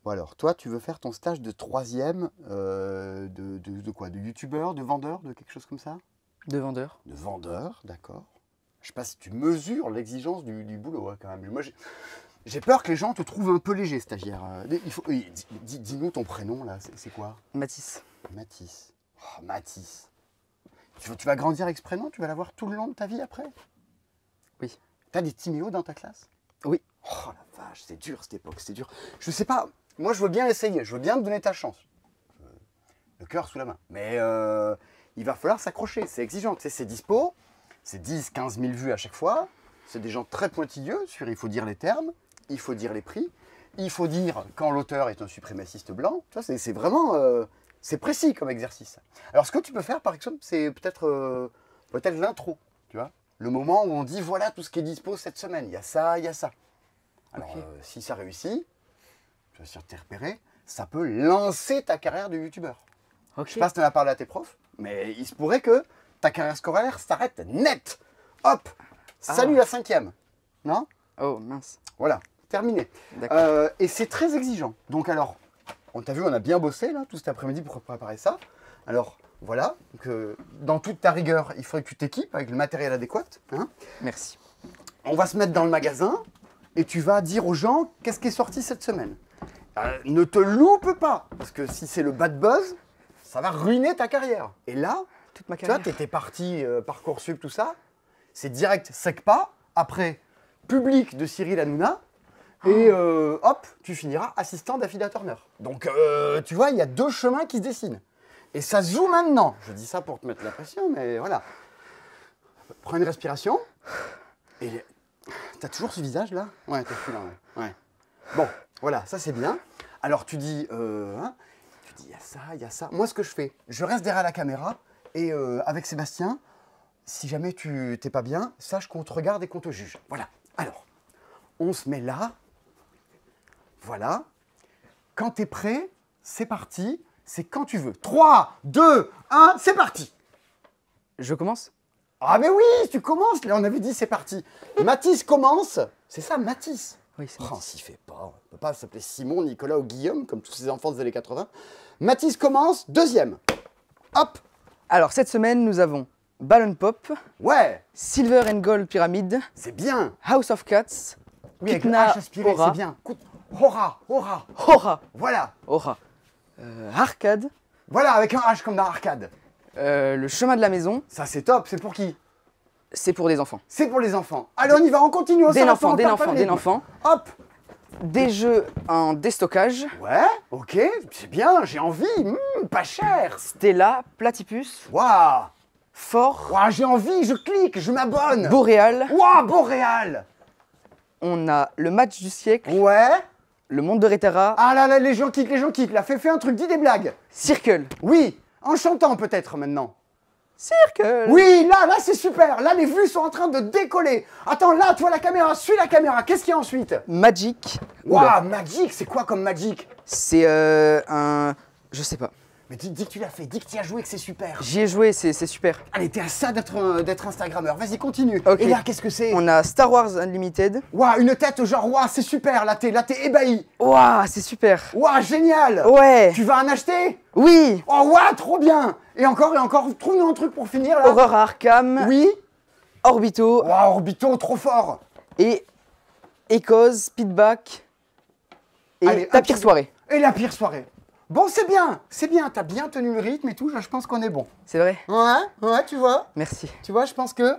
Bon alors, toi, tu veux faire ton stage de troisième de quoi? De youtubeur, de vendeur, de quelque chose comme ça? De vendeur. De vendeur, d'accord. Je sais pas si tu mesures l'exigence du boulot, hein, quand même. Moi, j'ai peur que les gens te trouvent un peu léger, stagiaire. Dis-nous ton prénom, là, c'est quoi? Mathis. Mathis. Oh, Mathis. Tu vas grandir avec ce prénom? Tu vas l'avoir tout le long de ta vie après? Oui. T'as des Timéo dans ta classe? Oui. Oh la vache, c'est dur cette époque, c'est dur. Je sais pas, moi je veux bien essayer, je veux bien te donner ta chance. Le cœur sous la main. Mais il va falloir s'accrocher, c'est exigeant. Tu sais, c'est dispo, c'est 10, 15 000 vues à chaque fois. C'est des gens très pointilleux, il faut dire les termes, il faut dire les prix, il faut dire quand l'auteur est un suprémaciste blanc. Tu vois, c'est vraiment, c'est précis comme exercice. Alors ce que tu peux faire par exemple, c'est peut-être l'intro, tu vois. Le moment où on dit voilà tout ce qui est dispo cette semaine, il y a ça, il y a ça. Alors Okay. Si ça réussit, tu vas sûr t'es repéré, ça peut lancer ta carrière de youtubeur. Ok. Je sais pas si tu en as parlé à tes profs, mais il se pourrait que ta carrière scolaire s'arrête net. Hop, salut la 5e. Non? Oh mince. Voilà, terminé. D'accord. Et c'est très exigeant. Donc alors, on t'a vu, on a bien bossé là tout cet après-midi pour préparer ça. Alors voilà, donc, dans toute ta rigueur, il faudrait que tu t'équipes avec le matériel adéquat. Hein. Merci. On va se mettre dans le magasin et tu vas dire aux gens qu'est-ce qui est sorti cette semaine. Ne te loupe pas, parce que si c'est le bad buzz, ça va ruiner ta carrière. Et là, Toute ma tu vois, carrière. t'étais parti Parcoursup, tout ça, c'est direct SECPA, après public de Cyril Hanouna, et hop, tu finiras assistant d'Affida Turner. Donc, tu vois, il y a deux chemins qui se dessinent. Et ça se joue maintenant. Je dis ça pour te mettre la pression, mais voilà. Prends une respiration. Et t'as toujours ce visage là? Ouais, t'as celui-là, ouais. Bon, voilà, ça c'est bien. Alors tu dis, il y a ça, il y a ça. Moi, ce que je fais, je reste derrière la caméra et avec Sébastien, si jamais tu t'es pas bien, sache qu'on te regarde et qu'on te juge. Voilà. Alors, on se met là. Voilà. Quand t'es prêt, c'est parti. C'est quand tu veux. 3, 2, 1, c'est parti. Je commence? Ah mais oui, tu commences. Là, on avait dit c'est parti. Mathis commence. C'est ça, Mathis. Oui, c'est Oh, s'y fait pas. On ne peut pas s'appeler Simon, Nicolas ou Guillaume, comme tous ces enfants des années 80. Mathis commence, deuxième. Hop. Alors, cette semaine, nous avons Ballon Pop, Ouais, Silver and Gold Pyramid, c'est bien. House of Cats, Oui, avec le Kitna H aspiré, c'est Aura, bien. Écoute, Hora, Hora. Aura, Voilà. Aura, Arcade, Voilà, avec un H comme dans Arcade. Le chemin de la maison, Ça, c'est top. C'est pour qui? c'est pour des enfants. C'est pour les enfants. Allez, on y va, on continue. Des enfants, des enfants, des enfants. Hop. Des jeux en déstockage, Ouais, ok, c'est bien, j'ai envie. Pas cher. Stella, Platypus, Waouh. Fort, Waouh, j'ai envie, je clique, je m'abonne. Boréal. Waouh, Boréal. On a le match du siècle, Ouais. le monde de Rétera, Ah là là, les gens kick, là, fais un truc, dis des blagues. Circle. Oui, en chantant peut-être maintenant. Circle. Oui, là, c'est super, là, les vues sont en train de décoller. Attends, là, toi, la caméra, suis la caméra, qu'est-ce qu'il y a ensuite? Magic. Oula. Waouh, Magic, c'est quoi comme Magic? C'est un... Je sais pas. Mais dis que tu l'as fait, dis que tu y as joué, que c'est super. J'y ai joué, c'est super. Allez, t'es à ça d'être Instagrammeur, vas-y, continue. Ok. Et là, qu'est-ce que c'est? On a Star Wars Unlimited. Waouh, une tête genre, waouh, c'est super, là, t'es ébahi. Waouh, c'est super. Waouh, génial. Ouais. Tu vas en acheter? Oui. Oh, waouh, trop bien. Et encore, trouve-nous un truc pour finir, là. Horror Arkham. Oui. Orbito. Waouh, Orbito, trop fort. Et Echoes, Speedback. Et Allez, ta un pire petit- soirée. Et la pire soirée. Bon, c'est bien, t'as bien tenu le rythme et tout, là, je pense qu'on est bon. C'est vrai? Ouais, tu vois. Merci. Tu vois, je pense que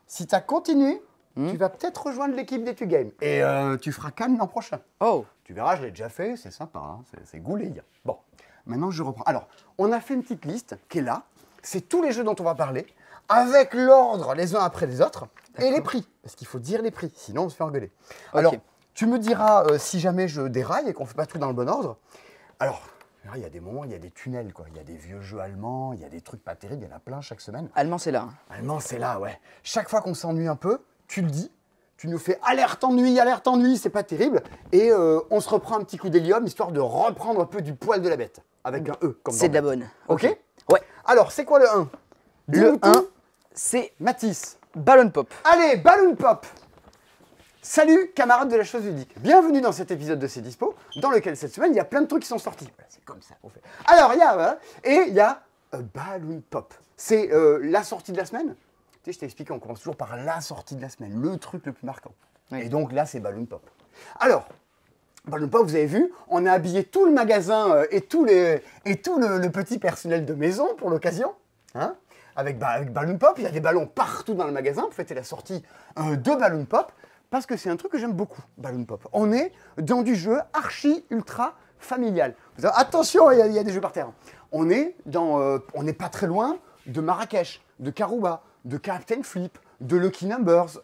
si t'as continué, tu vas peut-être rejoindre l'équipe des Games. Et tu feras Cannes l'an prochain. Oh. Tu verras, je l'ai déjà fait, c'est sympa, hein, c'est goulet. Bon, maintenant je reprends. Alors, on a fait une petite liste qui est là. C'est tous les jeux dont on va parler, avec l'ordre les uns après les autres, et les prix. Parce qu'il faut dire les prix, sinon on se fait engueuler. Ok. Alors, tu me diras si jamais je déraille et qu'on ne fait pas tout dans le bon ordre. Alors, il y a des moments, il y a des tunnels, quoi. Il y a des vieux jeux allemands, il y a des trucs pas terribles, il y en a plein chaque semaine. Allemand, c'est là. Allemand, c'est là, ouais. Chaque fois qu'on s'ennuie un peu, tu le dis, tu nous fais alerte ennui, c'est pas terrible. Et on se reprend un petit coup d'hélium, histoire de reprendre un peu du poil de la bête. Avec un E, comme C'est dans de la bête. bonne. Ok. Ouais. Alors, c'est quoi le 1? Le 1, c'est Mathis. Ballon Pop. Allez, Balloon Pop. Salut camarades de la chose ludique, bienvenue dans cet épisode de C'est Dispo, dans lequel cette semaine il y a plein de trucs qui sont sortis. Voilà, c'est comme ça qu'on fait. Alors il y a, voilà, et il y a Balloon Pop. C'est la sortie de la semaine. Tu sais, je t'ai expliqué, on commence toujours par la sortie de la semaine, le truc le plus marquant. Oui. Et donc là c'est Balloon Pop. Alors, Balloon Pop, vous avez vu, on a habillé tout le magasin et tout le petit personnel de maison pour l'occasion. Hein, avec Balloon Pop, il y a des ballons partout dans le magasin pour fêter la sortie de Balloon Pop. Parce que c'est un truc que j'aime beaucoup, Balloon Pop. On est dans du jeu archi ultra familial. Attention, il y a des jeux par terre. On n'est pas très loin de Marrakech, de Karouba, de Captain Flip, de Lucky Numbers,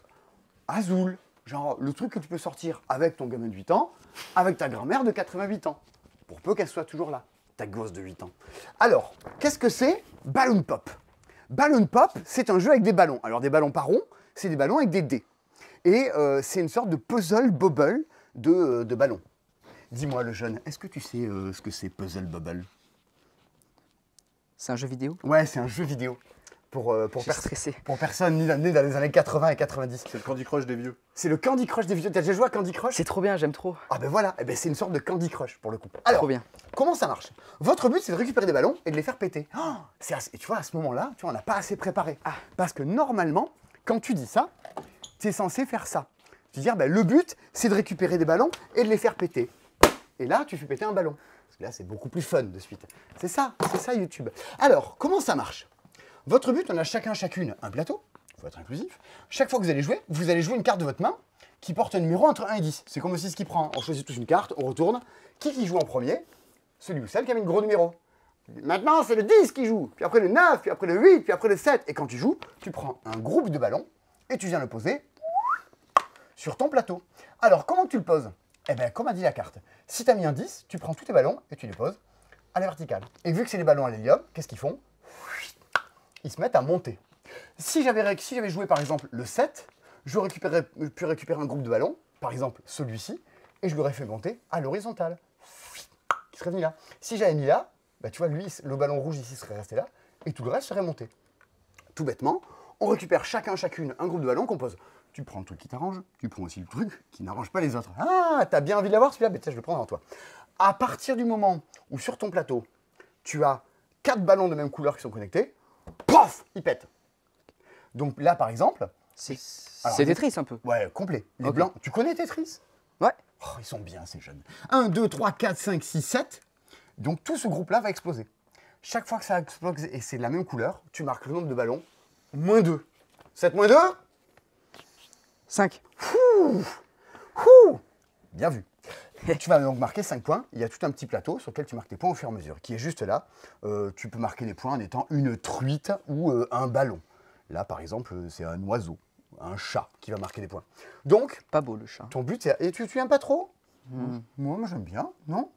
Azul. Genre le truc que tu peux sortir avec ton gamin de 8 ans, avec ta grand-mère de 88 ans. Pour peu qu'elle soit toujours là, ta gosse de 8 ans. Alors, qu'est-ce que c'est Balloon Pop? Balloon Pop, c'est un jeu avec des ballons. Alors des ballons pas ronds, c'est des ballons avec des dés. Et c'est une sorte de puzzle bubble de ballons. Dis-moi, le jeune, est-ce que tu sais ce que c'est puzzle bubble? C'est un jeu vidéo? Ouais, c'est un jeu vidéo. Pour stressé. Pour personne née dans les années 80 et 90. C'est le Candy Crush des vieux. C'est le Candy Crush des vieux. T'as déjà joué à Candy Crush? C'est trop bien, j'aime trop. Ah ben voilà, eh ben c'est une sorte de Candy Crush pour le coup. Alors, Trop bien. comment ça marche? Votre but, c'est de récupérer des ballons et de les faire péter. Oh, et tu vois, à ce moment-là, tu vois, on n'a pas assez préparé. Ah. Parce que normalement, quand tu dis ça, tu es censé faire ça. Tu dis, ben, le but, c'est de récupérer des ballons et de les faire péter. Et là, tu fais péter un ballon. Parce que là, c'est beaucoup plus fun de suite. C'est ça YouTube. Alors, comment ça marche? Votre but, on a chacune un plateau. Il faut être inclusif. Chaque fois que vous allez jouer une carte de votre main qui porte un numéro entre 1 et 10. C'est comme aussi ce qui prend. On choisit tous une carte, on retourne. Qui joue en premier? Celui ou celle qui a mis le gros numéro. Maintenant, c'est le 10 qui joue. Puis après le 9, puis après le 8, puis après le 7. Et quand tu joues, tu prends un groupe de ballons et tu viens le poser sur ton plateau. Alors, comment tu le poses? Eh bien, comme a dit la carte, si tu as mis un 10, tu prends tous tes ballons et tu les poses à la verticale. Et vu que c'est des ballons à l'hélium, qu'est-ce qu'ils font? Ils se mettent à monter. Si j'avais joué par exemple le 7, j'aurais pu récupérer un groupe de ballons, par exemple celui-ci, et je l'aurais fait monter à l'horizontale. Il serait venu là. Si j'avais mis là, bah, tu vois, lui, le ballon rouge ici serait resté là, et tout le reste serait monté. Tout bêtement, on récupère chacune un groupe de ballons qu'on pose. Tu prends le truc qui t'arrange, tu prends aussi le truc qui n'arrange pas les autres. Ah, t'as bien envie de l'avoir celui-là, mais tiens, je le prends en toi. À partir du moment où sur ton plateau, tu as 4 ballons de même couleur qui sont connectés, pof, ils pètent. Donc là, par exemple... Alors, C'est Tetris un peu. Ouais, complet. Les Ok. blancs. Tu connais Tetris? Ouais. Oh, ils sont bien, ces jeunes. 1, 2, 3, 4, 5, 6, 7. Donc tout ce groupe-là va exploser. Chaque fois que ça explose et c'est de la même couleur, tu marques le nombre de ballons. -2. 7 -2 5. Bien vu. Tu vas donc marquer 5 points. Il y a tout un petit plateau sur lequel tu marques tes points au fur et à mesure, qui est juste là. Tu peux marquer des points en étant une truite ou un ballon. Là, par exemple, c'est un oiseau, un chat qui va marquer des points. Donc, Pas beau le chat. ton but, c'est... Et tu aimes pas trop? Moi, j'aime bien, non?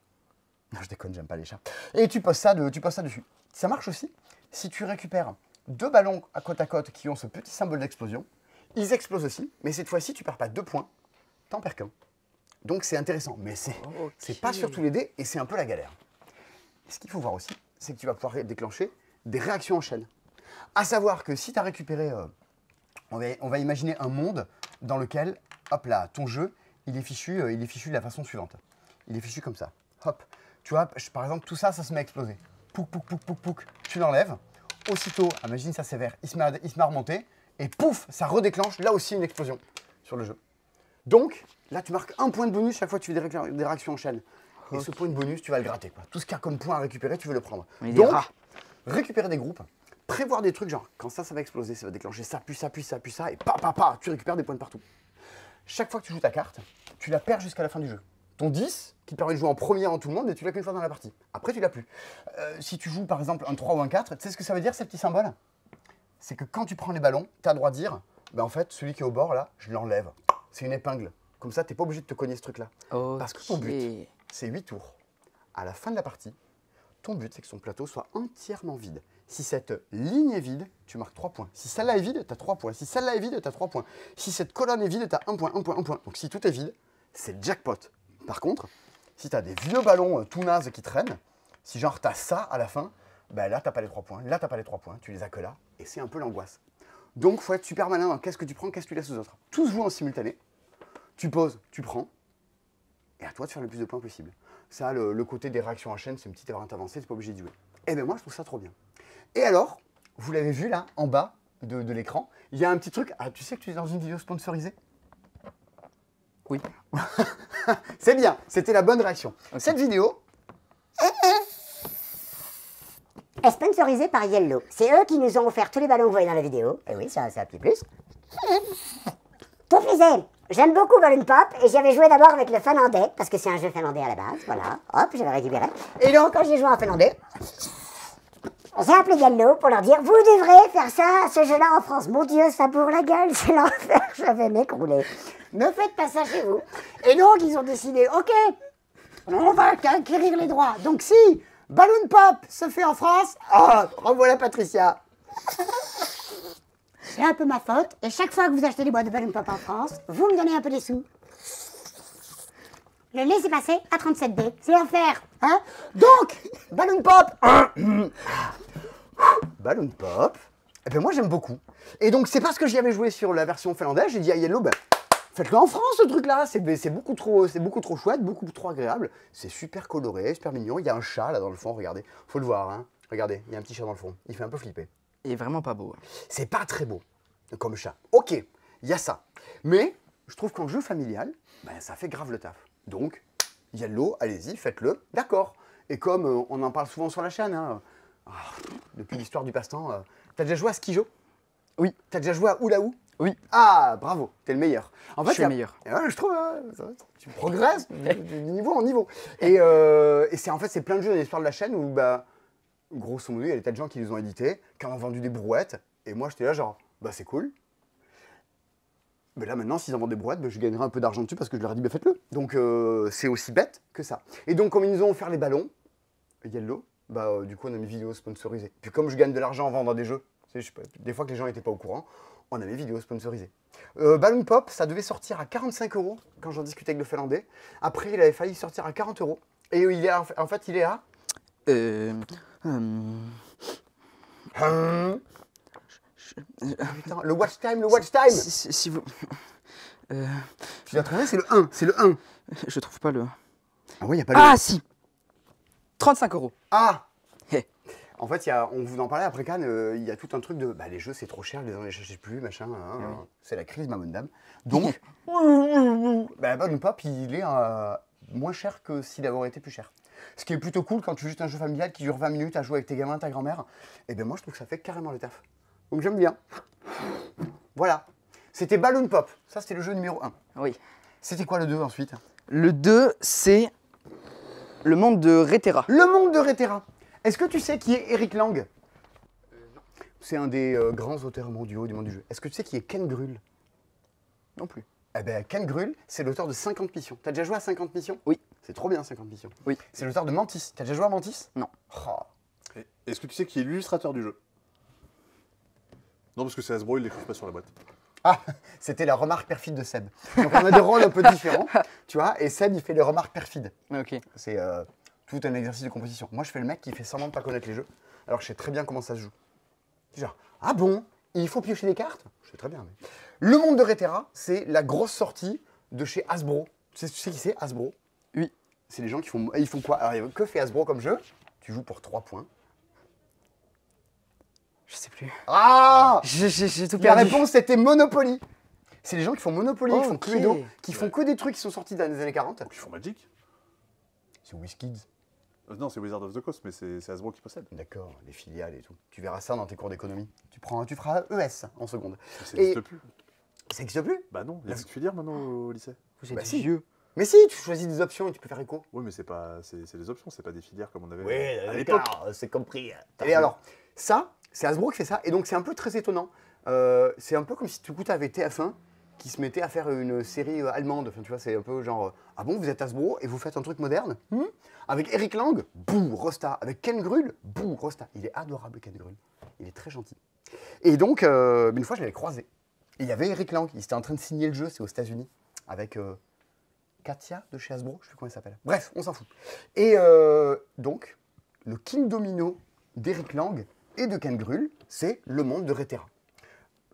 Non, je déconne, j'aime pas les chats. Et tu poses ça dessus. Ça marche aussi si tu récupères 2 ballons à côte qui ont ce petit symbole d'explosion. Ils explosent aussi, mais cette fois-ci, tu perds pas 2 points, t'en perds qu'un. Donc c'est intéressant, mais c'est pas sur tous les dés et c'est un peu la galère. Et ce qu'il faut voir aussi, c'est que tu vas pouvoir déclencher des réactions en chaîne. À savoir que si tu as récupéré, on va imaginer un monde dans lequel, hop là, ton jeu, il est fichu de la façon suivante. Il est fichu comme ça. Hop, tu vois, par exemple, tout ça, ça se met à exploser. Pouc, pouc, pouc, pouc, pouc, tu l'enlèves. Aussitôt, imagine ça c'est vert, il se met à remonter et pouf, ça redéclenche là aussi une explosion sur le jeu. Donc, là, tu marques un point de bonus chaque fois que tu fais des réactions en chaîne. Et ce point de bonus, tu vas le gratter, quoi. Tout ce qu'il y a comme point à récupérer, tu veux le prendre. Mais des Donc, rats. récupérer des groupes, prévoir des trucs, genre, quand ça va exploser, ça va déclencher ça, puis ça, puis ça, puis ça, et pa, tu récupères des points de partout. Chaque fois que tu joues ta carte, tu la perds jusqu'à la fin du jeu. Ton 10, qui te permet de jouer en premier en tout le monde, et tu l'as qu'une fois dans la partie. Après, tu l'as plus. Si tu joues, par exemple, un 3 ou un 4, tu sais ce que ça veut dire, ces petits symboles? C'est que quand tu prends les ballons, tu as le droit de dire, ben en fait, celui qui est au bord, là, je l'enlève. C'est une épingle. Comme ça, tu n'es pas obligé de te cogner ce truc-là. Parce que ton but, c'est 8 tours. À la fin de la partie, ton but, c'est que son plateau soit entièrement vide. Si cette ligne est vide, tu marques 3 points. Si celle-là est vide, tu as 3 points. Si celle-là est vide, tu as 3 points. Si cette colonne est vide, tu as 1 point, 1 point, 1 point. Donc si tout est vide, c'est jackpot. Par contre, si tu as des vieux ballons tout nazes qui traînent, si genre tu as ça à la fin, ben là, tu n'as pas les 3 points. Là, tu n'as pas les 3 points. Tu les as que là. Et c'est un peu l'angoisse. Donc, il faut être super malin dans qu'est-ce que tu prends, qu'est-ce que tu laisses aux autres. Tous jouer en simultané. Tu poses, tu prends, et à toi de faire le plus de points possible. Ça, le côté des réactions en chaîne, c'est une petite variante avancée, c'est pas obligé de jouer. Et bien moi, je trouve ça trop bien. Et alors, vous l'avez vu là, en bas de l'écran, il y a un petit truc. Ah, tu sais que tu es dans une vidéo sponsorisée? Oui. C'est bien, c'était la bonne réaction. Okay. Cette vidéo est sponsorisée par Yellow. C'est eux qui nous ont offert tous les ballons que vous voyez dans la vidéo. Et oui, c'est un petit plus. Tout plaisir. J'aime beaucoup Balloon Pop et j'y avais joué d'abord avec le finlandais, parce que c'est un jeu finlandais à la base, voilà. Hop, j'avais récupéré. Et donc, quand j'ai joué en finlandais, j'ai appelé Yellow pour leur dire « Vous devrez faire ça, ce jeu-là en France. Mon Dieu, ça bourre la gueule, c'est l'enfer, je vais m'écrouler. Ne faites pas ça chez vous. » Et donc, ils ont décidé « Ok, on va acquérir les droits. Donc si Balloon Pop se fait en France, revoilà Patricia. » C'est un peu ma faute. Et chaque fois que vous achetez des boîtes de Balloon Pop en France, vous me donnez un peu des sous. Le laissez-passer à 37D. C'est l'enfer. Hein? Donc, Balloon Pop. Balloon Pop, eh ben moi j'aime beaucoup. Et donc c'est parce que j'y avais joué sur la version finlandaise, j'ai dit à Yellow, faites-le en France ce truc-là, c'est beaucoup trop chouette, beaucoup trop agréable. C'est super coloré, super mignon. Il y a un chat là dans le fond, regardez. Faut le voir, hein. Regardez, il y a un petit chat dans le fond. Il fait un peu flipper. Il est vraiment pas beau. C'est pas très beau comme chat. Ok, il y a ça. Mais je trouve qu'en jeu familial, ça fait grave le taf. Donc, Yellow, allez-y, faites-le. D'accord. Et comme on en parle souvent sur la chaîne, hein, depuis l'histoire du passe-temps, t'as déjà joué à Skijo? Oui. T'as déjà joué à Oula Ou? Oui. Ah, bravo, t'es le meilleur. En fait, je suis le meilleur. Ouais, je trouve, tu progresses du niveau en niveau. Et c'est en fait, c'est plein de jeux dans l'histoire de la chaîne où, grosso modo, il y a des tas de gens qui les ont édités, qui en ont vendu des brouettes. Et moi, j'étais là genre, c'est cool. Mais là, maintenant, s'ils en vendent des brouettes, je gagnerai un peu d'argent dessus parce que je leur ai dit, faites-le. Donc, c'est aussi bête que ça. Et donc, comme ils nous ont offert les ballons, Yellow, du coup, on a mis vidéo sponsorisée. Puis comme je gagne de l'argent en vendant des jeux, je sais pas, des fois que les gens n'étaient pas au courant, on a mis vidéo sponsorisée. Balloon Pop, ça devait sortir à 45 € quand j'en discutais avec le Finlandais. Après, il avait failli sortir à 40 €. Et il est en fait, il est à... Putain, le watch time. Si vous... Tu l'as trouvé, c'est le 1, c'est le 1. Je trouve pas le... Ah oui, il n'y a pas le... Ah si 35 €. Ah hey. En fait, on vous en parlait après Cannes, il y a tout un truc de les jeux c'est trop cher, les gens ne les achètent plus, machin, c'est la crise, ma bonne dame. Donc, Balloon Pop, il est moins cher que s'il avait été plus cher. Ce qui est plutôt cool quand tu joues juste un jeu familial qui dure 20 minutes à jouer avec tes gamins, ta grand-mère, et bien moi je trouve que ça fait carrément le taf. Donc j'aime bien. Voilà. C'était Balloon Pop, ça c'était le jeu numéro 1. Oui. C'était quoi le 2 ensuite? Le 2, c'est le monde de Rétera. Le monde de Rétera. Est-ce que tu sais qui est Eric Lang? Non. C'est un des grands auteurs mondiaux du monde du jeu. Est-ce que tu sais qui est Ken Gruhl? Non plus. Eh ben, Ken Gruhl, c'est l'auteur de 50 missions. T'as déjà joué à 50 missions? Oui. C'est trop bien, 50 missions. Oui. C'est l'auteur de Mantis. T'as déjà joué à Mantis? Non. Oh. Est-ce que tu sais qui est l'illustrateur du jeu? Non, parce que c'est Hasbro, il l'écrit pas sur la boîte. Ah, c'était la remarque perfide de Seb. Donc on a des rôles un peu différents, tu vois, et Seb, il fait les remarques perfides. Ok. C'est tout un exercice de composition. Moi, je fais le mec qui fait semblant de pas connaître les jeux, alors que je sais très bien comment ça se joue. Genre, ah bon, il faut piocher des cartes? Je sais très bien. Mais... Le monde de Rétera, c'est la grosse sortie de chez Hasbro. Tu sais qui c'est, Hasbro? Oui. C'est les gens qui font... Ils font quoi? Alors, que fait Hasbro comme jeu? Tu joues pour 3 points. Je sais plus. Ah! J'ai tout La perdu. réponse, c'était Monopoly. C'est les gens qui font Monopoly, qui font Ok. Cluedo, qui font que des trucs qui sont sortis dans les années 40. Ils font Magic? C'est WizKids. Non, c'est Wizard of the Coast, mais c'est Hasbro qui possède. D'accord, les filiales et tout. Tu verras ça dans tes cours d'économie. Tu feras ES en seconde. Ça n'existe plus. Ça n'existe plus? Bah non, il y a cette filière maintenant au lycée. Vous êtes Bah si. vieux. Mais si, tu choisis des options et tu peux faire écho. Oui, mais c'est des options, c'est pas des filières comme on avait à d'accord, l'époque. c'est compris. Et alors, ça, c'est Hasbro qui fait ça. Et donc, c'est un peu très étonnant. C'est un peu comme si du coup, tu avais TF1 qui se mettait à faire une série allemande. Enfin, tu vois, c'est un peu genre, ah bon, vous êtes Hasbro et vous faites un truc moderne? Avec Eric Lang, bouh, Rosta. Avec Ken Gruhl, bouh, Rosta. Il est adorable, Ken Gruhl. Il est très gentil. Et donc, une fois, je l'avais croisé. Et il y avait Eric Lang. Il était en train de signer le jeu, c'est aux États-Unis. Avec Katia de chez Hasbro, je sais plus comment elle s'appelle. Bref, on s'en fout. Et donc, le King Domino d'Eric Lang et de Ken Gruhl, c'est le monde de Rétera.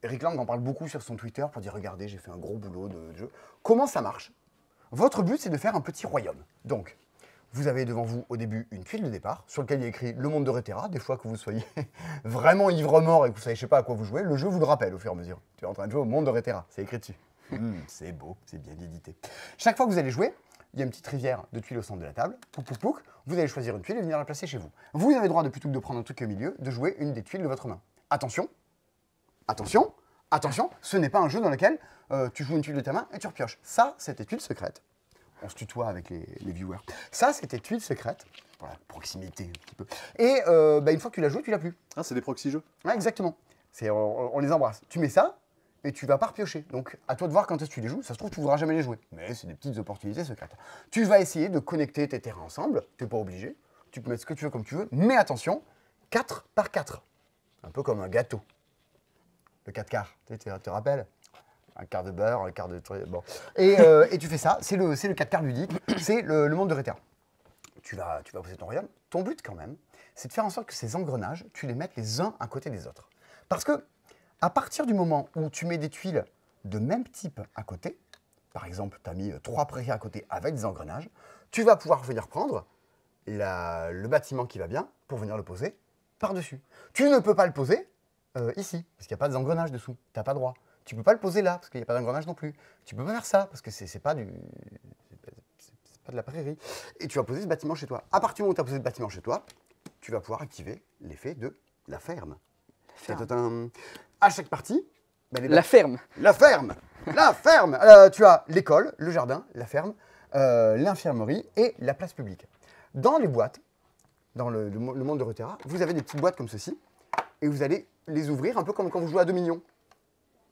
Eric Lang en parle beaucoup sur son Twitter pour dire regardez, j'ai fait un gros boulot de jeu. Comment ça marche? Votre but, c'est de faire un petit royaume. Donc, vous avez devant vous au début une tuile de départ sur laquelle il y a écrit le monde de Rétera. Des fois que vous soyez vraiment ivre-mort et que vous savez je sais pas à quoi vous jouez, le jeu vous le rappelle au fur et à mesure. Tu es en train de jouer au monde de Rétera, c'est écrit dessus. C'est beau, c'est bien édité. Chaque fois que vous allez jouer, il y a une petite rivière de tuiles au centre de la table. Pouc, pouc, pouc. Vous allez choisir une tuile et venir la placer chez vous. Vous avez le droit de plutôt que de prendre un truc au milieu, de jouer une des tuiles de votre main. Attention, attention, attention, ce n'est pas un jeu dans lequel tu joues une tuile de ta main et tu repioches. Ça, c'est tes tuiles secrètes. On se tutoie avec les viewers. Ça, c'est tes tuiles secrètes. Voilà, proximité un petit peu. Et une fois que tu l'as joué, tu l'as plus. Ah, c'est des proxy jeux. Ouais, exactement. On les embrasse. Tu mets ça et tu vas pas repiocher. Donc, à toi de voir quand est-ce que tu les joues. Ça se trouve, tu ne voudras jamais les jouer. Mais c'est des petites opportunités secrètes. Tu vas essayer de connecter tes terrains ensemble. Tu n'es pas obligé. Tu peux mettre ce que tu veux comme tu veux. Mais attention, 4 par 4. Un peu comme un gâteau. Le 4 quarts. Tu te rappelles? Un quart de beurre, un quart de truc. Bon. Et tu fais ça. C'est le 4 quarts ludique. C'est le monde de Rétera. Tu vas poser ton royaume. Ton but, quand même, c'est de faire en sorte que ces engrenages, tu les mettes les uns à côté des autres. Parce que, à partir du moment où tu mets des tuiles de même type à côté, par exemple, tu as mis 3 prairies à côté avec des engrenages, tu vas pouvoir venir prendre le bâtiment qui va bien pour venir le poser par-dessus. Tu ne peux pas le poser ici, parce qu'il n'y a pas des engrenages dessous. Tu n'as pas droit. Tu ne peux pas le poser là, parce qu'il n'y a pas d'engrenage non plus. Tu ne peux pas faire ça, parce que c'est pas de la prairie. Et tu vas poser ce bâtiment chez toi. À partir du moment où tu as posé ce bâtiment chez toi, tu vas pouvoir activer l'effet de la ferme. À chaque partie... La ferme. La ferme. La ferme. Tu as l'école, le jardin, la ferme, l'infirmerie et la place publique. Dans les boîtes, dans le monde de Rétera, vous avez des petites boîtes comme ceci, et vous allez les ouvrir un peu comme quand vous jouez à 2 millions.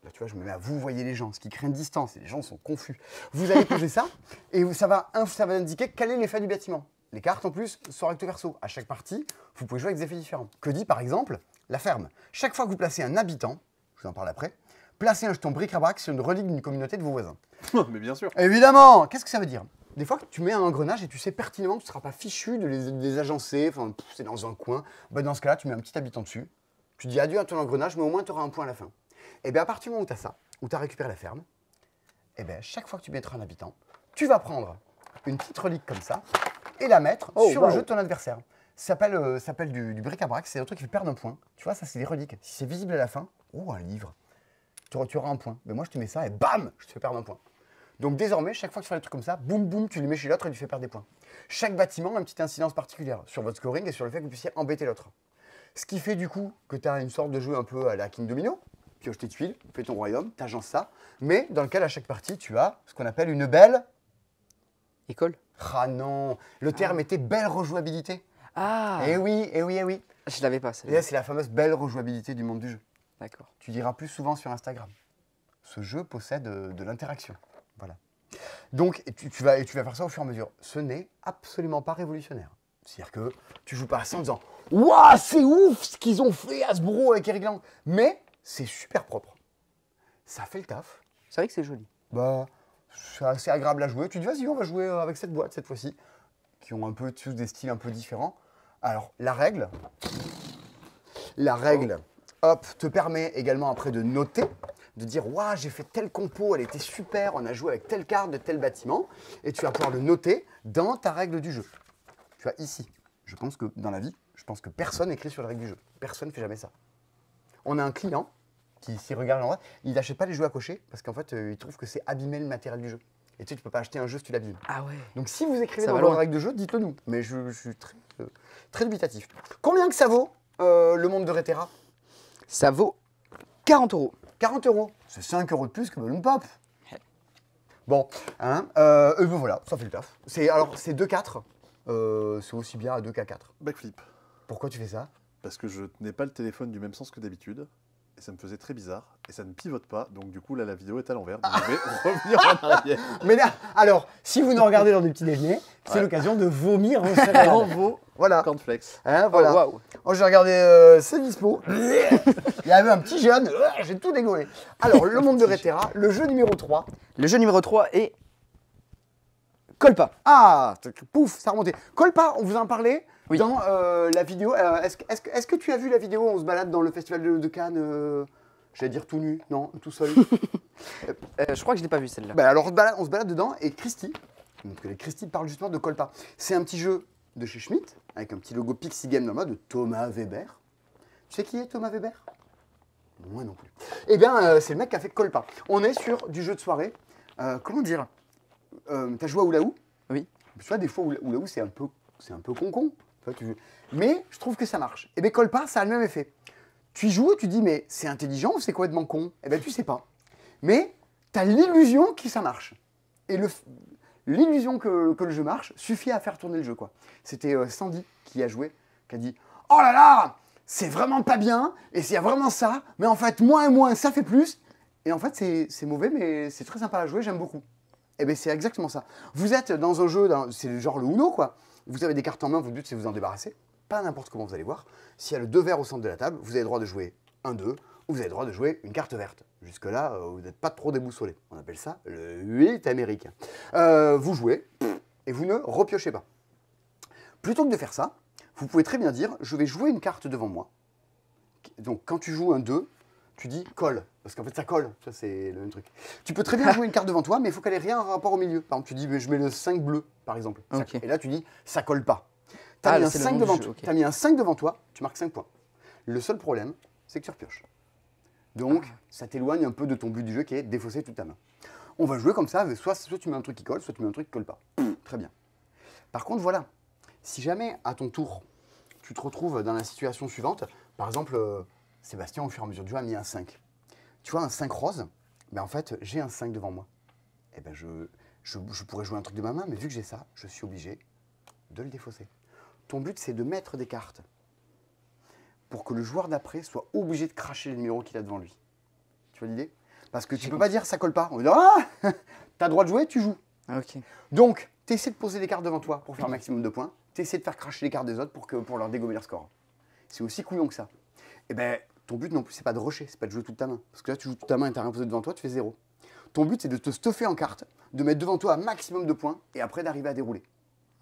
Là, tu vois, je me mets à vous voyez les gens, ce qui crée une distance, et les gens sont confus. Vous allez poser ça, et ça va indiquer quel est l'effet du bâtiment. Les cartes, en plus, sont recto verso. À chaque partie, vous pouvez jouer avec des effets différents. Que dit, par exemple, la ferme? Chaque fois que vous placez un habitant, je vous en parle après, placez un jeton bric-à-brac sur une relique d'une communauté de vos voisins. Mais bien sûr. Évidemment. Qu'est-ce que ça veut dire? Des fois, tu mets un engrenage et tu sais pertinemment que tu ne seras pas fichu de les agencer, enfin, c'est dans un coin. Ben, dans ce cas-là, tu mets un petit habitant dessus. Tu dis adieu à ton engrenage, mais au moins, tu auras un point à la fin. Et bien, à partir du moment où tu as ça, où tu as récupéré la ferme, et bien, chaque fois que tu mettras un habitant, tu vas prendre une petite relique comme ça et la mettre sur le jeu de ton adversaire. Ça s'appelle du bric-à-brac, c'est un truc qui fait perdre un point. Tu vois, ça, c'est des reliques. Si c'est visible à la fin, oh, un livre, tu auras un point. Mais moi, je te mets ça et bam, je te fais perdre un point. Donc désormais, chaque fois que tu fais des trucs comme ça, boum boum, tu les mets chez l'autre et tu fais perdre des points. Chaque bâtiment a une petite incidence particulière sur votre scoring et sur le fait que vous puissiez embêter l'autre. Ce qui fait du coup que tu as une sorte de jeu un peu à la King Domino, pioche tes tuiles, fais ton royaume, t'agences ça, mais dans lequel à chaque partie, tu as ce qu'on appelle une belle... École. Ah non, le terme était belle rejouabilité. Ah. Eh oui, eh oui, eh oui. Je l'avais pas, Et là, c'est la fameuse belle rejouabilité du monde du jeu. D'accord. Tu diras plus souvent sur Instagram. Ce jeu possède de l'interaction. Voilà. Donc, tu vas faire ça au fur et à mesure. Ce n'est absolument pas révolutionnaire. C'est-à-dire que tu joues pas à ça en disant « Waouh, c'est ouf ce qu'ils ont fait Hasbro avec Eric Lang !» Mais c'est super propre. Ça fait le taf. C'est vrai que c'est joli. Bah, c'est assez agréable à jouer. Tu te dis « Vas-y, on va jouer avec cette boîte cette fois-ci. » Qui ont un peu tous des styles un peu différents. Alors, la règle, hop, te permet également après de noter, de dire « Waouh, j'ai fait telle compo, elle était super, on a joué avec telle carte de tel bâtiment. » Et tu vas pouvoir le noter dans ta règle du jeu. Tu vois, ici, je pense que dans la vie, je pense que personne écrit sur la règle du jeu. Personne ne fait jamais ça. On a un client qui, s'il regarde en bas, il n'achète pas les jeux à cocher parce qu'en fait, il trouve que c'est abîmer le matériel du jeu. Et tu sais, tu peux pas acheter un jeu si tu l'abîmes. Ah ouais. Donc si vous écrivez Ça dans va votre loin. règle de jeu, dites-le nous. Mais je suis très dubitatif. Combien que ça vaut, le monde de Rétera? Ça vaut 40 €. 40 €. C'est 5 € de plus que Balloon Pop. Bon, hein, ben voilà, ça fait le taf. Alors, c'est 2-4. C'est aussi bien à 2 qu'à 4. Backflip. Pourquoi tu fais ça? Parce que je tenais pas le téléphone du même sens que d'habitude. Et ça me faisait très bizarre. Et ça ne pivote pas. Donc du coup, là, la vidéo est à l'envers. Donc je vais revenir en arrière. Mais là, alors, si vous nous regardez lors du petit déjeuner, c'est Ouais. l'occasion de vomir en céréales. Bravo. Voilà. Cornflakes. Hein, voilà. Oh, waouh. Oh, j'ai regardé c'est dispo. Il y avait un petit jeune, j'ai tout dégoulé. Alors, le monde de Rétera, le jeu numéro 3. Le jeu numéro 3 est Colpa. Ah, pouf, ça a remonté. Colpa, on vous en parlait Oui. dans la vidéo. Est-ce que tu as vu la vidéo où on se balade dans le festival de Cannes J'allais dire tout nu, non, tout seul. Je crois que je l'ai pas vu celle-là. Bah alors on se balade dedans et Christie, donc les Christie parlent justement de Colpa. C'est un petit jeu de chez Schmitt, avec un petit logo Pixie Game dans le mode de Thomas Weber. Tu sais qui est Thomas Weber? Moi non plus. Eh bien, c'est le mec qui a fait Colpa. On est sur du jeu de soirée. Comment dire? T'as joué à Oulaou? Oui. Tu vois, des fois, Oulaou, c'est un peu con-con. Mais je trouve que ça marche. Et bien, Colpa, ça a le même effet. Tu y joues, tu dis, mais c'est intelligent ou c'est complètement con? Eh bien, tu sais pas. Mais tu as l'illusion que ça marche. Et l'illusion que le jeu marche suffit à faire tourner le jeu, quoi. C'était Sandy qui a joué, qui a dit, oh là là, c'est vraiment pas bien, et il y a vraiment ça, mais en fait, moins et moins, ça fait plus. Et en fait, c'est mauvais, mais c'est très sympa à jouer, j'aime beaucoup. Et bien, c'est exactement ça. Vous êtes dans un jeu, c'est genre le Uno, quoi. Vous avez des cartes en main, votre but, c'est de vous en débarrasser. Pas n'importe comment, vous allez voir. S'il y a le 2 verts au centre de la table, vous avez le droit de jouer un 2, ou vous avez le droit de jouer une carte verte. Jusque-là, vous n'êtes pas trop déboussolé. On appelle ça le 8 américain. Vous jouez, et vous ne repiochez pas. Plutôt que de faire ça, vous pouvez très bien dire, je vais jouer une carte devant moi. Donc, quand tu joues un 2, tu dis colle, parce qu'en fait ça colle, ça c'est le même truc. Tu peux très bien jouer une carte devant toi, mais il faut qu'elle ait rien en rapport au milieu. Par exemple, tu dis mais je mets le 5 bleu, par exemple. Ok. Et là tu dis ça colle pas. Tu as mis, un 5 devant jeu, ok. T'as mis un 5 devant toi, tu marques 5 points. Le seul problème, c'est que tu repioches. Donc ça t'éloigne un peu de ton but du jeu qui est défausser toute ta main. On va jouer comme ça, soit tu mets un truc qui colle, soit tu mets un truc qui colle pas. Très bien. Par contre voilà, si jamais à ton tour, tu te retrouves dans la situation suivante, par exemple... Sébastien, au fur et à mesure du jeu, a mis un 5. Tu vois, un 5 rose, ben en fait, j'ai un 5 devant moi. Et ben je pourrais jouer un truc de ma main, mais vu que j'ai ça, je suis obligé de le défausser. Ton but, c'est de mettre des cartes pour que le joueur d'après soit obligé de cracher le numéro qu'il a devant lui. Tu vois l'idée? Parce que tu peux pas dire ça colle pas. On va dire, ah, t'as le droit de jouer, tu joues. Ok. Donc, tu essaies de poser des cartes devant toi pour faire un maximum de points. Tu essaies de faire cracher les cartes des autres pour leur dégommer leur score. C'est aussi couillon que ça. Et ben, ton but non plus, c'est pas de rusher, c'est pas de jouer toute ta main. Parce que là, tu joues toute ta main et t'as rien posé devant toi, tu fais 0. Ton but, c'est de te stuffer en carte, de mettre devant toi un maximum de points et après d'arriver à dérouler.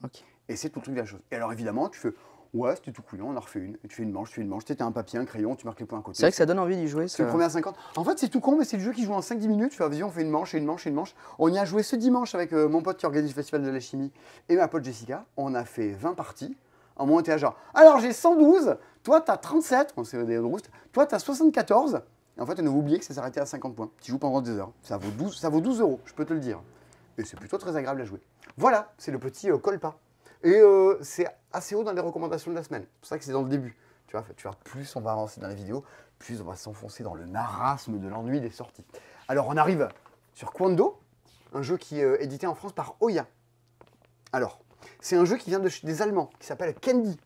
Ok. Et c'est tout le truc de la chose. Et alors, évidemment, tu fais, ouais, c'était tout couillon, on en refait une. Et tu fais une manche, tu as un papier, un crayon, tu marques les points à côté. C'est vrai que ça donne envie d'y jouer. C'est le premier à 50. En fait, c'est tout con, mais c'est le jeu qui joue en 5-10 minutes. Tu fais, vas-y, on fait une manche et une manche et une manche. On y a joué ce dimanche avec mon pote qui organise le festival de la chimie et ma pote Jessica. On a fait 20 parties. En moins, t'es à genre, alors j'ai 112, toi t'as 37, on s'est des roustes, toi t'as 74. Et en fait, on a oublié que ça s'arrêtait à 50 points. Tu joues pendant 2 heures. Ça vaut 12 euros, je peux te le dire. Et c'est plutôt très agréable à jouer. Voilà, c'est le petit Colpa. Et c'est assez haut dans les recommandations de la semaine. C'est pour ça que c'est dans le début. Tu vois, plus on va avancer dans la vidéo, plus on va s'enfoncer dans le marasme de l'ennui des sorties. Alors, on arrive sur Quando, un jeu qui est édité en France par Oya. Alors, c'est un jeu qui vient des Allemands, qui s'appelle Candy.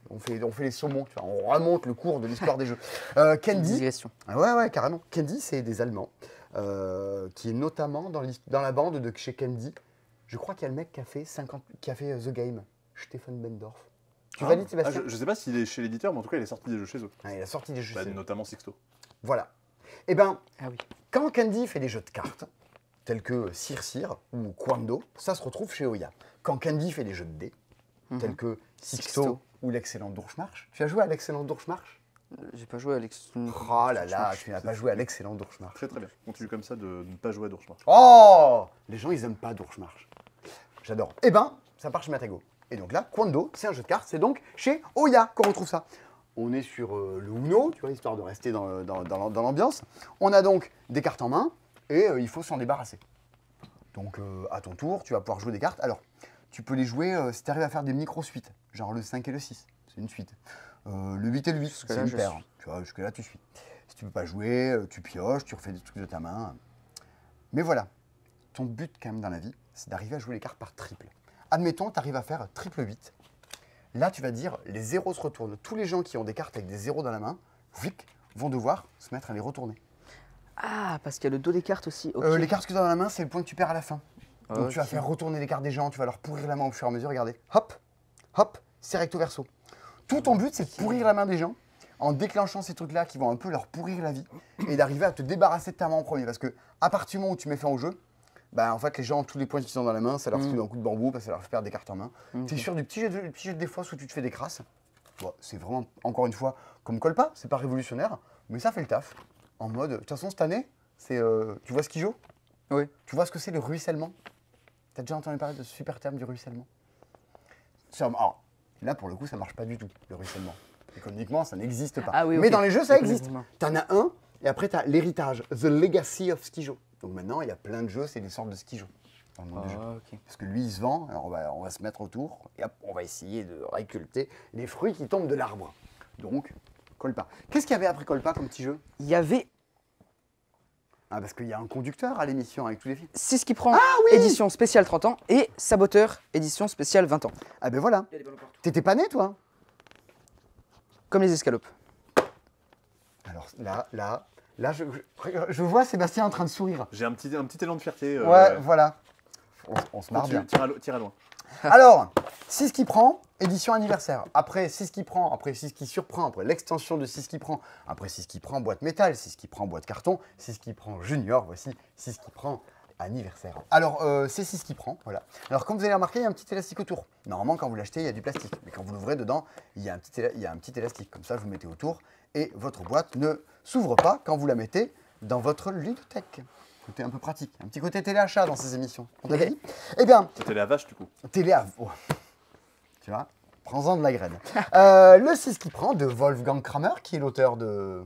On fait les saumons, tu vois, on remonte le cours de l'histoire des jeux. Candy, Digression. ouais, carrément. Candy, c'est des Allemands, qui est notamment dans la bande de chez Candy. Je crois qu'il y a le mec qui a fait The Game, Stefan Bendorf. Tu valides, Sébastien? Je sais pas s'il est chez l'éditeur, mais en tout cas, il est sorti des jeux chez eux. Il a sorti des jeux chez eux. Notamment Sixto. Voilà. Eh ben, Ah oui. quand Candy fait des jeux de cartes, tels que Sir ou Quando, ça se retrouve chez Oya. Quand Candy fait des jeux de dés, tels que Sixto ou l'excellent Durchmarsch. Tu as joué à l'excellent Durchmarsch? J'ai pas joué à Alex. Oh là là, tu n'as pas joué à l'excellent Durchmarsch. Très très bien. Continue comme ça de ne pas jouer à Durchmarsch. Oh, les gens, ils aiment pas Durchmarsch. J'adore. Eh ben, ça part chez Matago. Et donc là, Quando, c'est un jeu de cartes, c'est donc chez Oya qu'on retrouve ça. On est sur le Uno, tu vois, histoire de rester dans l'ambiance. On a donc des cartes en main et il faut s'en débarrasser. Donc à ton tour, tu vas pouvoir jouer des cartes. Alors, tu peux les jouer si tu arrives à faire des micro-suites, genre le 5 et le 6, c'est une suite. Le 8 et le 8, c'est une paire. Tu vois, jusque-là, tu suis. Si tu ne peux pas jouer, tu pioches, tu refais des trucs de ta main. Mais voilà, ton but quand même dans la vie, c'est d'arriver à jouer les cartes par triple. Admettons, tu arrives à faire triple 8. Là, tu vas dire, les zéros se retournent. Tous les gens qui ont des cartes avec des zéros dans la main, vont devoir se mettre à les retourner. Ah, parce qu'il y a le dos des cartes aussi. Ok. Les cartes que tu as dans la main, c'est le point que tu perds à la fin. Donc tu vas Ok. faire retourner les cartes des gens, tu vas leur pourrir la main au fur et à mesure. Regardez, hop, hop, c'est recto verso. Tout ton but, c'est de pourrir la main des gens en déclenchant ces trucs-là qui vont un peu leur pourrir la vie et d'arriver à te débarrasser de ta main en premier. Parce que à partir du moment où tu mets fin au jeu, bah, en fait, les gens, tous les points qu'ils ont dans la main, ça leur fout un coup de bambou parce que ça leur fait perdre des cartes en main. Tu es sûr du petit jet de défausse où tu te fais des crasses. Bon, c'est vraiment, encore une fois, comme Colpa, c'est pas révolutionnaire. Mais ça fait le taf. En mode, de toute façon, cette année, c'est, tu vois Skijo? Oui. Tu vois ce que c'est le ruissellement? T'as déjà entendu parler de ce super terme du ruissellement? Alors, là, pour le coup, ça marche pas du tout, le ruissellement. Économiquement, ça n'existe pas. Ah oui, Mais ok. dans les jeux, ça existe. Économiquement. T'en as un, et après, t'as l'héritage, The Legacy of Skijo. Donc maintenant, il y a plein de jeux, c'est des sortes de Skijo dans le monde du jeu. Ah, ok. Parce que lui, il se vend, alors on va se mettre autour, et hop, on va essayer de récolter les fruits qui tombent de l'arbre. Donc, Colpa. Qu'est-ce qu'il y avait après Colpa comme petit jeu? Il y avait Ah, parce qu'il y a un conducteur à l'émission avec tous les films. C'est ce qui prend Ah oui édition spéciale 30 ans et Saboteur édition spéciale 20 ans. Ah ben voilà. T'étais pas né, toi? Comme les escalopes. Alors là, je vois Sébastien en train de sourire. J'ai un petit élan de fierté. Ouais, voilà. On se marre Continue, bien. tire à loin. Alors, 6 qui prend, édition anniversaire. Après 6 qui prend, après 6 qui surprend, après l'extension de 6 qui prend, après 6 qui prend boîte métal, 6 qui prend boîte carton, 6 qui prend junior, voici 6 qui prend anniversaire. Alors, c'est 6 qui prend, voilà. Alors, comme vous avez remarqué, il y a un petit élastique autour. Normalement, quand vous l'achetez, il y a du plastique. Mais quand vous l'ouvrez dedans, il y a un petit élastique. Comme ça, vous mettez autour et votre boîte ne s'ouvre pas quand vous la mettez dans votre ludothèque. Côté un peu pratique. Un petit côté téléachat dans ces émissions. On t'avait dit? Eh bien, C'était la vache, du coup. télé à... oh. Tu vois, prends-en de la graine. Le 6 qui prend de Wolfgang Kramer, qui est l'auteur de...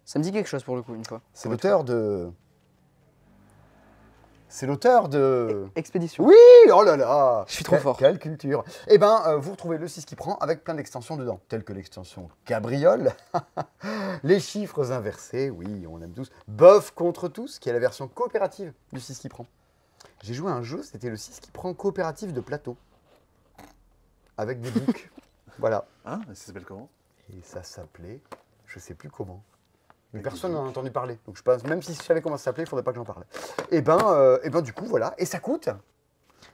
Ça me dit quelque chose pour le coup, une fois. C'est l'auteur de... C'est l'auteur de... Expédition. Oui, oh là là. Je suis trop fort. Quelle culture. Eh bien, vous retrouvez le 6 qui prend avec plein d'extensions dedans, telles que l'extension Cabriole, les chiffres inversés, oui, on aime tous, Boeuf contre tous, qui est la version coopérative du 6 qui prend. J'ai joué à un jeu, c'était le 6 qui prend coopérative de plateau, avec des boucs. Voilà. Hein? Ça s'appelle comment? Et ça s'appelait, je sais plus comment. Mais personne n'en a entendu parler. Donc je pense, même si je savais comment ça s'appelait, il ne faudrait pas que j'en parle. Et ben du coup, voilà. Et ça coûte?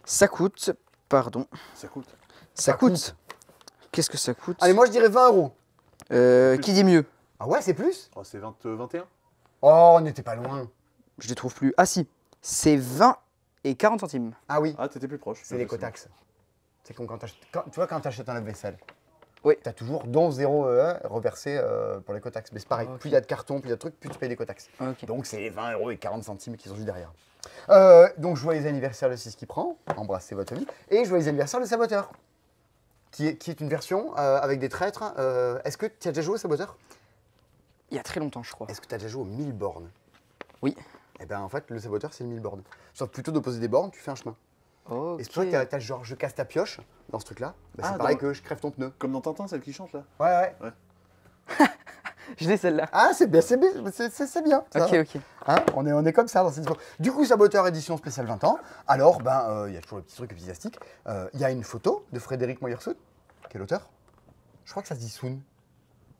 Ça coûte, pardon, Ça coûte. ça coûte. Qu'est-ce que ça coûte? Allez, moi je dirais 20 €. Qui dit mieux? Ah ouais, c'est plus? Oh, c'est 21? Oh, on n'était pas loin. Je les trouve plus. Ah si, c'est 20 et 40 centimes. Ah oui, Ah, t'étais plus proche. c'est l'écotaxe. C'est comme quand tu vois, quand tu achètes un lave-vaisselle. Oui. Tu as toujours dont 0 reversé pour l'écotaxe. Mais c'est pareil, Ok. plus il y a de carton, plus il y a de trucs, plus tu payes l'écotaxe. Ok. Donc c'est 20 € et 40 centimes qui sont juste derrière. Donc joyeux anniversaire le 6 qui prend, embrassez votre famille. Et joyeux anniversaire le Saboteur, qui est une version avec des traîtres. Est-ce que tu as déjà joué au Saboteur? Il y a très longtemps, je crois. Est-ce que tu as déjà joué aux 1000 bornes? Oui. Eh bien en fait, le Saboteur c'est les 1000 bornes. Sauf plutôt de poser des bornes, tu fais un chemin. Ok. Et c'est pour ça que t'as genre je casse ta pioche dans ce truc-là. Bah, c'est Ah, pareil dans- que je crève ton pneu. Comme dans Tintin, celle qui chante là. Ouais. Je l'ai celle-là. Ah, c'est bien, c'est bien. Ça. Ok, ok. Hein, on est comme ça dans cette histoire. Du coup, Saboteur édition spéciale 20 ans. Alors, ben, il y a toujours le petit truc ecclésiastique. Il y a une photo de Frédéric Moyersohn, qui est l'auteur. Je crois que ça se dit Soun.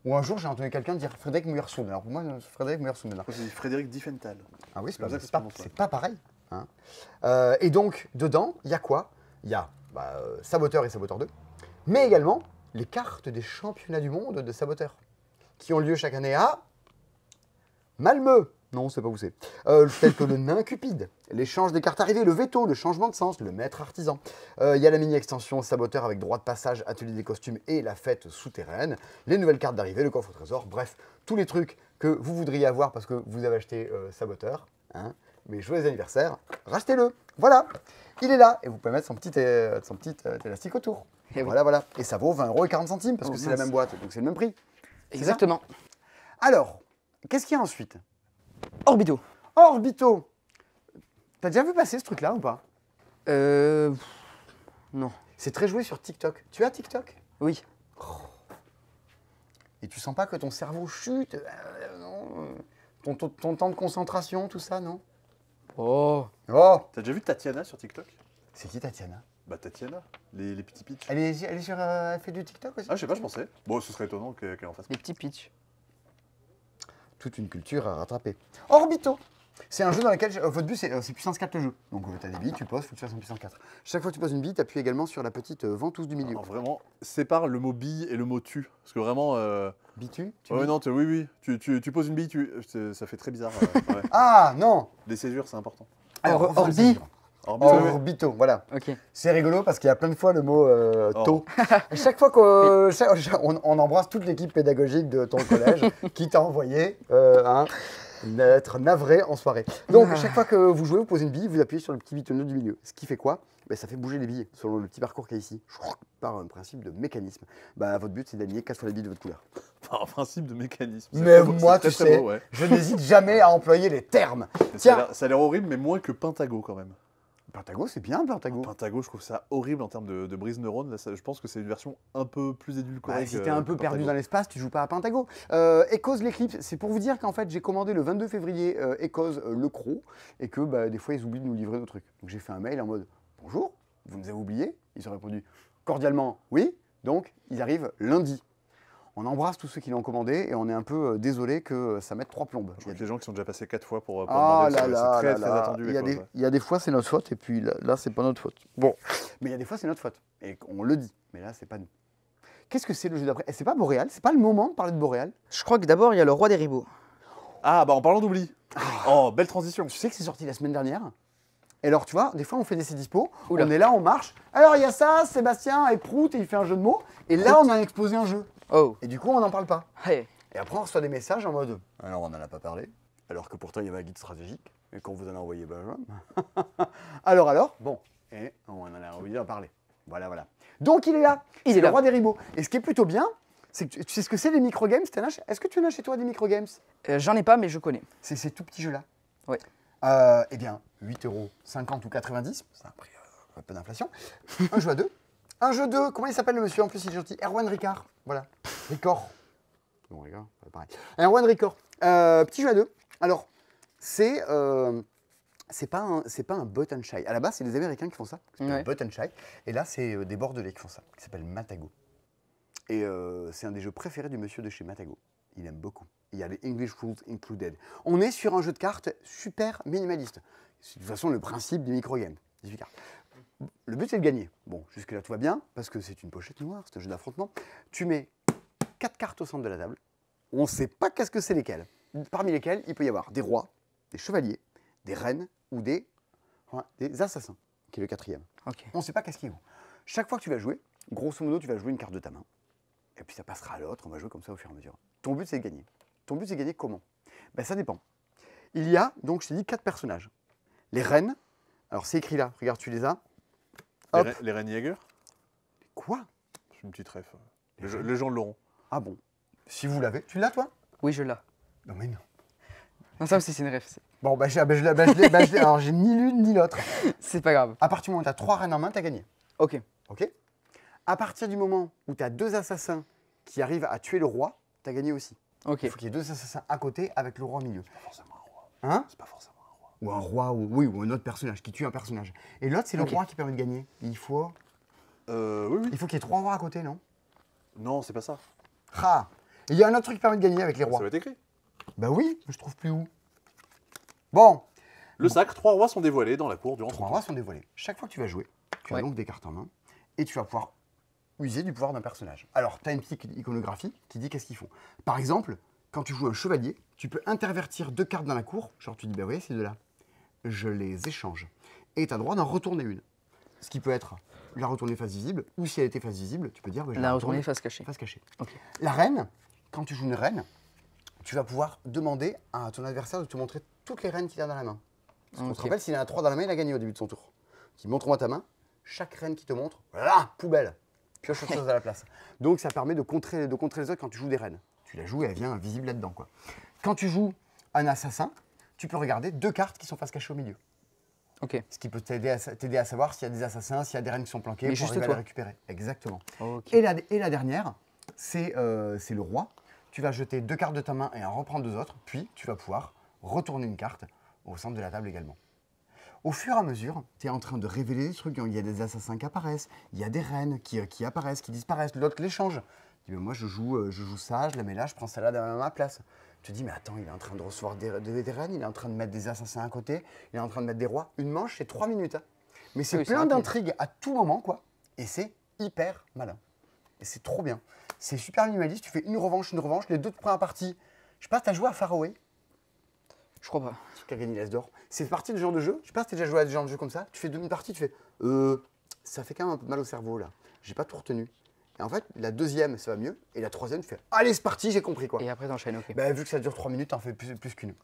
Ou un jour, j'ai entendu quelqu'un dire Frédéric Moyersohn. Alors, pour moi, Frédéric Moyersohn maintenant. Moi, c'est Frédéric Diffenthal. Ah oui, c'est comme pas, ça que ça se c'est pas- prononce, ouais. c'est pas pareil. Hein. Et donc, dedans, il y a quoi? Il y a Saboteur et Saboteur 2, mais également les cartes des championnats du monde de Saboteur, qui ont lieu chaque année à Malmö. Non, c'est pas où c'est. Tel que le nain Cupide, l'échange des cartes arrivées, le veto, le changement de sens, le maître artisan. Il y a la mini-extension Saboteur avec droit de passage, atelier des costumes et la fête souterraine. Les nouvelles cartes d'arrivée, le coffre au trésor. Bref, tous les trucs que vous voudriez avoir parce que vous avez acheté Saboteur. Hein. Mais joyeux anniversaire, rachetez-le. Voilà, il est là. Et vous pouvez mettre son petit élastique autour. Et oui. Voilà. Et ça vaut 20 € et 40 centimes parce Oh, que c'est la mince. même boîte, donc c'est le même prix. Exactement. Alors, qu'est-ce qu'il y a ensuite? Orbito. Orbito. T'as déjà vu passer ce truc-là ou pas? Non. C'est très joué sur TikTok. Tu as TikTok? Oui. Et tu sens pas que ton cerveau chute? Non. Ton temps de concentration, tout ça, non? Oh. Oh. T'as déjà vu Tatiana sur TikTok? C'est qui Tatiana? Bah, Tatiana, les petits pitchs. Elle est sur... elle fait du TikTok aussi? Ah, je sais pas, je pensais. Bon, ce serait étonnant qu'elle en fasse. Les petits pitchs. Toute une culture à rattraper. Orbito. C'est un jeu dans lequel votre but c'est puissance 4 le jeu. Donc tu as des billes, tu poses, il faut que tu fasses en puissance 4. Chaque fois que tu poses une bille, tu appuies également sur la petite ventouse du milieu. Alors, vraiment, sépare le mot bille et le mot tu. Parce que vraiment. Bitu Ouais, billes non, oui. Tu poses une bille, ça fait très bizarre. Ouais. Ah non. Les césures, c'est important. Alors, Orbi. refaisons. Orbito, voilà. Ok. C'est rigolo parce qu'il y a plein de fois le mot taux. À chaque fois on embrasse toute l'équipe pédagogique de ton collège qui t'a envoyé être navré en soirée. Donc, chaque fois que vous jouez, vous posez une bille, vous appuyez sur le petit bitonneux du milieu. Ce qui fait quoi? Ça fait bouger les billes selon le petit parcours qu'il y a ici. Par un principe de mécanisme. Votre but, c'est d'aligner 4 fois les billes de votre couleur. Par un principe de mécanisme. Mais moi, tu tu sais, beau, ouais. je n'hésite jamais à employer les termes. Tiens, Ça a l'air horrible, mais moins que Pentago quand même. Pentago, c'est bien, Pentago. Pentago, je trouve ça horrible en termes de brise neurones. Là, je pense que c'est une version un peu plus édulcorée. Si t'es un peu perdu dans l'espace, tu joues pas à Pentago. Echoes l'Eclipse, c'est pour vous dire qu'en fait, j'ai commandé le 22 février Echoes le Croc et que des fois, ils oublient de nous livrer nos trucs. Donc j'ai fait un mail en mode « Bonjour, vous nous avez oubliés ?» Ils ont répondu cordialement « Oui ». Donc, ils arrivent lundi. On embrasse tous ceux qui l'ont commandé et on est un peu désolé que ça mette 3 plombes. Il y a des gens qui sont déjà passés 4 fois pour Ah demander. là C'est là très là. attendu. Il y a des fois, c'est notre faute et puis là c'est pas notre faute. Bon, mais il y a des fois, c'est notre faute. Et on le dit, mais là, c'est pas nous. Qu'est-ce que c'est le jeu d'après? C'est pas Boréal? C'est pas le moment de parler de Boréal? Je crois que d'abord, il y a le roi des ribots. Ah, en parlant d'oubli. Oh, belle transition. Tu sais que c'est sorti la semaine dernière? Et alors, tu vois, des fois, on fait des dispo, Oula. on est là, on marche. Alors, il y a ça, Sébastien et Prout, et il fait un jeu de mots. Et là, on a exposé un jeu. Oh. Et du coup, on n'en parle pas. Hey. Et après, on reçoit des messages en mode « Alors, on n'en a pas parlé, alors que pourtant, il y avait un guide stratégique, et qu'on vous en a envoyé Benjamin. alors, bon, et on en a envie d'en parler. Voilà. Donc, il est là. Il C'est est le là. roi des ribots. Et ce qui est plutôt bien, c'est que tu sais ce que c'est les microgames? Est-ce que tu en as chez toi des microgames? J'en ai pas, mais je connais. C'est ces tout petits jeux-là. Ouais. Eh bien, 8,50 € ou 90, c'est un prix un peu d'inflation. Un jeu à deux. Un jeu 2, comment il s'appelle le monsieur? En plus, il est gentil. Erwan Ricard. Voilà. Ricard. Bon, Ricard, c'est pareil. Erwan Ricard. Petit jeu à deux. Alors, c'est pas un Butt and Shy. À la base, c'est les Américains qui font ça. C'est un Ouais. Butt and Shy. Et là, c'est des Bordelais qui font ça, qui s'appelle Matago. Et c'est un des jeux préférés du monsieur de chez Matago. Il aime beaucoup. Il y a les English Rules Included. On est sur un jeu de cartes super minimaliste. C'est de toute façon le principe du microgame. 18 cartes. Le but, c'est de gagner. Bon, jusque-là, tout va bien, parce que c'est une pochette noire, c'est un jeu d'affrontement. Tu mets 4 cartes au centre de la table. On ne sait pas qu'est-ce que c'est lesquelles. Parmi lesquelles, il peut y avoir des rois, des chevaliers, des reines ou des assassins, qui est le 4e. Ok. On ne sait pas qu'est-ce qu'il y a où. Chaque fois que tu vas jouer, grosso modo, tu vas jouer une carte de ta main. Et puis ça passera à l'autre, on va jouer comme ça au fur et à mesure. Ton but, c'est de gagner. Ton but, c'est de gagner comment? Ça dépend. Il y a, donc, je t'ai dit, 4 personnages. Les reines, alors c'est écrit là, regarde, tu les as. Hop. Les Reines Jaeger? Quoi? C'est une petite ref. Les gens l'auront. Ah bon? Si vous l'avez, tu l'as toi? Oui, je l'ai. Non mais non. Non, ça aussi, c'est une ref. Bon, je l'ai. Alors j'ai ni l'une ni l'autre. C'est pas grave. À partir du moment où tu as 3 reines en main, tu as gagné. Ok. Ok? À partir du moment où tu as 2 assassins qui arrivent à tuer le roi, tu as gagné aussi. Ok. Il faut qu'il y ait 2 assassins à côté avec le roi au milieu. C'est pas forcément un roi. Hein? C'est pas forcément un roi. Ou un roi, ou un autre personnage qui tue un personnage. Et l'autre, c'est le Ok. roi qui permet de gagner. Il faut Oui. qu'il y ait 3 rois à côté, non? Non, c'est pas ça. Ah! Et il y a un autre truc qui permet de gagner avec les Ça rois. va être écrit. Bah oui, mais je trouve plus où. Bon, Le sac, 3 rois sont dévoilés dans la cour durant 3 rois sont dévoilés. Chaque fois que tu vas jouer, tu as Ouais. donc des cartes en main et tu vas pouvoir user du pouvoir d'un personnage. Alors, tu as une petite iconographie qui dit qu'est-ce qu'ils font. Par exemple, quand tu joues un chevalier, tu peux intervertir 2 cartes dans la cour. Genre, tu dis, bah oui, ces deux-là, je les échange. Et tu as le droit d'en retourner une. Ce qui peut être la retourner face visible, ou si elle était face visible, tu peux dire, bah, je La la retournée retourne face cachée. face cachée. Ok. La reine, quand tu joues une reine, tu vas pouvoir demander à ton adversaire de te montrer toutes les reines qu'il a dans la main. Parce qu'on se Ok. rappelle, s'il en a 3 dans la main, il a gagné au début de son tour. Tu montre-moi ta main, chaque reine qui te montre, voilà, poubelle, pioche autre chose à la place. Donc ça permet de contrer les autres quand tu joues des reines. Tu la joues et elle vient visible là-dedans, quoi. Quand tu joues un assassin, tu peux regarder 2 cartes qui sont face cachée au milieu. Ok. Ce qui peut t'aider à savoir s'il y a des assassins, s'il y a des reines qui sont planquées, Mais pour juste arriver à toi. les récupérer. Exactement. Ok. Et la dernière, c'est le roi. Tu vas jeter 2 cartes de ta main et en reprendre 2 autres, puis tu vas pouvoir retourner une carte au centre de la table également. Au fur et à mesure, tu es en train de révéler des trucs. Il y a des assassins qui apparaissent, il y a des reines qui apparaissent, qui disparaissent, l'autre les change. Tu dis, moi je joue ça, je la mets là, je prends celle-là à ma place. Tu te dis, mais attends, il est en train de recevoir des reines, il est en train de mettre des assassins à côté, il est en train de mettre des rois. Une manche, c'est 3 minutes. Hein. Mais c'est Oui, c'est plein rapide. d'intrigues à tout moment, quoi. Et c'est hyper malin. Et c'est trop bien. C'est super minimaliste, tu fais une revanche, les 2 premières parties. Je sais pas, t'as joué à Faraway? Je crois pas. Un truc à gagner l'as d'or. C'est parti de ce genre de jeu. Je sais pas si t'as déjà joué à des genres de jeux comme ça. Tu fais une partie, tu fais ça fait quand même un peu mal au cerveau là. J'ai pas tout retenu. Et en fait, la deuxième, ça va mieux. Et la troisième, tu fais allez, c'est parti, j'ai compris quoi. Et après, t'enchaînes, ok. Bah, vu que ça dure 3 minutes, t'en fais plus qu'une.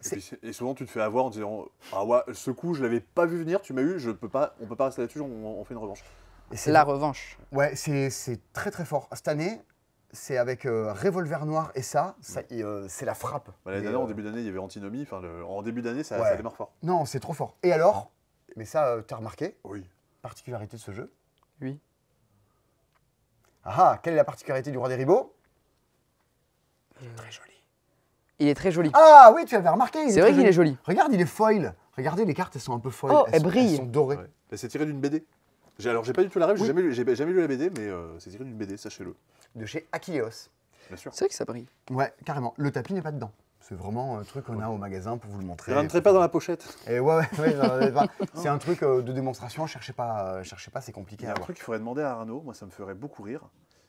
Et souvent, tu te fais avoir en disant ah ouais, ce coup, je l'avais pas vu venir, tu m'as eu, on peut pas rester là-dessus, on fait une revanche. Et c'est La revanche. Ouais, c'est très très fort. Cette année, c'est avec Revolver Noir et ça c'est la frappe. Bah, l'année Et, dernière, en début d'année, il y avait Antinomie. Enfin, en début d'année, ça Ouais. démarre fort. Non, c'est trop fort. Et alors, mais ça, t'as remarqué, Oui. particularité de ce jeu. Oui. Ah, quelle est la particularité du Roi des Ribauds? Très joli. Il est très joli. Ah oui, tu avais remarqué. C'est vrai qu'il est joli. Regarde, il est foil. Regardez, les cartes, elles sont un peu foil. Oh, elles elles brillent. sont dorées. Ouais. Bah, c'est tiré d'une BD. Alors, j'ai pas du tout la rêve, Oui. j'ai jamais lu la BD, mais c'est tiré d'une BD, sachez-le. De chez Akileos. Bien sûr. C'est vrai que ça brille. Ouais, carrément. Le tapis n'est pas dedans. C'est vraiment un truc qu'on a au magasin pour vous le montrer. Ne rentrez pas dans la pochette. Et ouais, non, c'est un truc de démonstration. Cherchez pas, c'est Il compliqué y à a un avoir. truc qu'il faudrait demander à Arnaud, moi ça me ferait beaucoup rire,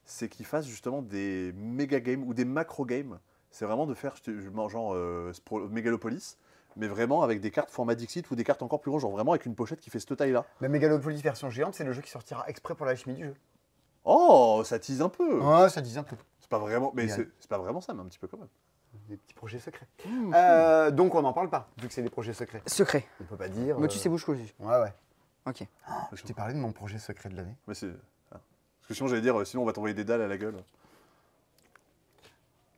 c'est qu'il fasse justement des méga games ou des macro games. C'est vraiment de faire genre Megalopolis, mais vraiment avec des cartes format Dixit ou des cartes encore plus grandes, genre vraiment avec une pochette qui fait cette taille-là. Mais Megalopolis version géante, c'est le jeu qui sortira exprès pour la chimie du jeu. Oh, ça tease un peu. Ouais, ça dit un peu. C'est pas vraiment, mais Bien. c'est pas vraiment ça, mais un petit peu quand même. Des petits projets secrets. Donc on n'en parle pas, vu que c'est des projets secrets. Secret. On peut pas dire. Mais tu sais bouche aussi. Ouais, ouais. Ok. Je t'ai parlé de mon projet secret de l'année. Mais c'est. Parce que sinon j'allais dire, sinon on va t'envoyer des dalles à la gueule.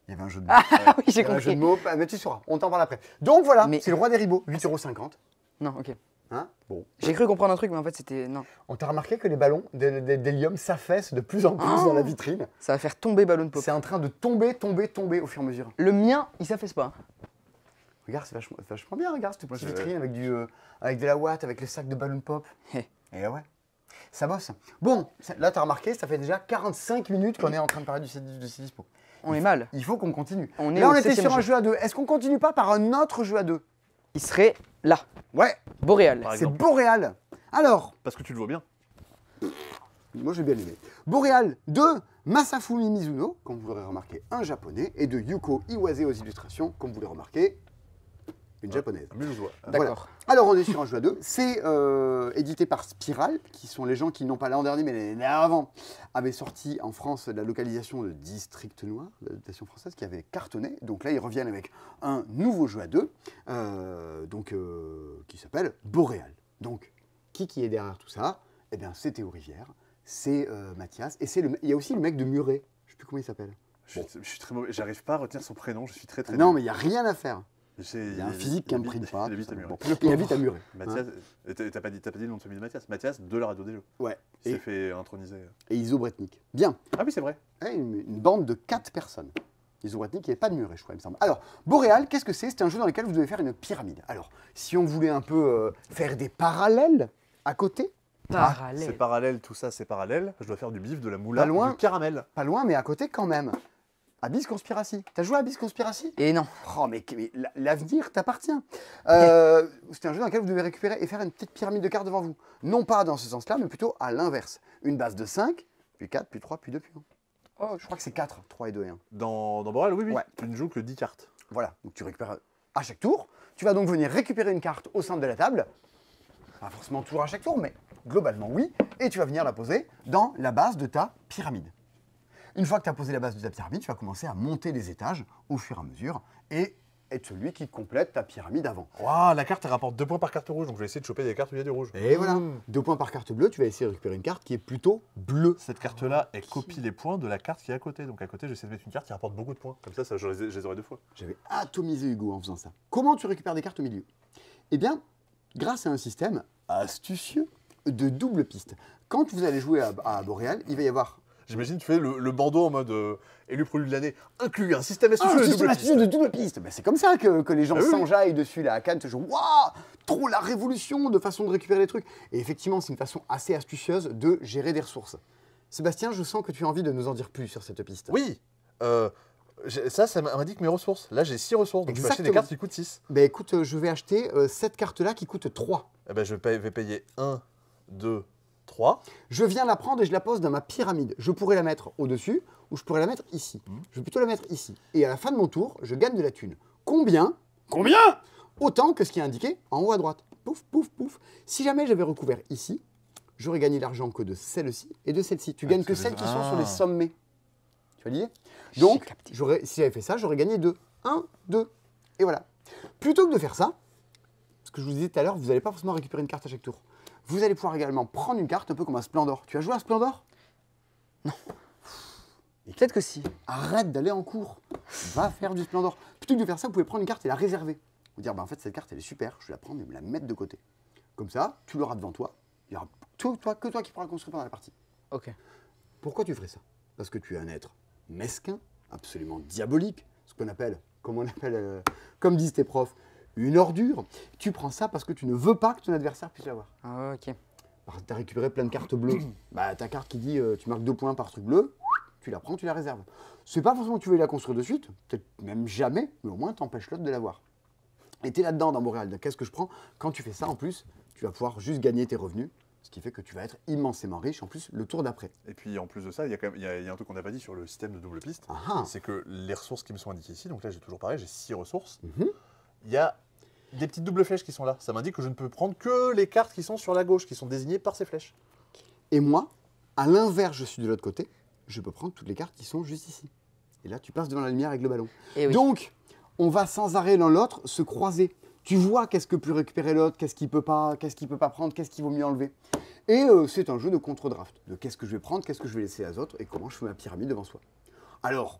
Il y avait un jeu de mots. Ah oui, j'ai Il y avait un jeu de compris. mots, mais tu sauras, on t'en parle après. Donc voilà, Mais- c'est le Roi des Ribauds, 8,50 €. Non, ok. Hein bon. J'ai cru comprendre un truc, mais en fait, c'était. Non. On t'a remarqué que les ballons d'hélium s'affaissent de plus en plus dans la vitrine. Ça va faire tomber Ballon Pop. C'est en train de tomber au fur et à mesure. Le mien, il s'affaisse pas. Regarde, c'est vachement bien, regarde cette Moi, petite c'est- vitrine avec de la ouate, avec les sacs de ballon pop. Hé. Et ouais, ça bosse. Bon, là t'as remarqué, ça fait déjà 45 minutes qu'on est en train de parler de Cdispo. On est mal. Il faut qu'on continue. On est Là au on était 7e sur un jeu. jeu à deux. Est-ce qu'on continue pas par un autre jeu à deux? Il serait là. Ouais, Boréal. Par c'est exemple. Boréal. Alors, Parce que tu le vois bien. moi j'ai bien aimé. Boréal de Masafumi Mizuno, comme vous l'aurez remarqué, un japonais, et de Yuko Iwase aux illustrations, comme vous l'avez remarqué, une japonaise. Amuse-toi. D'accord. Alors on est sur un jeu à deux, c'est édité par Spiral, qui sont les gens qui n'ont pas l'an dernier mais l'année avant, avaient sorti en France la localisation de District Noir, l'adaptation française qui avait cartonné. Donc là ils reviennent avec un nouveau jeu à deux, qui s'appelle Boréal. Donc qui est derrière tout ça? Eh bien c'est Théo Rivière, c'est Mathias, et il y a aussi le mec de Muret, je sais plus comment il s'appelle. Je suis très mauvais, j'arrive pas à retenir son prénom, je suis très très Non nul. mais il n'y a rien à faire. Il Il y a un physique qui imprime pas. Il habite à Muret. Bon, il habite à Muret. Mathias, t'as pas dit le nom de famille de Mathias. Mathias de la radio des jeux. Ouais. Il s'est Et, fait introniser. et Isobretnik. Bien. Ah oui, c'est vrai. Ouais, une bande de 4 personnes. Isobretnik, il n'y avait pas de Muret, je crois, il me semble. Alors, Boréal, qu'est-ce que c'est? C'est un jeu dans lequel vous devez faire une pyramide. Alors, si on voulait un peu faire des parallèles à côté, C'est Parallèle. parallèle, tout ça, c'est parallèle. Je dois faire du bif, de la moula, Pas loin. du caramel. pas loin, mais à côté quand même. Abyss Conspiracy. T'as joué à Abyss Conspiracy? Et non. Oh, mais l'avenir t'appartient. C'est un jeu dans lequel vous devez récupérer et faire une petite pyramide de cartes devant vous. Non pas dans ce sens-là, mais plutôt à l'inverse. Une base de 5, puis 4, puis 3, puis 2, puis 1. Oh, je crois que c'est 4, 3 et 2 et 1. Dans Boral, oui, oui. Ouais. Tu ne joues que 10 cartes. Voilà, donc tu récupères à chaque tour. Tu vas donc venir récupérer une carte au centre de la table. Pas forcément toujours à chaque tour, mais globalement oui. Et tu vas venir la poser dans la base de ta pyramide. Une fois que tu as posé la base de ta pyramide, tu vas commencer à monter les étages au fur et à mesure et être celui qui complète ta pyramide avant. Waouh, la carte elle rapporte 2 points par carte rouge, donc je vais essayer de choper des cartes où il y a du rouge. Et voilà, 2 points par carte bleue, tu vas essayer de récupérer une carte qui est plutôt bleue. Cette carte-là, elle copie les points de la carte qui est à côté. Donc à côté, j'essaie de mettre une carte qui rapporte beaucoup de points. Comme ça je les aurai 2 fois. J'avais atomisé Hugo en faisant ça. Comment tu récupères des cartes au milieu? Eh bien, grâce à un système astucieux de double piste. Quand vous allez jouer à Boréal, il va y avoir J'imagine tu fais le bandeau en mode élu produit de l'année, inclus un système un astucieux de système double astucieux piste. de double piste. Ben, c'est comme ça que les gens Ah oui, oui. s'enjaillent dessus là, à Cannes, genre waouh, trop la révolution de façon de récupérer les trucs. Et effectivement, c'est une façon assez astucieuse de gérer des ressources. Sébastien, je sens que tu as envie de nous en dire plus sur cette piste. Oui, ça m'indique mes ressources. Là j'ai 6 ressources, donc je peux acheter des Exactement. cartes qui coûtent 6. Ben écoute, je vais acheter cette carte-là qui coûte 3. Eh ben, vais payer 1, 2, 3. Je viens la prendre et je la pose dans ma pyramide. Je pourrais la mettre au-dessus ou je pourrais la mettre ici. Je vais plutôt la mettre ici. Et à la fin de mon tour, je gagne de la thune. Combien autant que ce qui est indiqué en haut à droite. Pouf, pouf, pouf. Si jamais j'avais recouvert ici, j'aurais gagné l'argent que de celle-ci et de celle-ci. Tu gagnes que celles qui sont sur les sommets. Tu vois l'idée? Donc, si j'avais fait ça, j'aurais gagné 2. 1, 2. Et voilà. Plutôt que de faire ça, ce que je vous disais tout à l'heure, vous n'allez pas forcément récupérer une carte à chaque tour. Vous allez pouvoir également prendre une carte un peu comme un Splendor. Tu as joué à Splendor? Peut-être que si. Arrête d'aller en cours. Va faire du Splendor. Plutôt que de faire ça, vous pouvez prendre une carte et la réserver. Vous dire, bah, en fait, cette carte, elle est super, je vais la prendre et me la mettre de côté. Comme ça, tu l'auras devant toi. Il n'y aura que toi qui pourras construire pendant la partie. Ok. Pourquoi tu ferais ça? Parce que tu es un être mesquin, absolument diabolique, ce qu'on appelle, comme disent tes profs, une ordure. Tu prends ça parce que tu ne veux pas que ton adversaire puisse l'avoir. Ah, ok. Tu as récupéré plein de cartes bleues. Bah, ta carte qui dit tu marques 2 points par truc bleu, tu la prends, tu la réserves. C'est pas forcément que tu veux la construire de suite, peut-être même jamais, mais au moins t'empêches l'autre de l'avoir. Et tu es là-dedans dans Boréal. Qu'est-ce que je prends? Quand tu fais ça, en plus, tu vas pouvoir juste gagner tes revenus, ce qui fait que tu vas être immensément riche, en plus, le tour d'après. Et puis en plus de ça, il y a un truc qu'on n'a pas dit sur le système de double piste, c'est que les ressources qui me sont indiquées ici, donc là j'ai toujours pareil, j'ai 6 ressources, il y a des petites doubles flèches qui sont là. Ça m'indique que je ne peux prendre que les cartes qui sont sur la gauche, qui sont désignées par ces flèches. Et moi, à l'inverse, je suis de l'autre côté, je peux prendre toutes les cartes qui sont juste ici. Et là, tu passes devant la lumière avec le ballon. Et oui. Donc, on va sans arrêt l'un l'autre se croiser. Tu vois qu'est-ce que peut récupérer l'autre, qu'est-ce qu'il peut pas prendre, qu'est-ce qu'il vaut mieux enlever. Et c'est un jeu de contre-draft, de qu'est-ce que je vais prendre, qu'est-ce que je vais laisser aux autres et comment je fais ma pyramide devant soi. Alors,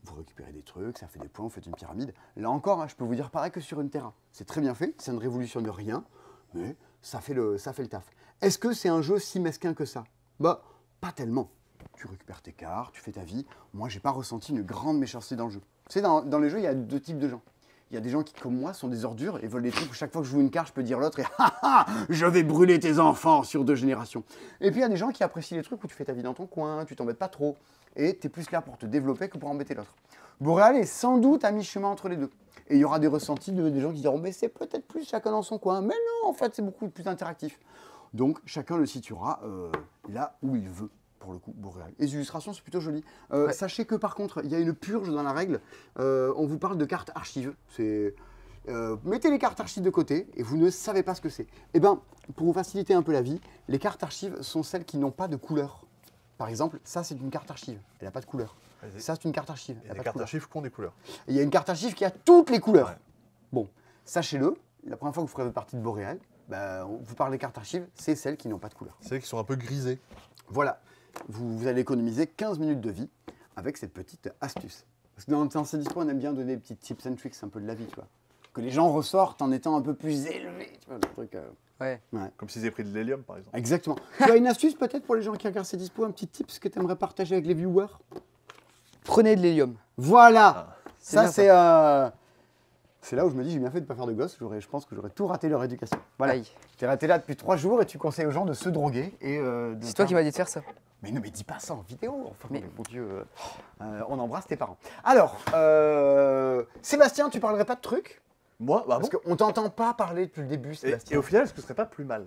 vous récupérez des trucs, ça fait des points, vous faites une pyramide. Là encore, je peux vous dire pareil que sur une terrain. C'est très bien fait, ça ne révolutionne rien, mais ça fait le taf. Est-ce que c'est un jeu si mesquin que ça? Bah, pas tellement. Tu récupères tes cartes, tu fais ta vie. Moi, j'ai pas ressenti une grande méchanceté dans le jeu. Tu sais, dans les jeux, il y a 2 types de gens. Il y a des gens qui, comme moi, sont des ordures et veulent des trucs où chaque fois que je joue une carte, je peux dire l'autre et je vais brûler tes enfants sur 2 générations. Et puis il y a des gens qui apprécient les trucs où tu fais ta vie dans ton coin, tu t'embêtes pas trop et tu es plus là pour te développer que pour embêter l'autre. Boréal est sans doute à mi-chemin entre les deux. Et il y aura des ressentis des gens qui diront mais c'est peut-être plus chacun dans son coin. Mais non, en fait, c'est beaucoup plus interactif. Donc chacun le situera là où il veut. Pour le coup, Boréal. Et les illustrations, c'est plutôt joli. Sachez que par contre, il y a une purge dans la règle. On vous parle de cartes archives. Mettez les cartes archives de côté et vous ne savez pas ce que c'est. Eh bien, pour vous faciliter un peu la vie, les cartes archives sont celles qui n'ont pas de couleur. Par exemple, ça, c'est une carte archive. Elle n'a pas de couleur. Ça, c'est une carte archive. Il y a des cartes archives qui ont des couleurs. Et il y a une carte archive qui a toutes les couleurs. Ouais. Bon, sachez-le, la première fois que vous ferez partie de Boréal, vous parlez des cartes archives, c'est celles qui n'ont pas de couleur. Celles qui sont un peu grisées. Voilà. Vous allez économiser 15 minutes de vie avec cette petite astuce. Parce que dans ces dispos, on aime bien donner des petits tips and tricks un peu de la vie, tu vois. Que les gens ressortent en étant un peu plus élevés, tu vois, le truc. Ouais. Comme s'ils avaient pris de l'hélium, par exemple. Exactement. Tu as une astuce peut-être pour les gens qui regardent ces dispos, un petit tips que tu aimerais partager avec les viewers? Prenez de l'hélium. Voilà. Ça, c'est là où je me dis, j'ai bien fait de ne pas faire de gosse. Je pense que j'aurais tout raté leur éducation. Voilà. Tu es resté là depuis 3 jours et tu conseilles aux gens de se droguer. C'est toi qui m'as dit de faire ça. Mais non, mais dis pas ça en vidéo. Enfin, mais mon Dieu, on embrasse tes parents. Alors, Sébastien, tu parlerais pas de trucs? Moi, bah parce qu'on t'entend pas parler depuis le début, Sébastien. Et au final, est-ce que ce serait pas plus mal?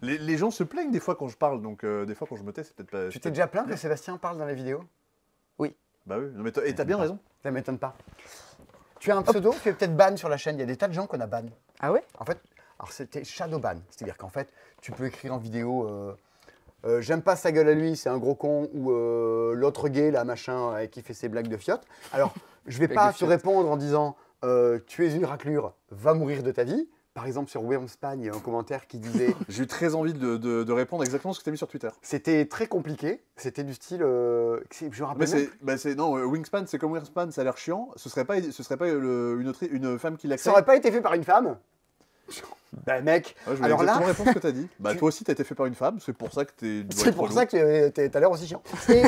Les gens se plaignent des fois quand je parle, donc des fois quand je me tais, c'est peut-être pas... Tu t'es déjà plaint que Sébastien parle dans les vidéos? Oui. Bah oui, non, mais et t'as bien raison. Ça m'étonne pas. Tu as un pseudo, tu es peut-être ban sur la chaîne. Il y a des tas de gens qu'on a ban. Ah ouais? En fait, alors c'était shadow ban. C'est-à-dire qu'en fait, tu peux écrire en vidéo j'aime pas sa gueule à lui, c'est un gros con, ou l'autre gay, là, machin, qui fait ses blagues de fiotte. Alors, je vais pas te répondre en disant tu es une raclure, va mourir de ta vie. Par exemple, sur Wormspan, il y a un commentaire qui disait... J'ai eu très envie de répondre exactement ce que tu as mis sur Twitter. C'était très compliqué. C'était du style... je rappelle non, Wingspan, c'est comme Wingspan, ça a l'air chiant. Ce serait pas une femme qui l'accepte. Ça aurait pas été fait par une femme? Ben mec, ouais, je alors là... répondre ce que tu as dit. Bah toi aussi, tu as été fait par une femme, c'est pour ça que tu es... C'est pour ça que tu as l'air aussi chiant. Et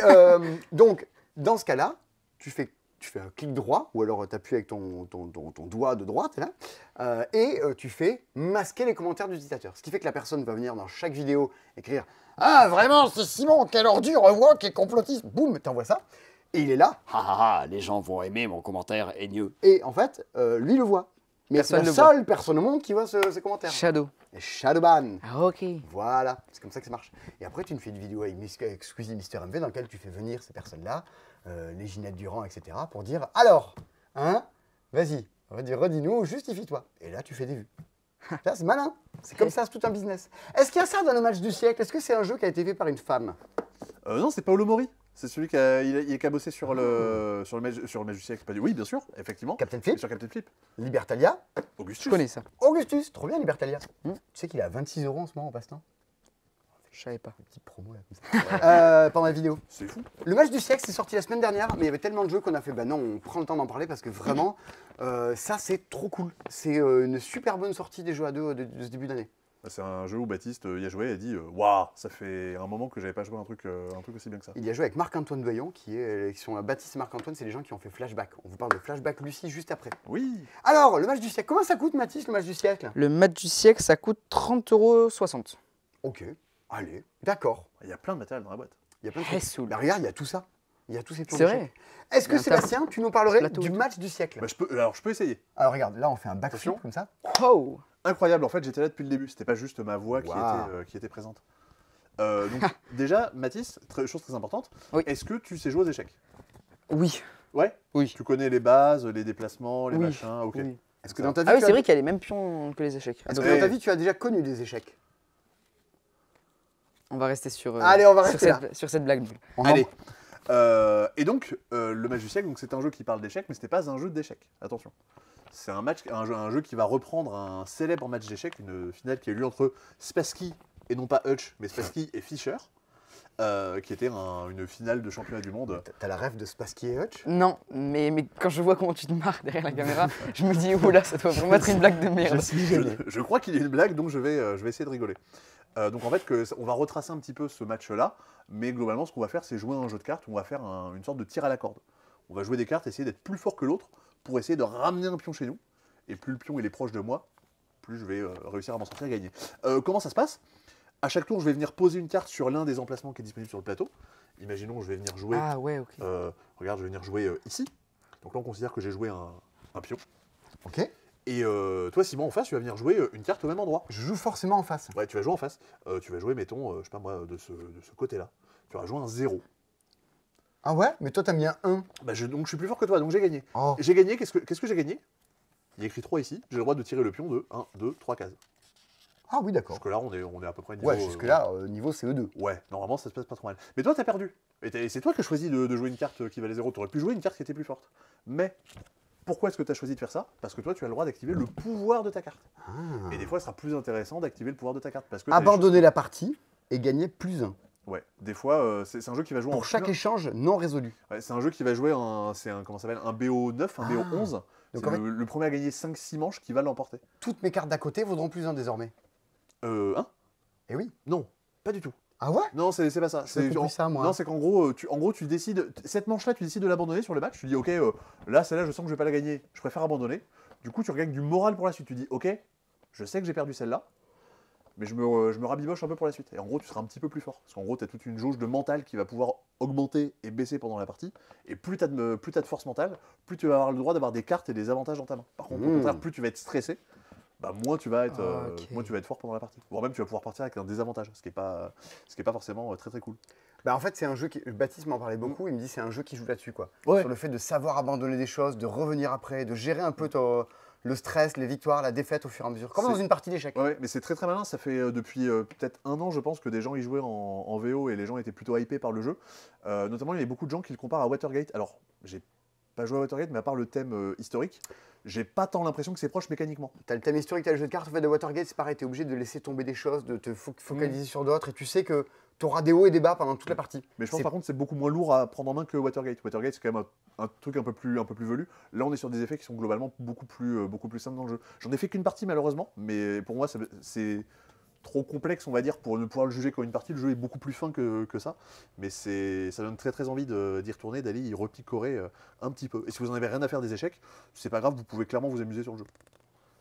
donc, dans ce cas-là, tu fais un clic droit, ou alors tu appuies avec ton doigt de droite, là, et tu fais masquer les commentaires de l'utilisateur. Ce qui fait que la personne va venir dans chaque vidéo écrire « Ah, vraiment, c'est Simon, quelle ordure, woke et complotiste !» Boum, t'envoies ça. Et il est là « Ah, ah, les gens vont aimer mon commentaire haineux. » Et en fait, lui le voit. Mais c'est la seule personne au monde qui voit ces commentaires. Shadow. Et Shadowban. Ah, ok. Voilà, c'est comme ça que ça marche. Et après, tu me fais une vidéo avec Squeezie Mister MV dans laquelle tu fais venir ces personnes-là, les Ginette Durand, etc., pour dire alors, hein, vas-y, Redis-nous, justifie-toi. Et là, tu fais des vues. Là, c'est malin. C'est comme ça, c'est tout un business. Est-ce qu'il y a ça dans le match du siècle? Est-ce que c'est un jeu qui a été fait par une femme? Non, c'est Paolo Mori. C'est celui qui a bossé sur le match du siècle. Oui, bien sûr, effectivement. Captain Flip, Sur Captain Flip. Libertalia. Augustus. Je connais ça. Augustus, trop bien Libertalia. Tu sais qu'il est à 26 € en ce moment au passe-temps? Je savais pas. Petite promo là comme ça. Pendant la vidéo. C'est fou. Le match du siècle, c'est sorti la semaine dernière, mais il y avait tellement de jeux qu'on a fait, bah non, on prend le temps d'en parler parce que vraiment, ça c'est trop cool. C'est une super bonne sortie des jeux à deux de ce début d'année. C'est un jeu où Baptiste y a joué et a dit waouh, ça fait un moment que j'avais pas joué à un truc aussi bien que ça. Il y a joué avec Marc-Antoine Doyon, qui sont Baptiste et Marc-Antoine, c'est les gens qui ont fait Flashback. On vous parle de Flashback Lucie juste après. Oui. Alors, le match du siècle, comment ça coûte Mathis, le match du siècle? Le match du siècle, ça coûte 30,60 €. Ok, allez, d'accord. Il y a plein de matériel dans la boîte. Il y a plein de Eh, trucs. soul. Bah, regarde, il y a tout ça. Il y a tous ces pions C'est de vrai. chèques. Est-ce que Il y a un tableau. Sébastien, tu nous parlerais Plateau du et tout. match du siècle? Bah, je peux essayer. Alors regarde, là on fait un backflip Attention. comme ça. Wow. Incroyable, en fait j'étais là depuis le début, c'était pas juste ma voix Waouh. qui était présente. Donc déjà, Mathis, chose très importante, Oui. est-ce que tu sais jouer aux échecs? Oui. Ouais. Oui. Tu connais les bases, les déplacements, les Oui. machins, ok. Oui. Est-ce que dans ta vie, Ah oui, tu c'est as... vrai qu'il y a les mêmes pions que les échecs. Est-ce que Ouais. dans ta vie, tu as déjà connu des échecs? On va rester sur, Allez, on va sur rester là. sur cette blague. On Allez. Et donc, le match du siècle, donc c'est un jeu qui parle d'échecs, mais ce n'est pas un jeu d'échecs. Attention. C'est un jeu qui va reprendre un célèbre match d'échecs, une finale qui a eu lieu entre Spassky, et non pas Hutch, mais Spassky et Fischer, qui était une finale de championnat du monde. T'as la rêve de Spassky et Hutch? Non, mais quand je vois comment tu te marres derrière la caméra, je me dis, oh là, ça doit vraiment être une blague de merde. Je crois qu'il y a une blague, donc je vais essayer de rigoler. Donc en fait, on va retracer un petit peu ce match-là, mais globalement, ce qu'on va faire, c'est jouer à un jeu de cartes où on va faire une sorte de tir à la corde. On va jouer des cartes, essayer d'être plus fort que l'autre pour essayer de ramener un pion chez nous. Et plus le pion il est proche de moi, plus je vais réussir à m'en sortir et gagner. Comment ça se passe? À chaque tour, je vais venir poser une carte sur l'un des emplacements qui est disponible sur le plateau. Imaginons, je vais venir jouer. Ah ouais, ok. Regarde, je vais venir jouer ici. Donc là, on considère que j'ai joué un pion. Ok. Et toi, Simon, en face, tu vas venir jouer une carte au même endroit. Je joue forcément en face. Ouais, tu vas jouer en face. Tu vas jouer, mettons, je sais pas moi, de ce côté-là. Tu vas jouer un 0. Ah ouais? Mais toi, t'as mis un 1. Bah, donc je suis plus fort que toi, donc j'ai gagné. Oh. J'ai gagné, qu'est-ce que j'ai gagné? Il y a écrit 3 ici. J'ai le droit de tirer le pion de 1, 2, 3 cases. Ah oui, d'accord. Jusque-là, on est à peu près niveau... Ouais, jusque-là, niveau CE2. Ouais, normalement, ça se passe pas trop mal. Mais toi, t'as perdu. Et c'est toi qui as choisi de jouer une carte qui valait 0. T'aurais pu jouer une carte qui était plus forte. Mais pourquoi est-ce que tu as choisi de faire ça? Parce que toi, tu as le droit d'activer le pouvoir de ta carte. Ah. Et des fois, ce sera plus intéressant d'activer le pouvoir de ta carte. Parce que Abandonner la partie et gagner plus 1. Ouais, des fois, c'est un jeu qui va jouer en Pour chaque plein- échange non résolu. Ouais, c'est un jeu qui va jouer comment ça s'appelle, un BO9, un BO11. Donc C'est en fait- le premier à gagner 5-6 manches qui va l'emporter. Toutes mes cartes d'à côté vaudront plus 1 désormais. Hein? Eh oui. Non, pas du tout. Ah ouais? Non, c'est pas ça. J'ai compris ça, moi. Non, c'est qu'en gros, tu décides. Cette manche-là, tu décides de l'abandonner sur le match. Tu dis, ok, là, celle-là, je sens que je vais pas la gagner. Je préfère abandonner. Du coup, tu regagnes du moral pour la suite. Tu dis, ok, je sais que j'ai perdu celle-là, mais je me rabiboche un peu pour la suite. Et en gros, tu seras un petit peu plus fort. Parce qu'en gros, tu as toute une jauge de mental qui va pouvoir augmenter et baisser pendant la partie. Et plus tu as de force mentale, plus tu vas avoir le droit d'avoir des cartes et des avantages dans ta main. Par contre, au contraire, plus tu vas être stressé, bah, moins tu vas être fort pendant la partie. Voire même tu vas pouvoir partir avec un désavantage, ce qui est pas forcément très très cool. Bah en fait, c'est un jeu qui. Baptiste m'en parlait beaucoup, il me dit c'est un jeu qui joue là-dessus, quoi. Ouais. Sur le fait de savoir abandonner des choses, de revenir après, de gérer un peu le stress, les victoires, la défaite au fur et à mesure. Comme dans C'est- une partie d'échecs. Ouais, mais c'est très très malin. Ça fait depuis peut-être 1 an, je pense, que des gens y jouaient en VO et les gens étaient plutôt hypés par le jeu. Notamment, il y avait beaucoup de gens qui le comparent à Watergate. Alors, j'ai pas joué à Watergate, mais à part le thème historique, j'ai pas tant l'impression que c'est proche mécaniquement. T'as le thème historique, t'as le jeu de cartes, en fait, de Watergate, c'est pareil, t'es obligé de laisser tomber des choses, de te focaliser sur d'autres, et tu sais que t'auras des hauts et des bas pendant toute la partie. Mais je pense C'est- par contre c'est beaucoup moins lourd à prendre en main que Watergate. Watergate c'est quand même un truc un peu plus velu. Là on est sur des effets qui sont globalement beaucoup plus simples dans le jeu. J'en ai fait qu'une partie malheureusement, mais pour moi c'est trop complexe on va dire pour ne pouvoir le juger comme une partie. Le jeu est beaucoup plus fin que ça, mais ça donne très très envie d'y retourner, d'aller y repicorer un petit peu. Et si vous en avez rien à faire des échecs, c'est pas grave, vous pouvez clairement vous amuser sur le jeu.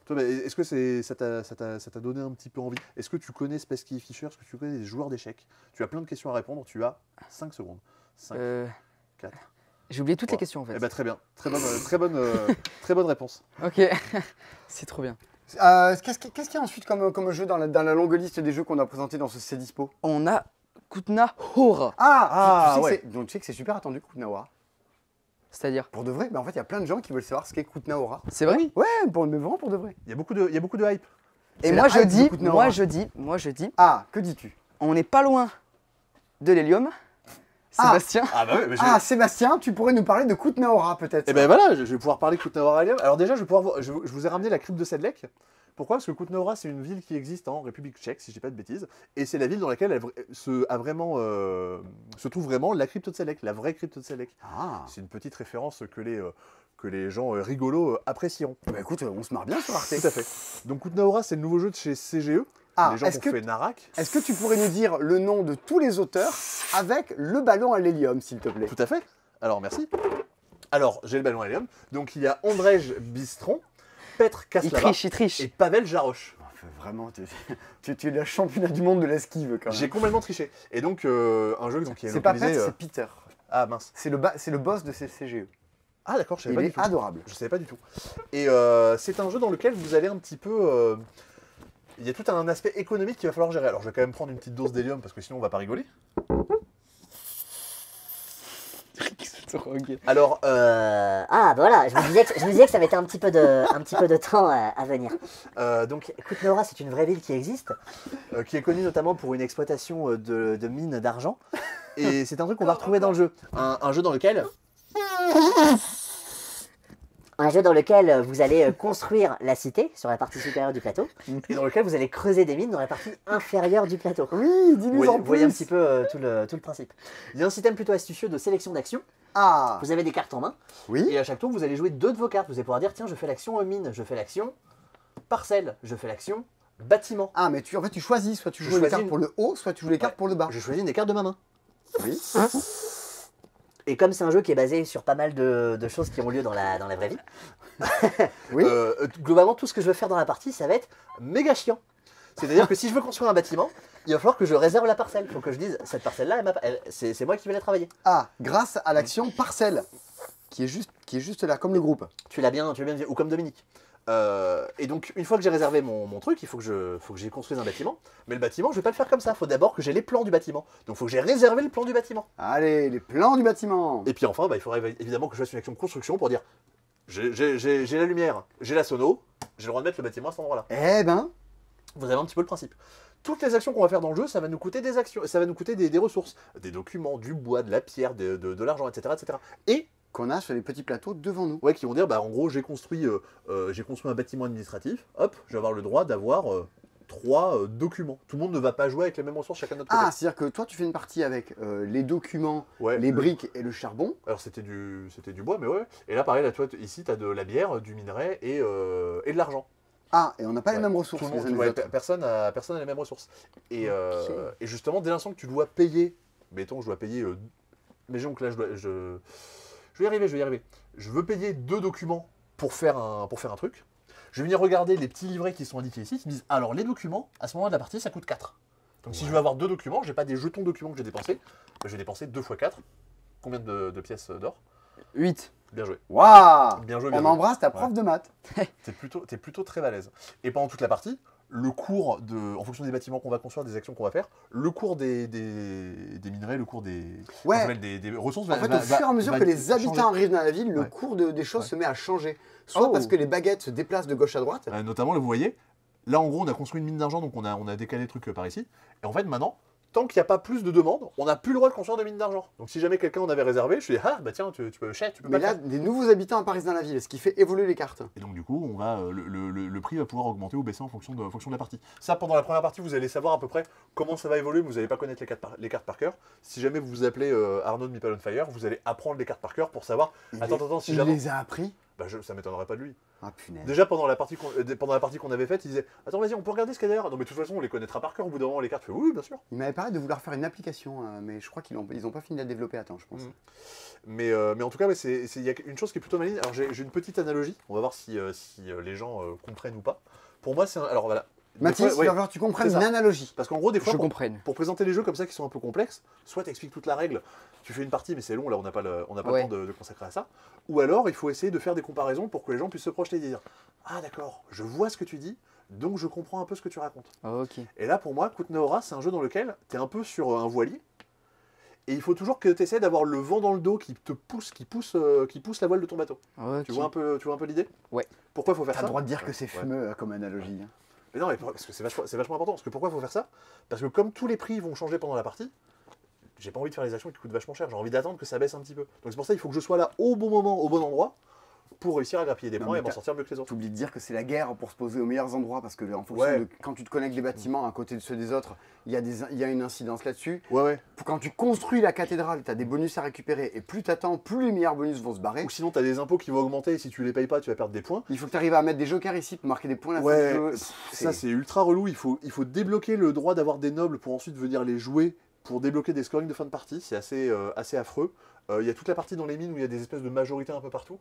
Toi, est-ce que ça t'a donné un petit peu envie? Est-ce que tu connais Spassky et Fischer? Est-ce que tu connais des joueurs d'échecs? Tu as plein de questions à répondre, tu as 5 secondes. 5, 4. J'ai oublié toutes les Ouais. questions en fait. Eh ben, très bien, très bonne réponse. Ok, c'est trop bien. Qu'est-ce qu'il y a ensuite comme jeu dans la longue liste des jeux qu'on a présentés dans ce C'est Dispo? On a Kutna Hora. Ah, Ah, tu sais ouais. que donc tu sais que c'est super attendu, Kutnawa. C'est-à-dire? Pour de vrai, en fait, il y a plein de gens qui veulent savoir ce qu'est Kutna Hora. C'est vrai? Ouais, mais vraiment pour de vrai. Il y a beaucoup de hype. Et C'est moi la je hype dis, du Kutna Hora. moi je dis, Ah, que dis-tu? on n'est pas loin de l'hélium. Sébastien. Ah bah ouais, mais Ah, Sébastien, tu pourrais nous parler de Kutna Hora peut-être. Et ben voilà, je vais pouvoir parler de Kutna Hora Helium. Alors déjà, je vous ai ramené la crypte de Sedlec. Pourquoi? Parce que Kutna Hora, c'est une ville qui existe en République tchèque, si je dis pas de bêtises. Et c'est la ville dans laquelle se trouve vraiment la crypte de Sedlec, la vraie crypte de Sedlec. Ah, C'est une petite référence que les gens rigolos apprécieront. bah écoute, on se marre bien sur Arte. Tout à fait. Donc Kutna Hora, c'est le nouveau jeu de chez CGE. Ah, les gens est-ce qui ont que- fait Narak. Est-ce que tu pourrais nous dire le nom de tous les auteurs avec le ballon à l'hélium, s'il te plaît? Tout à fait. Alors, merci. Alors, j'ai le ballon à l'hélium. Donc, il y a Andrzej Bistron, Petr Il Kaslava triche, il triche. et Pavel Jarosz. Vraiment, tu es le championnat du monde de l'esquive quand même. J'ai complètement triché. Et donc, un jeu donc, qui est C'est pas localisé... Pet, c'est Peter. Ah, mince. C'est le boss de CGE. Ah, d'accord, je savais Il pas du est tout. adorable. Je savais pas du tout. Et c'est un jeu dans lequel vous allez un petit peu... il y a tout un aspect économique qu'il va falloir gérer. Alors, je vais quand même prendre une petite dose d'hélium parce que sinon, on va pas rigoler. Alors, Ah, bah voilà, je me disais que ça mettait un petit peu de temps à venir. donc, Kutna Hora, c'est une vraie ville qui existe. qui est connu notamment pour une exploitation de mines d'argent. Et c'est un truc qu'on va retrouver dans le jeu. Un jeu dans lequel... Un jeu dans lequel vous allez construire la cité sur la partie supérieure du plateau et dans lequel vous allez creuser des mines dans la partie inférieure du plateau. Oui, dis-nous en Vous voyez un plus. petit peu tout le principe. Il y a un système plutôt astucieux de sélection d'actions. Ah, Vous avez des cartes en main oui. et à chaque tour vous allez jouer 2 de vos cartes. Vous allez pouvoir dire tiens je fais l'action mine, je fais l'action parcelle, je fais l'action bâtiment. Ah, mais en fait, tu choisis. Soit tu Je joues les choisis cartes une- pour le haut, soit tu joues les cartes pour le bas. Je choisis une des cartes de ma main. Oui. Et comme c'est un jeu qui est basé sur pas mal de choses qui ont lieu dans la vraie vie, Oui. globalement tout ce que je veux faire dans la partie ça va être méga chiant. C'est-à-dire que si je veux construire un bâtiment, il va falloir que je réserve la parcelle. Il faut que je dise cette parcelle-là, c'est moi qui vais la travailler. Ah, grâce à l'action parcelle, qui est juste là, comme le groupe. Tu l'as bien dit, ou comme Dominique. Et donc, une fois que j'ai réservé mon truc, il faut que j'ai construise un bâtiment. Mais le bâtiment, je vais pas le faire comme ça. Il faut d'abord que j'ai les plans du bâtiment. Donc, il faut que j'ai réservé le plan du bâtiment. Allez, les plans du bâtiment. Et puis enfin, il faudrait évidemment que je fasse une action construction pour dire j'ai la lumière, j'ai la sono, j'ai le droit de mettre le bâtiment à cet endroit-là. Eh ben, Vous avez un petit peu le principe. Toutes les actions qu'on va faire dans le jeu, ça va nous coûter des actions, ça va nous coûter des ressources, des documents, du bois, de la pierre, de l'argent, etc., etc. Et qu'on a sur les petits plateaux devant nous. ouais, qui vont dire, en gros, j'ai construit un bâtiment administratif, hop, je vais avoir le droit d'avoir 3 documents. Tout le monde ne va pas jouer avec les mêmes ressources chacun de notre côté. Ah, c'est-à-dire que toi, tu fais une partie avec les documents, Ouais, les briques et le charbon. Alors c'était du bois, mais ouais. Et là, pareil, là, toi, ici, tu as de la bière, du minerai et de l'argent. Ah, et on n'a pas les Ouais. mêmes ressources Tout le les monde, uns les ouais, autres. personne n'a les mêmes ressources. Et justement, dès l'instant que tu dois payer, mettons, je dois payer. Mettons que là, je vais y arriver. Je veux payer 2 documents pour faire un truc. Je vais venir regarder les petits livrets qui sont indiqués ici, qui me disent alors les documents, à ce moment de la partie, ça coûte 4. Donc si je veux avoir 2 documents, j'ai pas des jetons documents que j'ai dépensés, je vais dépenser 2 x 4. Combien de pièces d'or? 8. Bien joué. Waouh, Bien joué, bien on joué. embrasse ta prof de maths. T'es plutôt très balèze. Et pendant toute la partie, le cours en fonction des bâtiments qu'on va construire, des actions qu'on va faire, le cours des minerais, le cours des, Ouais. on s'appelle des ressources En fait, au fur et à mesure que les habitants changer. arrivent dans la ville, le Ouais. cours des choses Ouais. se met à changer. Soit Oh. parce que les baguettes se déplacent de gauche à droite. Notamment, là, vous voyez, là, en gros, on a construit une mine d'argent, donc on a décalé le truc par ici. Et en fait, maintenant, tant qu'il n'y a pas plus de demandes, on n'a plus le droit de construire de mine d'argent. Donc si jamais quelqu'un en avait réservé, je lui dis, ah, bah tiens, tu peux pas Mais le là, faire. des nouveaux habitants apparaissent dans la ville, ce qui fait évoluer les cartes. Et donc du coup, on va, le prix va pouvoir augmenter ou baisser en fonction de la partie. Ça, pendant la première partie, vous allez savoir à peu près comment ça va évoluer, mais vous n'allez pas connaître les cartes par cœur. Si jamais vous vous appelez Arnaud de Meeple on Fire, vous allez apprendre les cartes par cœur pour savoir, attends, si Il jamais... les a appris. Bah, ça m'étonnerait pas de lui. Ah punaise. Déjà, pendant la partie qu'on avait faite, il disait, attends, vas-y, on peut regarder ce qu'il y a derrière. Non, mais de toute façon, on les connaîtra par cœur au bout d'un moment, les cartes. Je fais, oui, bien sûr. Il m'avait parlé de vouloir faire une application, mais je crois qu'ils n'ont pas fini de la développer à temps, je pense. Mhm. Mais en tout cas, ouais, il y a une chose qui est plutôt maligne. Alors, j'ai une petite analogie. On va voir si les gens comprennent ou pas. Pour moi, alors voilà. Des Mathis, fois, ouais, il va falloir que tu comprennes c'est une ça. analogie. parce qu'en gros, des fois, Je pour, comprenne. pour présenter les jeux comme ça qui sont un peu complexes, soit tu expliques toute la règle, tu fais une partie, mais c'est long, là, on n'a pas le Ouais. temps de consacrer à ça. Ou alors, il faut essayer de faire des comparaisons pour que les gens puissent se projeter et dire, ah d'accord, je vois ce que tu dis, donc je comprends un peu ce que tu racontes. Ok. Et là, pour moi, Kutna Hora, c'est un jeu dans lequel tu es un peu sur un voilier. Et il faut toujours que tu essaies d'avoir le vent dans le dos qui te pousse, qui pousse la voile de ton bateau. Ok. Tu vois un peu l'idée? Ouais. Pourquoi il faut faire T'as ça? le droit de dire que Ouais. c'est Ouais. fumeux comme analogie. Hein. Mais non, mais parce que c'est vachement important. Parce que pourquoi il faut faire ça? Parce que comme tous les prix vont changer pendant la partie, j'ai pas envie de faire les actions qui coûtent vachement cher. J'ai envie d'attendre que ça baisse un petit peu. Donc c'est pour ça qu'il faut que je sois là au bon moment, au bon endroit, pour réussir à grappiller des Non, points mais et m'en t'as- sortir mieux que les autres. T'oublies de dire que c'est la guerre pour se poser aux meilleurs endroits parce que en fonction Ouais. de quand tu te connectes des bâtiments à côté de ceux des autres, il y a une incidence là-dessus. Ouais. Quand tu construis la cathédrale, tu as des bonus à récupérer et plus t'attends, plus les meilleurs bonus vont se barrer. Ou sinon, tu as des impôts qui vont augmenter et si tu les payes pas, tu vas perdre des points. Il faut que tu arrives à mettre des jokers ici pour marquer des points à la fin Ouais, du jeu. ça c'est ultra relou. Il faut débloquer le droit d'avoir des nobles pour ensuite venir les jouer pour débloquer des scorings de fin de partie. C'est assez affreux. Il y a toute la partie dans les mines où il y a des espèces de majorités un peu partout.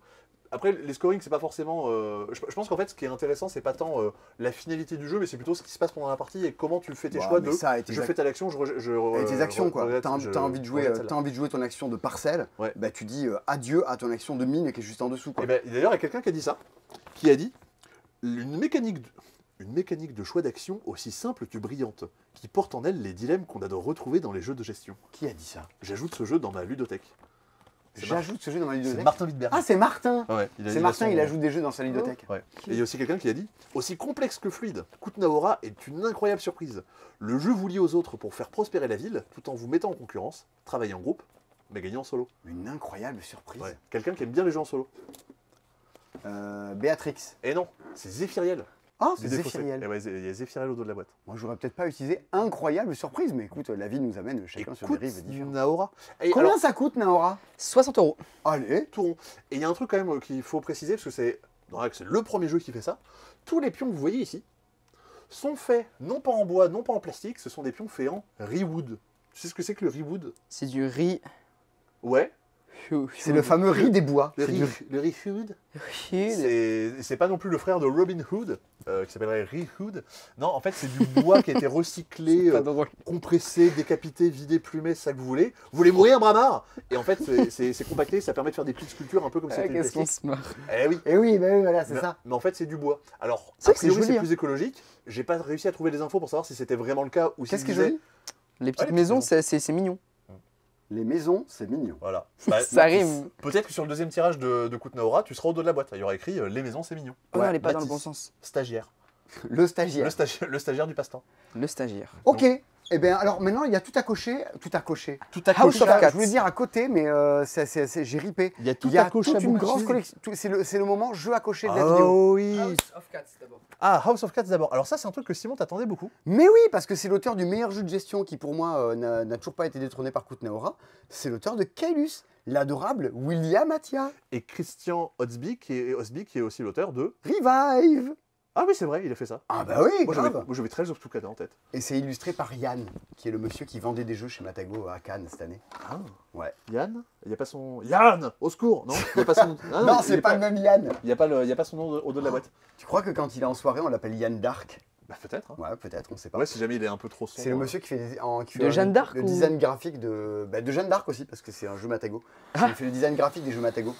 Après, les scorings, c'est pas forcément. Je pense qu'en fait, ce qui est intéressant, c'est pas tant la finalité du jeu, mais c'est plutôt ce qui se passe pendant la partie et comment tu fais tes Bah, choix mais de. ça, et tes Je fais telle action, Et tes actions, quoi. regrette, T'as envie de jouer, rejette celle-là. t'as envie de jouer ton action de parcelle. Ouais. Bah, tu dis adieu à ton action de mine qui est juste en dessous, quoi. Et ben, d'ailleurs, il y a quelqu'un qui a dit ça, qui a dit une mécanique de choix d'action aussi simple que brillante, qui porte en elle les dilemmes qu'on adore retrouver dans les jeux de gestion. Qui a dit ça? J'ajoute ce jeu dans ma ludothèque. J'ajoute ce jeu dans ma C'est ludothèque. Martin Wittberg. Ah, c'est Martin. Ouais, C'est Martin, il ajoute des jeux dans sa ludothèque. Ouais. Et il y a aussi quelqu'un qui a dit aussi complexe que fluide, Kutnaora est une incroyable surprise. Le jeu vous lie aux autres pour faire prospérer la ville, tout en vous mettant en concurrence, travailler en groupe, mais gagner en solo. Une incroyable surprise. Ouais. Quelqu'un qui aime bien les jeux en solo. Béatrix. Et non, c'est Zéphiriel. Ah, c'est Du défaussé. Zéphiriel. Eh ouais, il y a Zéphiriel au dos de la boîte. Moi, j'aurais peut-être pas utilisé incroyable surprise, mais écoute, la vie nous amène chacun sur des rives différentes. Naora. Et Combien alors, ça coûte, Naora? 60 €. Allez. tout rond. Et il y a un truc quand même qu'il faut préciser, parce que c'est le premier jeu qui fait ça. Tous les pions que vous voyez ici sont faits non pas en bois, non pas en plastique, ce sont des pions faits en rewood. Tu sais ce que c'est que le rewood? C'est du riz. Ouais. C'est le fameux riz des bois. Le C'est du- rewood. Riz. C'est pas non plus le frère de Robin Hood, qui s'appellerait Hood. Non, en fait, c'est du bois qui a été recyclé, Pas drôle. compressé, décapité, vidé, plumé, ça que vous voulez. Vous voulez mourir, Bramar? Et en fait, c'est compacté, ça permet de faire des petites sculptures un peu comme si Ah, c'était du qu'est-ce qu'on plastique. se marre. Eh oui. Eh oui, bah oui, voilà, c'est Mais, ça. mais en fait, c'est du bois. Alors, C'est a vrai que c'est priori, joli, c'est hein. plus écologique. J'ai pas réussi à trouver les infos pour savoir si c'était vraiment le cas ou si Qu'est-ce qui est disait- joli? Les petites les maisons, petites c'est mignon. Les maisons, c'est mignon. Voilà. Ça rime. Peut-être que sur le deuxième tirage de Kutnaora, tu seras au dos de la boîte. Il y aura écrit les maisons, c'est mignon. Oh non, elle est pas dans le Baptiste, bon sens. Stagiaire. Le stagiaire. Le stagiaire du passe-temps. Le stagiaire. Ok. Eh bien, alors maintenant, il y a tout à cocher. Tout à cocher. Tout à House cocher. of Cards. Je voulais dire à côté, mais j'ai ripé. Il y a tout Il y a à cocher toute à une Bourg grosse Cheese. collection. C'est le moment jeu à cocher de la vidéo. Oh oui. of Cats d'abord. Ah, House of Cards d'abord. Alors ça, c'est un truc que Simon t'attendait beaucoup. Mais oui, parce que c'est l'auteur du meilleur jeu de gestion qui, pour moi, n'a toujours pas été détrôné par Kutnaora. C'est l'auteur de Kaelus, l'adorable William Attia. Et Christian Osby, qui est aussi l'auteur de... Revive. Ah oui, c'est vrai, il a fait ça. Ah bah oui, Moi, grave. j'avais Trails of Tucana en tête. Et c'est illustré par Yann, qui est le monsieur qui vendait des jeux chez Matago à Cannes cette année. Ah. Ouais. Yann. Il n'y a pas son... Yann. Au secours. Non, il n'y a pas son... Ah, non, il c'est est pas le même Yann. Il n'y a pas son nom au dos de la boîte. Tu crois que quand il est en soirée, on l'appelle Yann Dark? Bah peut-être. Hein. Ouais, peut-être, on sait pas. Ouais, si jamais il est un peu trop sombre. C'est le monsieur qui fait, qui De fait Jeanne d'Arc le ou- design graphique de Jeanne d'Arc aussi, parce que c'est un jeu Matago. Ah. Il fait le design graphique des jeux Matago.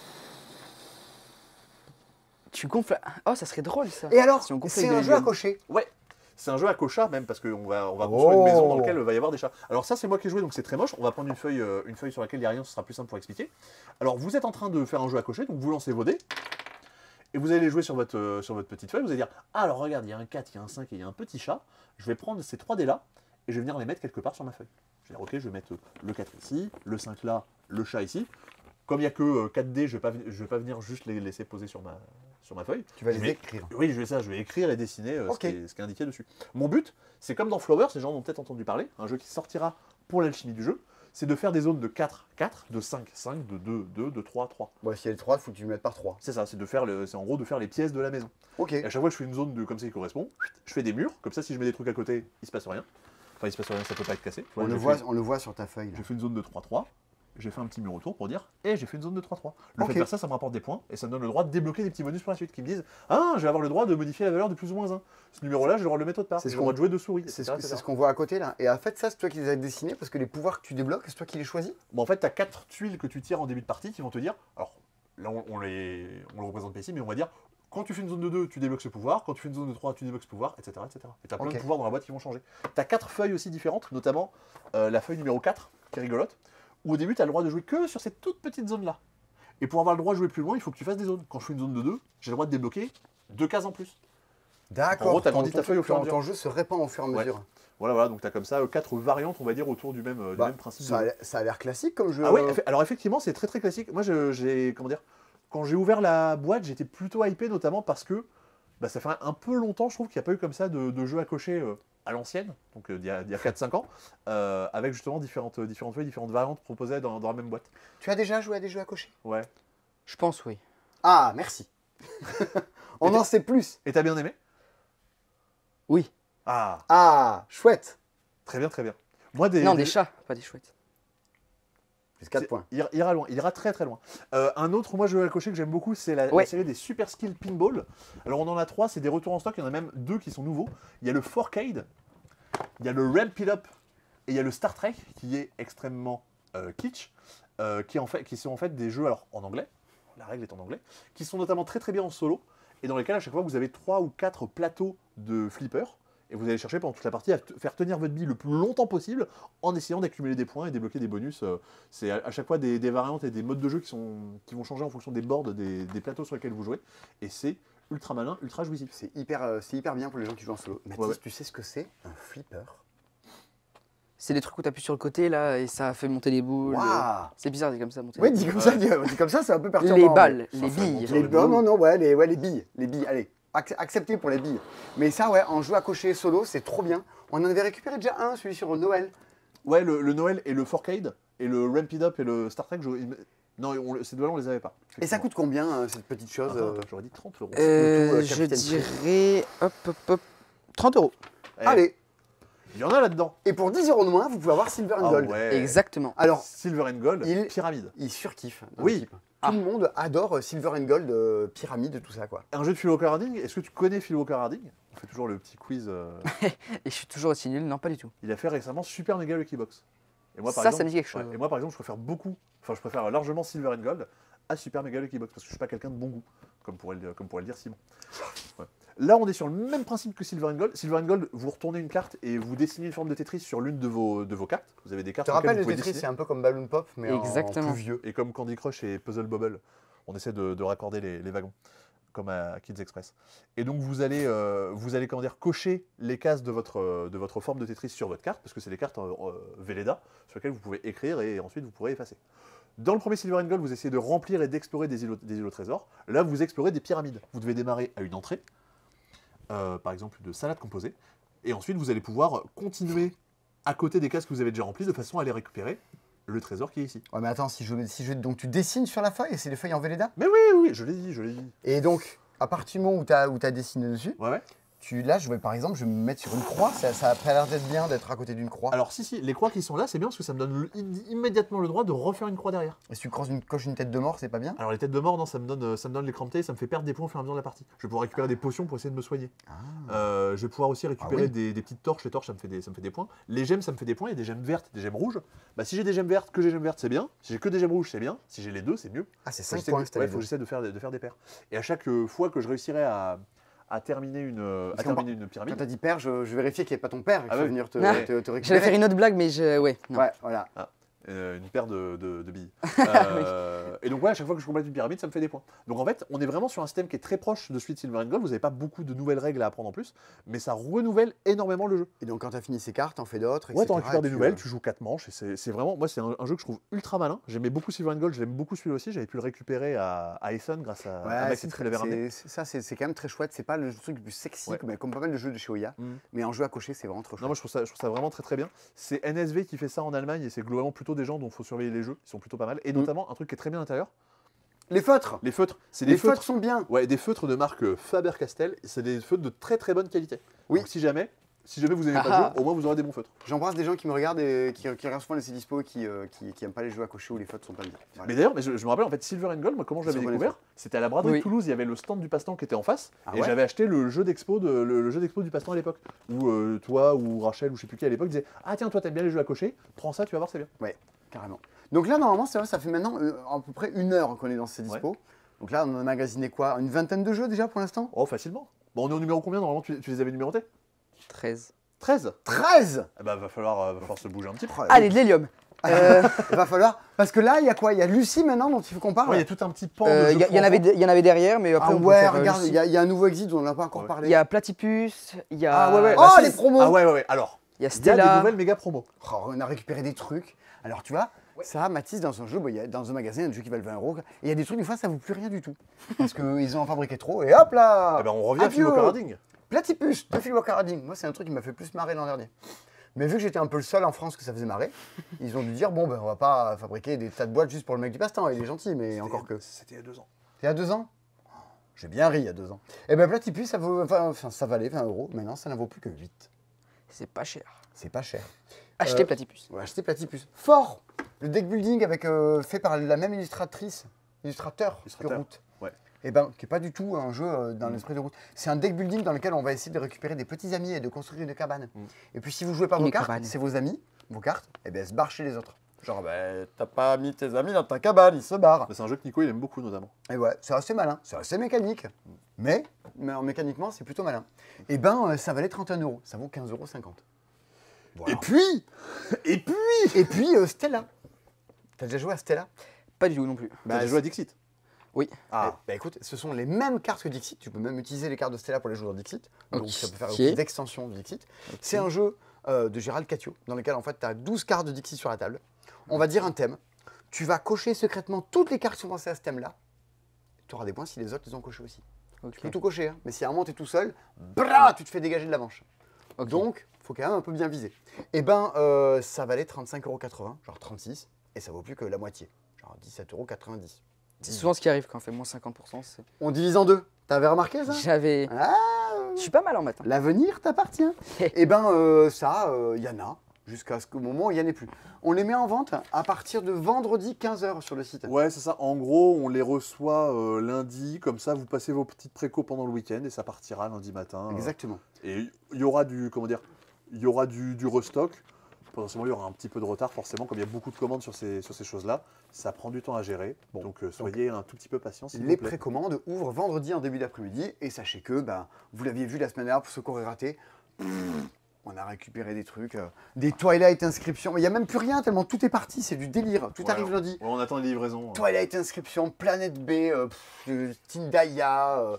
Tu gonfles. Oh, ça serait drôle ça. Et alors, Si on gonfle c'est avec un des jeu à légumes. cocher. Ouais. C'est un jeu à cochats même parce qu'on va construire une maison dans laquelle il va y avoir des chats. Alors ça c'est moi qui ai joué donc c'est très moche. On va prendre une feuille sur laquelle il n'y a rien, ce sera plus simple pour expliquer. Alors vous êtes en train de faire un jeu à cocher, donc vous lancez vos dés. Et vous allez les jouer sur votre petite feuille, vous allez dire « Ah alors regarde, il y a un 4, il y a un 5 et il y a un petit chat. Je vais prendre ces 3 dés là et je vais venir les mettre quelque part sur ma feuille. » Je vais dire « Ok, je vais mettre le 4 ici, le 5 là, le chat ici. » Comme il n'y a que 4 dés, je vais pas venir juste les laisser poser sur ma feuille. Tu vas Je les vais- écrire. Oui, je vais écrire et dessiner Ok. ce qui est indiqué dessus. Mon but, c'est comme dans Flower, ces gens ont peut-être entendu parler, un jeu qui sortira pour l'alchimie du jeu, c'est de faire des zones de 4, 4, de 5, 5, de 2, 2, de 3, 3. Bon, s'il y a le 3, il faut que tu le mettes par 3. C'est ça, c'est en gros de faire les pièces de la maison. Ok. Et à chaque fois, je fais une zone comme ça qui correspond, je fais des murs, comme ça, si je mets des trucs à côté, il se passe rien. Enfin, il se passe rien, ça peut pas être cassé. On Voilà, le voit sur ta feuille. là. j'ai fait une zone de 3-3, j'ai fait un petit mur autour pour dire « Eh, j'ai fait une zone de 3-3 ». Le Ok. fait de faire ça, ça me rapporte des points, et ça me donne le droit de débloquer des petits bonus pour la suite, qui me disent « Ah, je vais avoir le droit de modifier la valeur de plus ou moins 1. Ce numéro-là, je vais le droit de le mettre autre part, C'est j'ai ce le droit qu'on- de jouer de souris, C'est etc. ce qu'on voit à côté là. Et en fait, ça, c'est toi qui les as dessinés parce que les pouvoirs que tu débloques, c'est toi qui les choisis. Bon, en fait, tu as 4 tuiles que tu tires en début de partie qui vont te dire, alors là on le représente pas ici, mais on va dire, quand tu fais une zone de 2, tu débloques ce pouvoir, quand tu fais une zone de 3, tu débloques ce pouvoir, etc. etc. Et tu as plein Ok. de pouvoirs dans la boîte qui vont changer. Tu as 4 feuilles aussi différentes, notamment la feuille numéro 4, qui est rigolote, où au début, tu as le droit de jouer que sur cette toute petite zone-là. Et pour avoir le droit de jouer plus loin, il faut que tu fasses des zones. Quand je fais une zone de 2, j'ai le droit de débloquer 2 cases en plus. En D'accord. gros, t'agrandis ta feuille au fur et à mesure. Ton jeu se répand au fur et à Ouais. mesure. Voilà, donc tu as comme ça 4 variantes, on va dire, autour du même principe. Ça a l'air classique comme jeu. Ah ouais, alors effectivement, c'est très très classique. Moi, j'ai comment dire, quand j'ai ouvert la boîte, j'étais plutôt hypé, notamment parce que ça fait un peu longtemps, je trouve, qu'il n'y a pas eu comme ça de jeu à cocher à l'ancienne, donc il y a 4-5 ans, avec justement différentes feuilles, différentes variantes proposées dans la même boîte. Tu as déjà joué à des jeux à cocher? Ouais. Je pense, oui. Ah, merci. On en sait plus. Et t'as bien aimé? Oui. Ah, Ah, chouette. très bien, très bien. Moi, Non, des chats, pas des chouettes. Plus 4 points. Il ira loin, il ira très très loin. Un autre, moi, jeu à cocher que j'aime beaucoup, c'est la Ouais. série des Super Skill Pinball. Alors, on en a 3, c'est des retours en stock, il y en a même 2 qui sont nouveaux. Il y a le Forcade, il y a le Ramp It Up, et il y a le Star Trek, qui est extrêmement kitsch, qui sont en fait des jeux, alors en anglais, la règle est en anglais, qui sont notamment très très bien en solo, et dans lesquels à chaque fois vous avez 3 ou 4 plateaux de flippers, et vous allez chercher pendant toute la partie à faire tenir votre bille le plus longtemps possible en essayant d'accumuler des points et débloquer des bonus. C'est à chaque fois des variantes et des modes de jeu qui vont changer en fonction des boards, des plateaux sur lesquels vous jouez, et c'est ultra malin, ultra jouissif. C'est hyper bien pour les gens qui jouent en solo. Mathis, Ouais. tu sais ce que c'est un flipper? C'est des trucs où t'appuies sur le côté, là, et ça fait monter les boules. Waouh. C'est bizarre, dit comme ça, monter Ouais, les dit boules. dit comme ça, c'est un peu perturbant. Les balles, Ça les fait billes. monter Les, les non, boules. non, non, ouais, les billes. Les billes, allez. Accepté pour les billes. Mais ça, ouais, en jeu à cocher solo, c'est trop bien. On en avait récupéré déjà un, celui sur Noël. Ouais, le Noël et le Forcade, et le Ramp It Up et le Star Trek, non, ces deux-là, on les avait pas. Et ça coûte combien, cette petite chose J'aurais dit 30 euros. tout, Je Capitaine dirais. Hop. 30 euros. Eh, Allez. il y en a là-dedans. Et pour 10 € de moins, vous pouvez avoir Silver and Ah Gold. ouais. Exactement. Alors, Silver and Gold, il- pyramide. il surkiffe. dans Oui. l'équipe. Tout le monde adore Silver and Gold, pyramide, tout ça, quoi. Un jeu de Phil Walker Harding, est-ce que tu connais Phil Walker Harding? On fait toujours le petit quiz. Et je suis toujours aussi nul, non, pas du tout. Il a fait récemment Super Mega Lucky Box. Et moi, Ça me dit quelque chose. Et moi, par exemple, je préfère largement Silver and Gold à Super Mega Lucky Box parce que je suis pas quelqu'un de bon goût, comme pourrait le dire Simon. Ouais. Là, on est sur le même principe que Silver and Gold. Silver and Gold, vous retournez une carte et vous dessinez une forme de Tetris sur l'une de vos cartes. Vous avez des Je cartes te sur lesquelles rappelle, vous le pouvez Tetris, dessiner. c'est un peu comme Balloon Pop, mais Exactement. en plus vieux. Et comme Candy Crush et Puzzle Bobble, on essaie de raccorder les wagons, comme à Kids Express. Et donc vous allez comment dire, cocher les cases de votre forme de Tetris sur votre carte, parce que c'est des cartes Velleda, sur lesquelles vous pouvez écrire et ensuite vous pourrez effacer. Dans le premier Silver and Gold, vous essayez de remplir et d'explorer des îlots trésors. Là, vous explorez des pyramides. Vous devez démarrer à une entrée, par exemple de salade composée, et ensuite vous allez pouvoir continuer à côté des cases que vous avez déjà remplies, de façon à aller récupérer le trésor qui est ici. Ouais, mais attends, donc tu dessines sur la feuille, et c'est des feuilles en Velleda. Mais oui, je l'ai dit. Et donc, à partir du moment où tu as dessiné dessus, Ouais. là, par exemple, je vais me mettre sur une croix. Ça a pas l'air d'être bien d'être à côté d'une croix. Alors si, les croix qui sont là, c'est bien parce que ça me donne immédiatement le droit de refaire une croix derrière. Et si tu coches une tête de mort, c'est pas bien? Alors les têtes de mort, non, ça me donne les crampes, ça me fait perdre des points au fur et à mesure de la partie. Je vais pouvoir récupérer des potions pour essayer de me soigner. Je vais pouvoir aussi récupérer oui. des petites torches. Les torches, ça me fait des points. Les gemmes, ça me fait des points. Il y a des gemmes vertes, des gemmes rouges. Bah, si j'ai des gemmes vertes, c'est bien. Si j'ai que des gemmes rouges, c'est bien. Si j'ai les deux, c'est mieux. Ah, c'est Faut 5 que points, j'essaie de- ouais, faut que j'essaie de faire des paires. Et à chaque fois que je réussirai à terminer une Parce qu'on pyramide. Quand t'as dit père, je vérifiais qu'il n'y ait pas ton père qui Ah va oui. venir te Ah. récupérer. J'allais faire une autre blague, mais ouais, non. Ouais, voilà. Une paire de billes. Et donc, ouais, à chaque fois que je complète une pyramide, ça me fait des points. Donc, en fait, on est vraiment sur un système qui est très proche de celui de Silver and Gold. Vous n'avez pas beaucoup de nouvelles règles à apprendre en plus, mais ça renouvelle énormément le jeu. Et donc, quand t'as fini ces cartes, t'en fais d'autres, Ouais, etc. t'en récupères et des puis, nouvelles, tu joues 4 manches, et c'est vraiment, moi, c'est un jeu que je trouve ultra malin. J'aimais beaucoup Silver and Gold, j'aime beaucoup celui-là aussi. J'avais pu le récupérer à Essen grâce à Ouais, Maxime qui l'avait ramené. c'est quand même très chouette. C'est pas le truc le plus sexy, Ouais. mais comme pas mal de jeux de chez Oya. Mm. Mais en jeu à cocher, c'est vraiment trop chouette. Non, moi, je trouve ça vraiment très très bien. C'est NSV qui fait ça en Allemagne, et c'est globalement plutôt des gens dont il faut surveiller les jeux. Ils sont plutôt pas mal. Et notamment, un truc qui est très bien à l'intérieur, Les feutres. les feutres. C'est des Les feutres sont bien. Ouais, des feutres de marque Faber-Castell. C'est des feutres de très très bonne qualité. Oui. Donc si jamais vous aimez pas Ah. le jeu, au moins vous aurez des bons feutres. J'embrasse des gens qui me regardent et qui regardent souvent les dispo et qui aiment pas les jeux à cocher où les feutres sont pas bien. Voilà. Mais d'ailleurs, je me rappelle en fait Silver and Gold, moi comment je l'avais Ils sont pas découvert, c'était à la braderie de Oui. Toulouse, il y avait le stand du passe-temps qui était en face, Ah et ouais j'avais acheté le jeu d'expo du passe-temps à l'époque. Où toi ou Rachel ou je sais plus qui à l'époque disait ah tiens toi t'aimes bien les jeux à cocher, prends ça tu vas voir c'est bien. Ouais, carrément. Donc là, normalement, c'est vrai, ça fait maintenant à peu près 1 heure qu'on est dans ces dispo. Donc là, on a magasiné quoi? Une vingtaine de jeux déjà pour l'instant? Oh facilement. Bon on est au numéro combien normalement tu les avais numérotés? 13. 13. 13. Eh ben va falloir se bouger un petit peu. Oh, Allez, de l'hélium. Il va falloir. Parce que là, il y a quoi? Il y a Lucie maintenant dont il faut qu'on parle. Ouais, il y a tout un petit pan. Il y en avait derrière, mais après Ah on peut ouais, faire, regarde, Lucie. il y a un nouveau exit dont on n'a pas encore Ouais. parlé. Il y a Platypus, il y a, Ah ouais, ouais. Oh, Bah, les si. promos. Ah ouais. Alors, il y a il y a des Stella. nouvelles méga promos. Oh, on a récupéré des trucs. Alors tu vois, ça, Mathis, dans son jeu, bon, dans un magasin, il y a des jeux qui valent 20 €. Et il y a des trucs, des fois, ça vaut plus rien du tout. Parce qu'ils ont fabriqué trop. Et hop là Eh ben, on revient à Adieu. Philo Carading. Platypus de Philo Carading. Moi, c'est un truc qui m'a fait plus marrer l'an dernier. Mais vu que j'étais un peu le seul en France que ça faisait marrer, ils ont dû dire bon, ben, on va pas fabriquer des tas de boîtes juste pour le mec du passe-temps. Il est gentil, mais encore que. C'était il y a 2 ans. Il y a 2 ans J'ai bien ri il y a 2 ans. Et ben Platypus, ça valait 20 €. Maintenant, ça n'en vaut plus que 8. C'est pas cher. C'est pas cher. Achetez Platypus. On va acheter Platypus. Fort Le deck building avec, fait par la même illustrateur que Route. Ouais. Et ben, qui n'est pas du tout un jeu dans l'esprit de Route. C'est un deck building dans lequel on va essayer de récupérer des petits amis et de construire une cabane. Et puis si vous jouez pas Une vos cartes, cabane. c'est vos amis, vos cartes, et bien elles se barrent chez les autres. Genre, ben, t'as pas mis tes amis dans ta cabane, ils se barrent. C'est un jeu que Nico il aime beaucoup notamment. Et ouais, c'est assez malin, c'est assez mécanique. Mais mécaniquement, c'est plutôt malin. Et ben, ça valait 31 €. Ça vaut 15,50 €. Voilà. Et puis Stella. T'as déjà joué à Stella? Pas du tout non plus. T'as déjà joué à Dixit? Oui. Ah, bah écoute, ce sont les mêmes cartes que Dixit. Tu peux même utiliser les cartes de Stella pour les jouer dans Dixit. Donc Ok. ça peut faire office d'extension de Dixit. C'est un jeu de Gérald Catio, dans lequel en fait tu as 12 cartes de Dixit sur la table. On va dire un thème. Tu vas cocher secrètement toutes les cartes qui sont pensées à ce thème-là. Tu auras des points si les autres les ont cochées aussi. Ok. Tu peux tout cocher, hein. Mais si à un moment tu es tout seul, bra, tu te fais dégager de la manche. Ok. Donc, il faut quand même un peu bien viser. Et ben, ça valait 35,80 €, genre 36, et ça vaut plus que la moitié, genre 17,90 €. C'est souvent ce qui arrive quand on fait moins 50%. c'est- On divise en deux. T'avais remarqué ça? J'avais. Ah, Je suis pas mal en matin. l'avenir t'appartient. Et ben, ça, il y en a, jusqu'à ce moment où il n'y en ait plus. On les met en vente à partir de vendredi 15 h sur le site. Ouais, c'est ça. En gros, on les reçoit lundi, comme ça, vous passez vos petites précos pendant le week-end et ça partira lundi matin. Exactement. Et il y aura du, comment dire, il y aura du restock. Potentiellement, il y aura un petit peu de retard, forcément, comme il y a beaucoup de commandes sur ces choses-là. Ça prend du temps à gérer. Bon. Donc, soyez un tout petit peu patient, s'il Les vous plaît. précommandes ouvrent vendredi en début d'après-midi. Et sachez que, ben, vous l'aviez vu la semaine dernière pour ceux qui auraient raté. On a récupéré des trucs, des Twilight inscriptions. Mais il n'y a même plus rien tellement tout est parti. C'est du délire. Tout Ouais, arrive lundi. Ouais, on attend les livraisons. Twilight inscription, Planète B, Tindaya,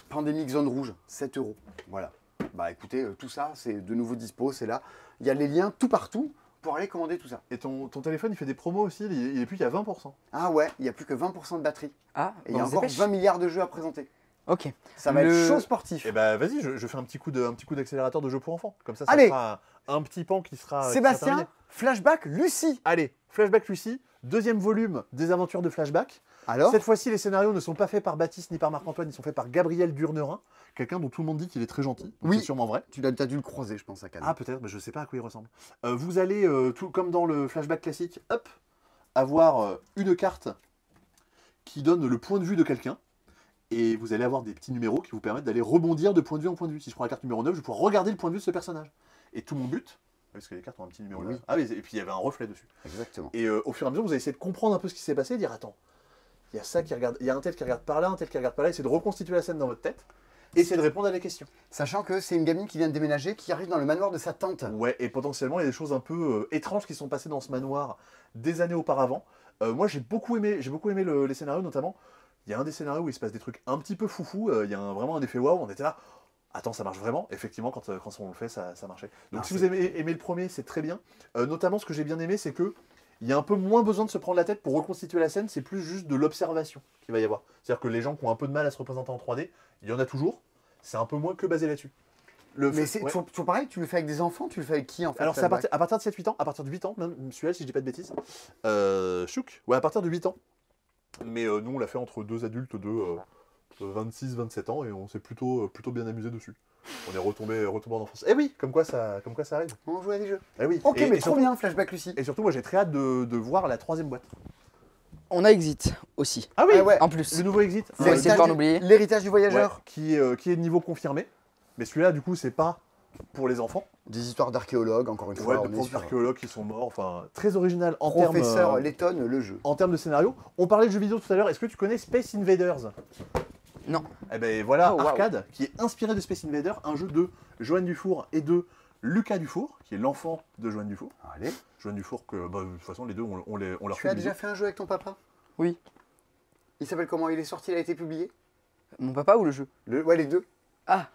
Pandemic Zone Rouge, 7 €. Voilà. Bah écoutez, tout ça, c'est de nouveau dispo, c'est là. Il y a les liens tout partout pour aller commander tout ça. Et ton téléphone, il fait des promos aussi, il est plus qu'à 20%. Ah ouais, il n'y a plus que 20% de batterie. Ah, Et il y a encore 20 milliards de jeux à présenter. Ok. Ça va Le- être chaud sportif. Et bah vas-y, je fais un petit coup d'accélérateur de jeu pour enfants. Comme ça Allez. sera un petit pan qui sera Sébastien, terminé. flashback, Lucie. Allez, Flashback Lucie, deuxième volume des aventures de Flashback. Alors, Cette fois-ci, les scénarios ne sont pas faits par Baptiste ni par Marc-Antoine, ils sont faits par Gabriel Durnerin, quelqu'un dont tout le monde dit qu'il est très gentil. Donc Oui. C'est sûrement vrai. tu as dû le croiser, je pense, à Cannes. Ah peut-être, mais je sais pas à quoi il ressemble. Vous allez, tout comme dans le flashback classique, hop, avoir une carte qui donne le point de vue de quelqu'un. Et vous allez avoir des petits numéros qui vous permettent d'aller rebondir de point de vue en point de vue. Si je prends la carte numéro 9, je vais pouvoir regarder le point de vue de ce personnage. Et tout mon but, parce que les cartes ont un petit numéro Oui. 9. Ah oui, et puis il y avait un reflet dessus. Exactement. Et au fur et à mesure, vous allez essayer de comprendre un peu ce qui s'est passé et dire attends, il y a ça qui regarde, il y a un tel qui regarde par là, un tel qui regarde par là, essayer de reconstituer la scène dans votre tête. Essayer de répondre à des questions. Sachant que c'est une gamine qui vient de déménager, qui arrive dans le manoir de sa tante. Ouais, et potentiellement, il y a des choses un peu étranges qui sont passées dans ce manoir des années auparavant. Moi, j'ai beaucoup aimé les scénarios, notamment. Il y a un des scénarios où il se passe des trucs un petit peu foufou. Il y a vraiment un effet waouh. On était là. Attends, ça marche vraiment. Effectivement, quand on le fait, ça marchait. Donc, Ah, si vous aimez le premier, c'est très bien. Notamment, ce que j'ai bien aimé, c'est que il y a un peu moins besoin de se prendre la tête pour reconstituer la scène. C'est plus juste de l'observation qu'il va y avoir. C'est-à-dire que les gens qui ont un peu de mal à se représenter en 3D, il y en a toujours. C'est un peu moins que basé là-dessus. Mais c'est Ouais. toujours pareil, tu le fais avec des enfants, tu le fais avec qui en fait? Alors c'est à flashback partir de 7-8 ans, à partir de 8 ans, même celui-là si je dis pas de bêtises. Chouk, ouais à partir de 8 ans. Mais nous on l'a fait entre deux adultes de 26-27 ans et on s'est plutôt bien amusé dessus. On est retombé en enfance. Eh oui, comme quoi ça arrive. On joue à des jeux. Eh oui. Ok, et, mais et trop surtout, bien, flashback Lucie. et surtout moi j'ai très hâte de voir la 3ème boîte. On a Exit aussi. Ah oui, Ah ouais. En plus. le nouveau Exit. Faut essayer de pas en oublier. L'héritage du Ouais, voyageur. qui est de niveau confirmé. Mais celui-là du coup c'est pas pour les enfants. Des histoires d'archéologues, encore une Ouais, fois. de on est profs sur d'archéologues qui sont morts. Enfin, très original en termes. Professeur Letton, le jeu. En termes de scénario, on parlait de jeux vidéo tout à l'heure. Est-ce que tu connais Space Invaders? Non. Eh ben voilà, Oh, wow. Arcade, qui est inspiré de Space Invaders, un jeu de Joanne Dufour et de Lucas Dufour, qui est l'enfant de Joanne Dufour. Allez. Joanne Dufour, que bah, de toute façon, les deux, on leur Tu fait as des déjà bisous. fait un jeu avec ton papa? Oui. Il s'appelle comment? Il est sorti, il a été publié? Mon papa ou le jeu? Ouais, les deux. Ah,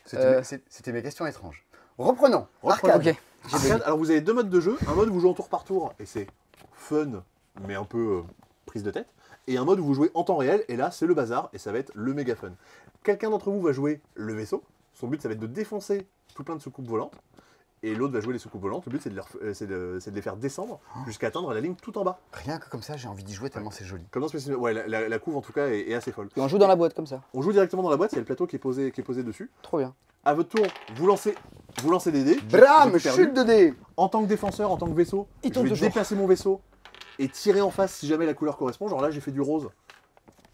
C'était mes questions étranges. Reprenons. Reprenons. Arcade. ok. Arcade, alors vous avez deux modes de jeu. Un mode où vous jouez en tour par tour, et c'est fun, mais un peu prise de tête. Et un mode où vous jouez en temps réel, et là, c'est le bazar, et ça va être le méga fun. Quelqu'un d'entre vous va jouer le vaisseau. Son but, ça va être de défoncer tout plein de soucoupes volantes. Et l'autre va jouer les soucoupes volantes. Le but, c'est de les faire descendre jusqu'à atteindre la ligne tout en bas. Rien que comme ça, j'ai envie d'y jouer tellement c'est joli. Comme dans Space Invaders. Ouais, la couve, en tout cas, est assez folle. Et on joue dans la boîte comme ça. On joue directement dans la boîte, il y a le plateau qui est posé dessus. Trop bien. À votre tour, vous lancez des dés. Bram, J'ai perdu. chute de dés. En tant que défenseur, en tant que vaisseau, Il je tombe vais toujours. déplacer mon vaisseau et tirer en face si jamais la couleur correspond. Genre là, j'ai fait du rose.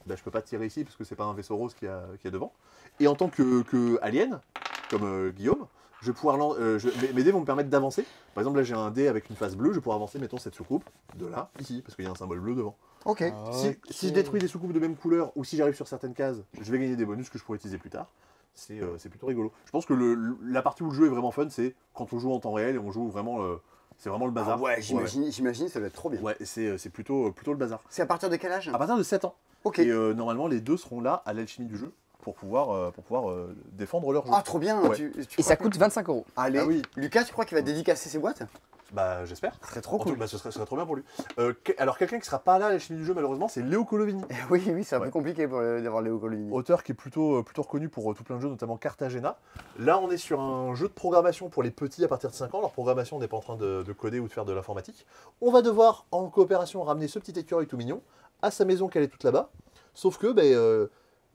Bah, je peux pas tirer ici parce que c'est pas un vaisseau rose qui a devant. Et en tant que alien, comme Guillaume, je vais pouvoir mes dés vont me permettre d'avancer. Par exemple, là, j'ai un dé avec une face bleue. Je vais pouvoir avancer, mettons, cette soucoupe de là, ici, parce qu'il y a un symbole bleu devant. Ok. Si je détruis des soucoupes de même couleur ou si j'arrive sur certaines cases, je vais gagner des bonus que je pourrai utiliser plus tard. C'est plutôt rigolo. Je pense que la partie où le jeu est vraiment fun, c'est quand on joue en temps réel et on joue vraiment. C'est vraiment le bazar. Ah ouais, j'imagine, ça doit être trop bien. Ouais, c'est plutôt le bazar. C'est à partir de quel âge? À partir de 7 ans. Ok. Et normalement, les deux seront là à l'alchimie du jeu pour pouvoir défendre leur jeu. Ah, trop bien. Ouais. Tu Et crois ça que- coûte 25 €. Allez. Ah oui. Lucas, tu crois qu'il va dédicacer ses boîtes? Bah, j'espère. Ce serait trop En tout cool. cas, ce serait trop bien pour lui. Alors, quelqu'un qui sera pas là à l'alchimie du jeu, malheureusement, c'est Léo Colovini. Oui, c'est un Ouais. peu compliqué d'avoir Léo Coligny. Auteur qui est plutôt reconnu pour tout plein de jeux, notamment Cartagena. Là, on est sur un jeu de programmation pour les petits à partir de 5 ans. Leur programmation n'est pas en train de coder ou de faire de l'informatique. On va devoir, en coopération, ramener ce petit écureuil tout mignon à sa maison qu'elle est toute là-bas. Sauf que,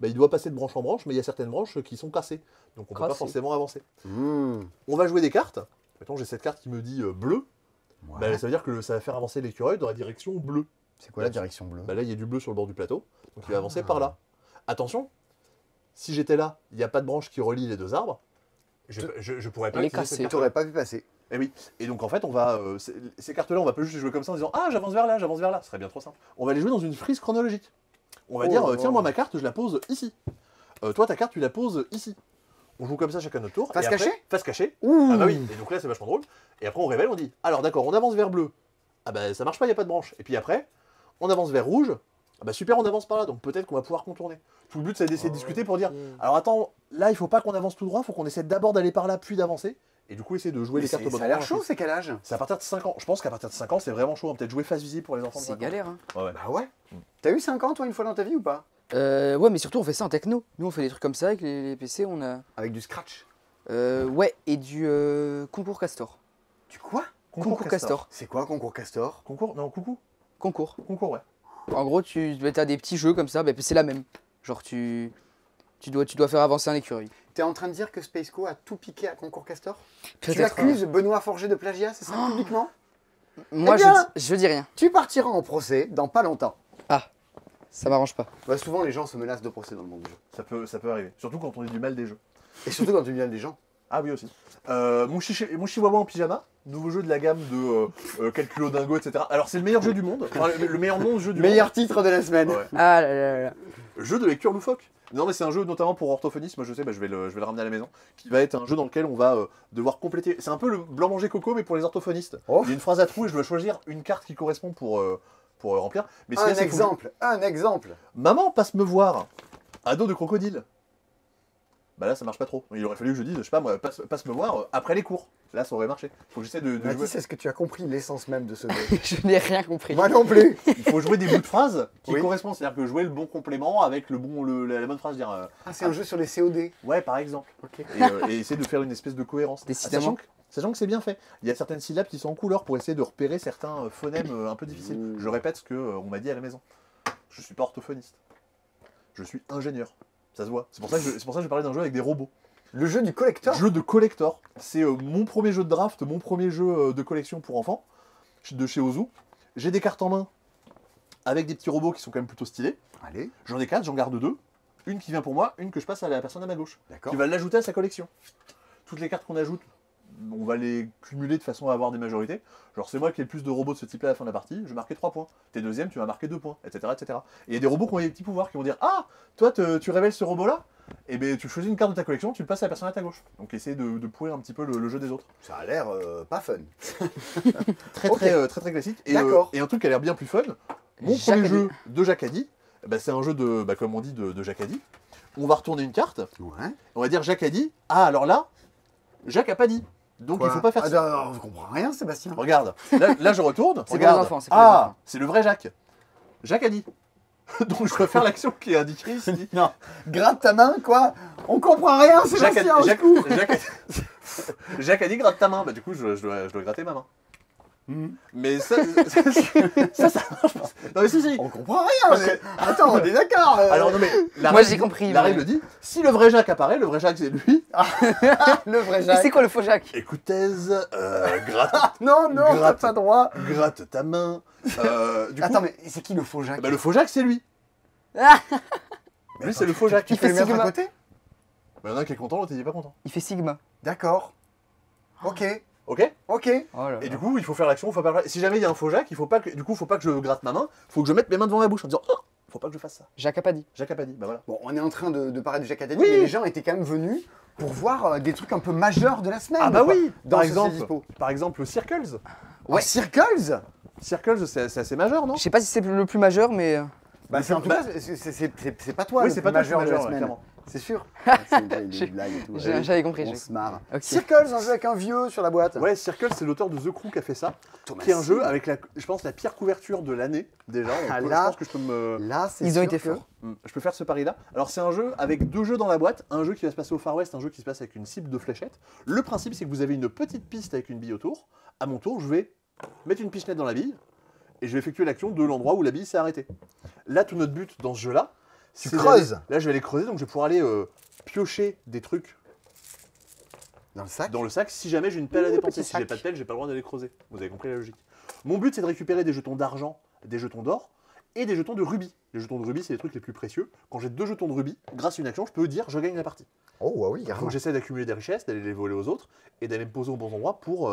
il doit passer de branche en branche, mais il y a certaines branches qui sont cassées. Donc, on ne peut pas Cassées. forcément avancer. Mmh. On va jouer des cartes. Mettons, j'ai cette carte qui me dit bleu. Ouais. Bah, ça veut dire que ça va faire avancer l'écureuil dans la direction bleue. C'est quoi la direction bleue? Bah, là, il y a du bleu sur le bord du plateau. Donc, il va avancer par là. Attention, si j'étais là, il n'y a pas de branche qui relie les deux arbres. Je pourrais pas Elle est utiliser cette cassée. Tu carte-là. n'aurais pas pu passer. Eh oui. Et donc, en fait, on va. Ces cartes-là, on va pas juste les jouer comme ça en disant ah, j'avance vers là, j'avance vers là. Ce serait bien trop simple. On va les jouer dans une frise chronologique. On va Oh dire là là. tiens, moi, ma carte, je la pose ici. Toi, ta carte, tu la poses ici. On joue comme ça chacun notre tour. Face Et après- cachée Face cachée. Ouh. Ah bah oui. Et donc là, c'est vachement drôle. Et après, on révèle, on dit alors d'accord, on avance vers bleu. Ah bah ça marche pas, il n'y a pas de branche. Et puis après, on avance vers rouge. Ah bah super, on avance par là, donc peut-être qu'on va pouvoir contourner. Tout le but, c'est d'essayer de discuter pour dire alors attends, là, il faut pas qu'on avance tout droit, il faut qu'on essaie d'abord d'aller par là, puis d'avancer. Et du coup, essayer de jouer Mais les cartes au bon ça a l'air endroit. chaud, c'est quel âge? C'est à partir de 5 ans. Je pense qu'à partir de 5 ans, c'est vraiment chaud. On va peut-être jouer face visible pour les enfants de C'est 5 ans. galère, hein. Ouais, ouais. Bah ouais. T'as eu 5 ans, toi, une fois dans ta vie ou pas? Ouais, mais surtout, on fait ça en techno. Nous, on fait des trucs comme ça avec les PC. On a. Avec du scratch. Ouais, et du concours Castor. Du quoi? Concours Castor. C'est quoi, concours Castor? Concours Non, coucou. Concours. Concours, ouais. En gros, tu as des petits jeux comme ça, bah, c'est la même. Genre, tu dois faire avancer un écureuil. T'es en train de dire que Spaceco a tout piqué à concours Castor? Tu Peut-être. accuses Benoît Forger de plagiat, c'est ça, publiquement? Moi, Eh bien- je dis rien. Tu partiras en procès dans pas longtemps. Ah, ça m'arrange pas. Bah, souvent, les gens se menacent de procès dans le monde du jeu. Ça peut arriver. Surtout quand on dit du mal des jeux. Et surtout quand tu viens des gens. Ah oui aussi. Mon Chihuahua en pyjama, nouveau jeu de la gamme de Calculo Dingo, etc. Alors c'est le meilleur jeu du monde, enfin, le meilleur nom de jeu du Meilleur titre de la semaine. monde. Ouais. Ah là là là. Jeu de lecture loufoque. Non mais c'est un jeu notamment pour orthophonistes, moi je sais, je vais le ramener à la maison, qui va être un jeu dans lequel on va devoir compléter. C'est un peu le blanc manger coco mais pour les orthophonistes. Oh. Il y a une phrase à trous et je dois choisir une carte qui correspond pour remplir. Mais ce qu'il y a, Un c'est qu'il faut- exemple, un exemple. Maman, passe me voir. Ado de crocodile. Bah là ça marche pas trop. Il aurait fallu que je dise, je sais pas moi, passe me voir après les cours. Là ça aurait marché. Faut que j'essaie de jouer. Mathis, est-ce que tu as compris l'essence même de ce jeu? Je n'ai rien compris. Moi non plus. Il faut jouer des bouts de phrases qui Oui. correspondent. C'est-à-dire que jouer le bon complément avec la bonne phrase. Dire Ah, c'est un jeu sur les COD. ouais par exemple. Ok. Et essayer de faire une espèce de cohérence. Décidément. Sachant que c'est bien fait. Il y a certaines syllabes qui sont en couleur pour essayer de repérer certains phonèmes un peu difficiles. Mmh. Je répète ce qu'on m'a dit à la maison. Je suis pas orthophoniste. Je suis ingénieur. Ça se voit. C'est pour ça que je parlais d'un jeu avec des robots. Le jeu du collector. Jeu de collector. C'est mon premier jeu de draft, mon premier jeu de collection pour enfants, de chez Ozu. J'ai des cartes en main avec des petits robots qui sont quand même plutôt stylés. Allez, J'en ai 4, j'en garde 2. Une qui vient pour moi, une que je passe à la personne à ma gauche, d'accord. qui va l'ajouter à sa collection. Toutes les cartes qu'on ajoute, on va les cumuler de façon à avoir des majorités. Genre c'est moi qui ai le plus de robots de ce type-là à la fin de la partie, je vais marquer 3 points. T'es deuxième, tu vas marquer 2 points, etc. etc. Et il y a des robots qui ont des petits pouvoirs qui vont dire ah, toi tu révèles ce robot-là. et ben tu choisis une carte de ta collection, tu le passes à la personne à ta gauche. Donc essayer de pourrir un petit peu le jeu des autres. Ça a l'air pas fun. Très Ok. très classique. D'accord. Et un truc qui a l'air bien plus fun, mon Jacques premier Addy. jeu de Jacques Addy, bah, c'est un jeu de, bah, comme on dit, de Jacques Addy. On va retourner une carte, Ouais. on va dire Jacques Addy. Ah alors là, Jacques a pas dit. Donc il faut pas faire ça. Ah, je comprends rien, Sébastien. Regarde, là je retourne. C'est pour regarde. les enfants, c'est pour les Ah, enfants. c'est le vrai Jacques. Jacques a dit. Donc je dois faire l'action qui est indiquée ici. Non, gratte ta main, quoi. On comprend rien, Jacques Sébastien. a, Jacques a dit gratte ta main. Bah du coup je dois gratter ma main. Mais ça marche pas. Non mais si. On comprend rien. Parce mais- Attends, on est d'accord. Alors non mais la Moi, règle j'ai dit- compris, La mais- règle dit, si le vrai Jacques apparaît, le vrai Jacques c'est lui. le vrai Et Jacques. c'est quoi le faux Jacques? Écoutez, gratte, Non, non, t'as Gratte. pas droit. gratte ta main. Du coup, Attends, mais c'est qui le faux Jacques? bah, le faux Jacques c'est lui. Ah, Lui c'est le faux Jacques. Tu peux le mettre à Sigma. côté? Bah, il y en a un qui est content, l'autre il est pas content. il fait Sigma. D'accord. Ok, Ok. ok. Oh là Et là. du coup il faut faire l'action, faut pas. Si jamais il y a un faux Jacques, il faut pas que, du coup faut pas que je gratte ma main, faut que je mette mes mains devant ma bouche en disant oh, faut pas que je fasse ça. Jacques a pas dit. Jacques a pas dit. Bah voilà. Bon, on est en train de parler de Jacques Attali, Oui. mais les gens étaient quand même venus pour voir des trucs un peu majeurs de la semaine. Ah bah quoi, oui. dans Par ce exemple, Dispo. Circles. Ouais. Circles. Circles c'est assez majeur non? Je sais pas si c'est le plus majeur, mais. Bah, c'est en tout Bah- cas, c'est pas toi Oui le c'est plus pas toi qui es majeur de la majeur, ouais, semaine. clairement. C'est sûr. Ah, c'est une J'ai- blague et tout. J'avais compris. On se marre. Ok. Circles, un jeu avec un vieux sur la boîte. Ouais, Circle, c'est l'auteur de The Crew qui a fait ça, Thomas qui est un Sid. jeu avec, je pense, la pire couverture de l'année, déjà. Ah, Je là. pense que je peux Là, c'est Ils ont sûr été que- forts. je peux faire ce pari-là. Alors, c'est un jeu avec 2 jeux dans la boîte, un jeu qui va se passer au Far West, un jeu qui se passe avec une cible de fléchettes. Le principe, c'est que vous avez une petite piste avec une bille autour. À mon tour, je vais mettre une pichenette dans la bille, et je vais effectuer l'action de l'endroit où la bille s'est arrêtée. Là, tout notre but dans ce jeu-là, Tu c'est creuses. d'aller- Là, je vais aller creuser, donc je vais pouvoir aller piocher des trucs Dans le sac. dans le sac si jamais j'ai une pelle à dépenser. petit Si j'ai sac. pas de pelle, j'ai pas le droit d'aller creuser. Vous avez compris la logique. Mon but, c'est de récupérer des jetons d'argent, des jetons d'or et des jetons de rubis. Les jetons de rubis, c'est les trucs les plus précieux. Quand j'ai 2 jetons de rubis, grâce à une action, je peux dire je gagne la partie. Oh, ouais, oui, Il faut carrément. que j'essaie d'accumuler des richesses, d'aller les voler aux autres et d'aller me poser au bon endroit pour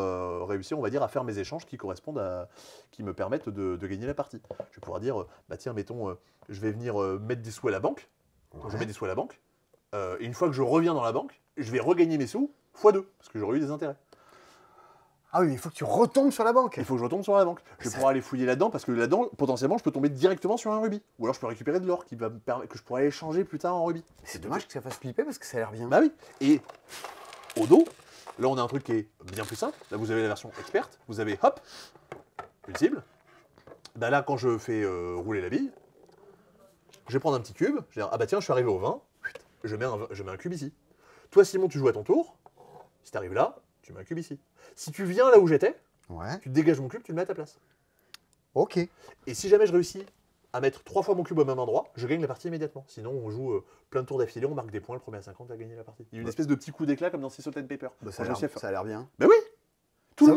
réussir, on va dire, à faire mes échanges qui correspondent à, qui me permettent de gagner la partie. Je vais pouvoir dire, bah tiens, mettons, je vais venir mettre des sous à la banque. Quand je mets des sous à la banque, et une fois que je reviens dans la banque, je vais regagner mes sous x2 parce que j'aurais eu des intérêts. Ah oui, mais il faut que tu retombes sur la banque. Il faut que je retombe sur la banque. Je vais pouvoir aller fouiller là-dedans parce que là-dedans, potentiellement, je peux tomber directement sur un rubis. Ou alors je peux récupérer de l'or qui va me permettre que je pourrais échanger plus tard en rubis. C'est dommage que ça fasse flipper parce que ça a l'air bien. Bah oui. Et au dos, là on a un truc qui est bien plus simple. Là vous avez la version experte. Vous avez hop, une cible. Bah là quand je fais rouler la bille, je vais prendre un petit cube. Je vais dire, ah bah tiens, je suis arrivé au 20. Je mets un cube ici. Toi Simon, tu joues à ton tour. Si t'arrives là, tu mets un cube ici. Si tu viens là où j'étais, Ouais. tu dégages mon cube, tu le mets à ta place. Ok. Et si jamais je réussis à mettre 3 fois mon cube au même endroit, je gagne la partie immédiatement. Sinon, on joue plein de tours d'affilée, on marque des points, le premier à 50 va gagner la partie. Il y a une espèce de petit coup d'éclat comme dans Salt and Paper. Bah, Quand j'ai réussi à faire- ça a l'air bien. Ben oui. Tout Ça-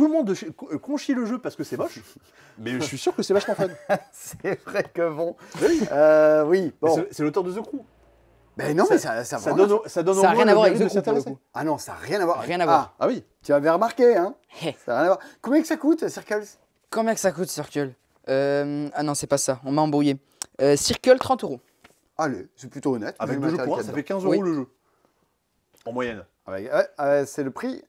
le monde conchit le jeu parce que c'est moche, mais je suis sûr que c'est vachement fun. C'est vrai que bon. Oui. Oui, Mais bon. c'est l'auteur de The Crew. Ben non, Ça- mais ça Ça vraiment- donne, ça donne au Ça a moins rien à le voir avec mérite The de Crew, pour le s'intéresser. coup. Ah non, ça n'a rien à voir. Rien à voir. Ah oui. Tu avais remarqué, hein. Hé. Ça n'a rien à voir. Combien que ça coûte, Circles? Combien que ça coûte, Circle? Ah non, c'est pas ça. On m'a embrouillé. Circle, 30 €. Allez, c'est plutôt honnête. Avec vu 2 le jeux matériel points, qu'il y ça a fait dedans. 15 € Oui. le jeu. En moyenne. C'est le prix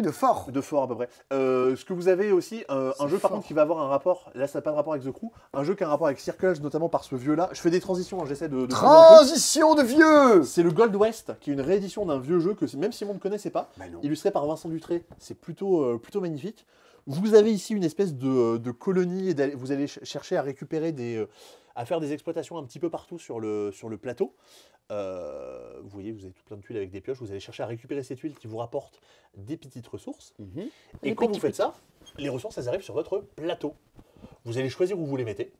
de fort. De fort à peu près. Ce que vous avez aussi, un C'est jeu par fort. contre qui va avoir un rapport, là ça n'a pas de rapport avec The Crew, un jeu qui a un rapport avec Circles, notamment par ce vieux-là. Je fais des transitions, hein, j'essaie de trouver un truc. Transition de vieux. C'est le Gold West, qui est une réédition d'un vieux jeu que même Simon ne connaissait pas, Ben non. illustré par Vincent Dutré. C'est plutôt magnifique. Vous avez ici une espèce de colonie, et vous allez chercher à récupérer à faire des exploitations un petit peu partout sur le plateau. Vous voyez, vous avez tout plein de tuiles avec des pioches. Vous allez chercher à récupérer ces tuiles qui vous rapportent des petites ressources. Mhm. Et quand vous faites ça, les ressources, elles arrivent sur votre plateau. Vous allez choisir où vous les mettez.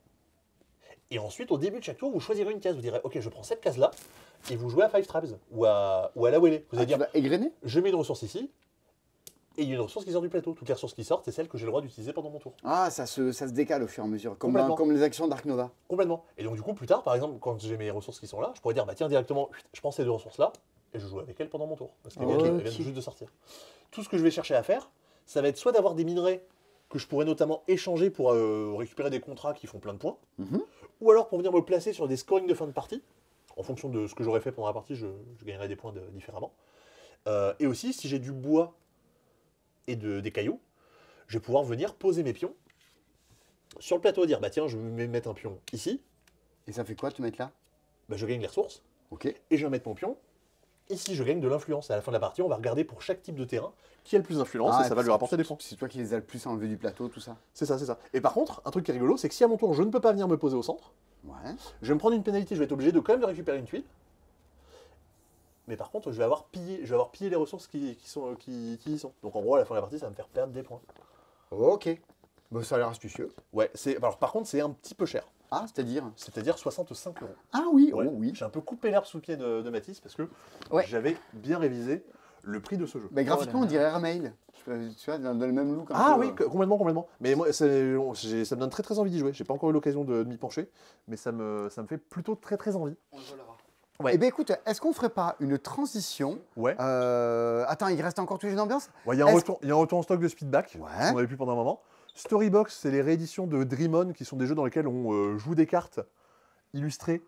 Et ensuite, au début de chaque tour, vous choisirez une case. Vous direz, ok, je prends cette case-là, et vous jouez à Five Tribes ou à la Wele. Vous allez Tu dire, vas égrener? je mets une ressource ici, et il y a une ressource qui sort du plateau. Toutes les ressources qui sortent, c'est celles que j'ai le droit d'utiliser pendant mon tour. Ah, ça se décale au fur et à mesure, Complètement. comme les actions d'Ark Nova. Complètement. Et donc, du coup, plus tard, par exemple, quand j'ai mes ressources qui sont là, je pourrais dire, bah tiens, directement, je prends ces 2 ressources-là, et je joue avec elles pendant mon tour. Parce qu'elles viennent Ok. juste de sortir. Tout ce que je vais chercher à faire, ça va être soit d'avoir des minerais que je pourrais notamment échanger pour récupérer des contrats qui font plein de points, Mhm. ou alors pour venir me placer sur des scorings de fin de partie, en fonction de ce que j'aurais fait pendant la partie, je gagnerai des points différemment. Et aussi, si j'ai du bois et des cailloux, je vais pouvoir venir poser mes pions sur le plateau et dire, bah tiens, je vais mettre un pion ici, Et ça fait quoi de te mettre là? bah, je gagne les ressources, Ok. et je vais mettre mon pion. Ici, je gagne de l'influence. À la fin de la partie, on va regarder pour chaque type de terrain qui a le plus d'influence et ça va lui rapporter des points. C'est toi qui les as le plus enlevés du plateau, tout ça. C'est ça, c'est ça. Et par contre, un truc qui est rigolo, c'est que si à mon tour, je ne peux pas venir me poser au centre, Ouais. je vais me prendre une pénalité, je vais être obligé de quand même de récupérer une tuile. Mais par contre, je vais avoir pillé les ressources qui y sont. Donc en gros, à la fin de la partie, ça va me faire perdre des points. Ok. Bon, ça a l'air astucieux. Ouais, alors par contre, c'est un petit peu cher. Ah, c'est-à-dire? C'est-à-dire 65 euros. Ah oui, Ouais. oh oui. J'ai un peu coupé l'herbe sous le pied de Mathis parce que Ouais. j'avais bien révisé le prix de ce jeu. Mais graphiquement, Oh on là dirait Airmail. Tu vois, dans le même look. Ah oui, complètement. Mais moi, ça me donne très très envie d'y jouer. J'ai pas encore eu l'occasion de m'y pencher, mais ça me fait plutôt très très envie. On le volera. Ouais. Eh bien écoute, est-ce qu'on ferait pas une transition Ouais. Attends, il reste encore tous les jeux d'ambiance? Il y a un retour en stock de Speedback, Ouais. qu'on avait plus pendant un moment. Storybox, c'est les rééditions de Dream On, qui sont des jeux dans lesquels on joue des cartes illustrées.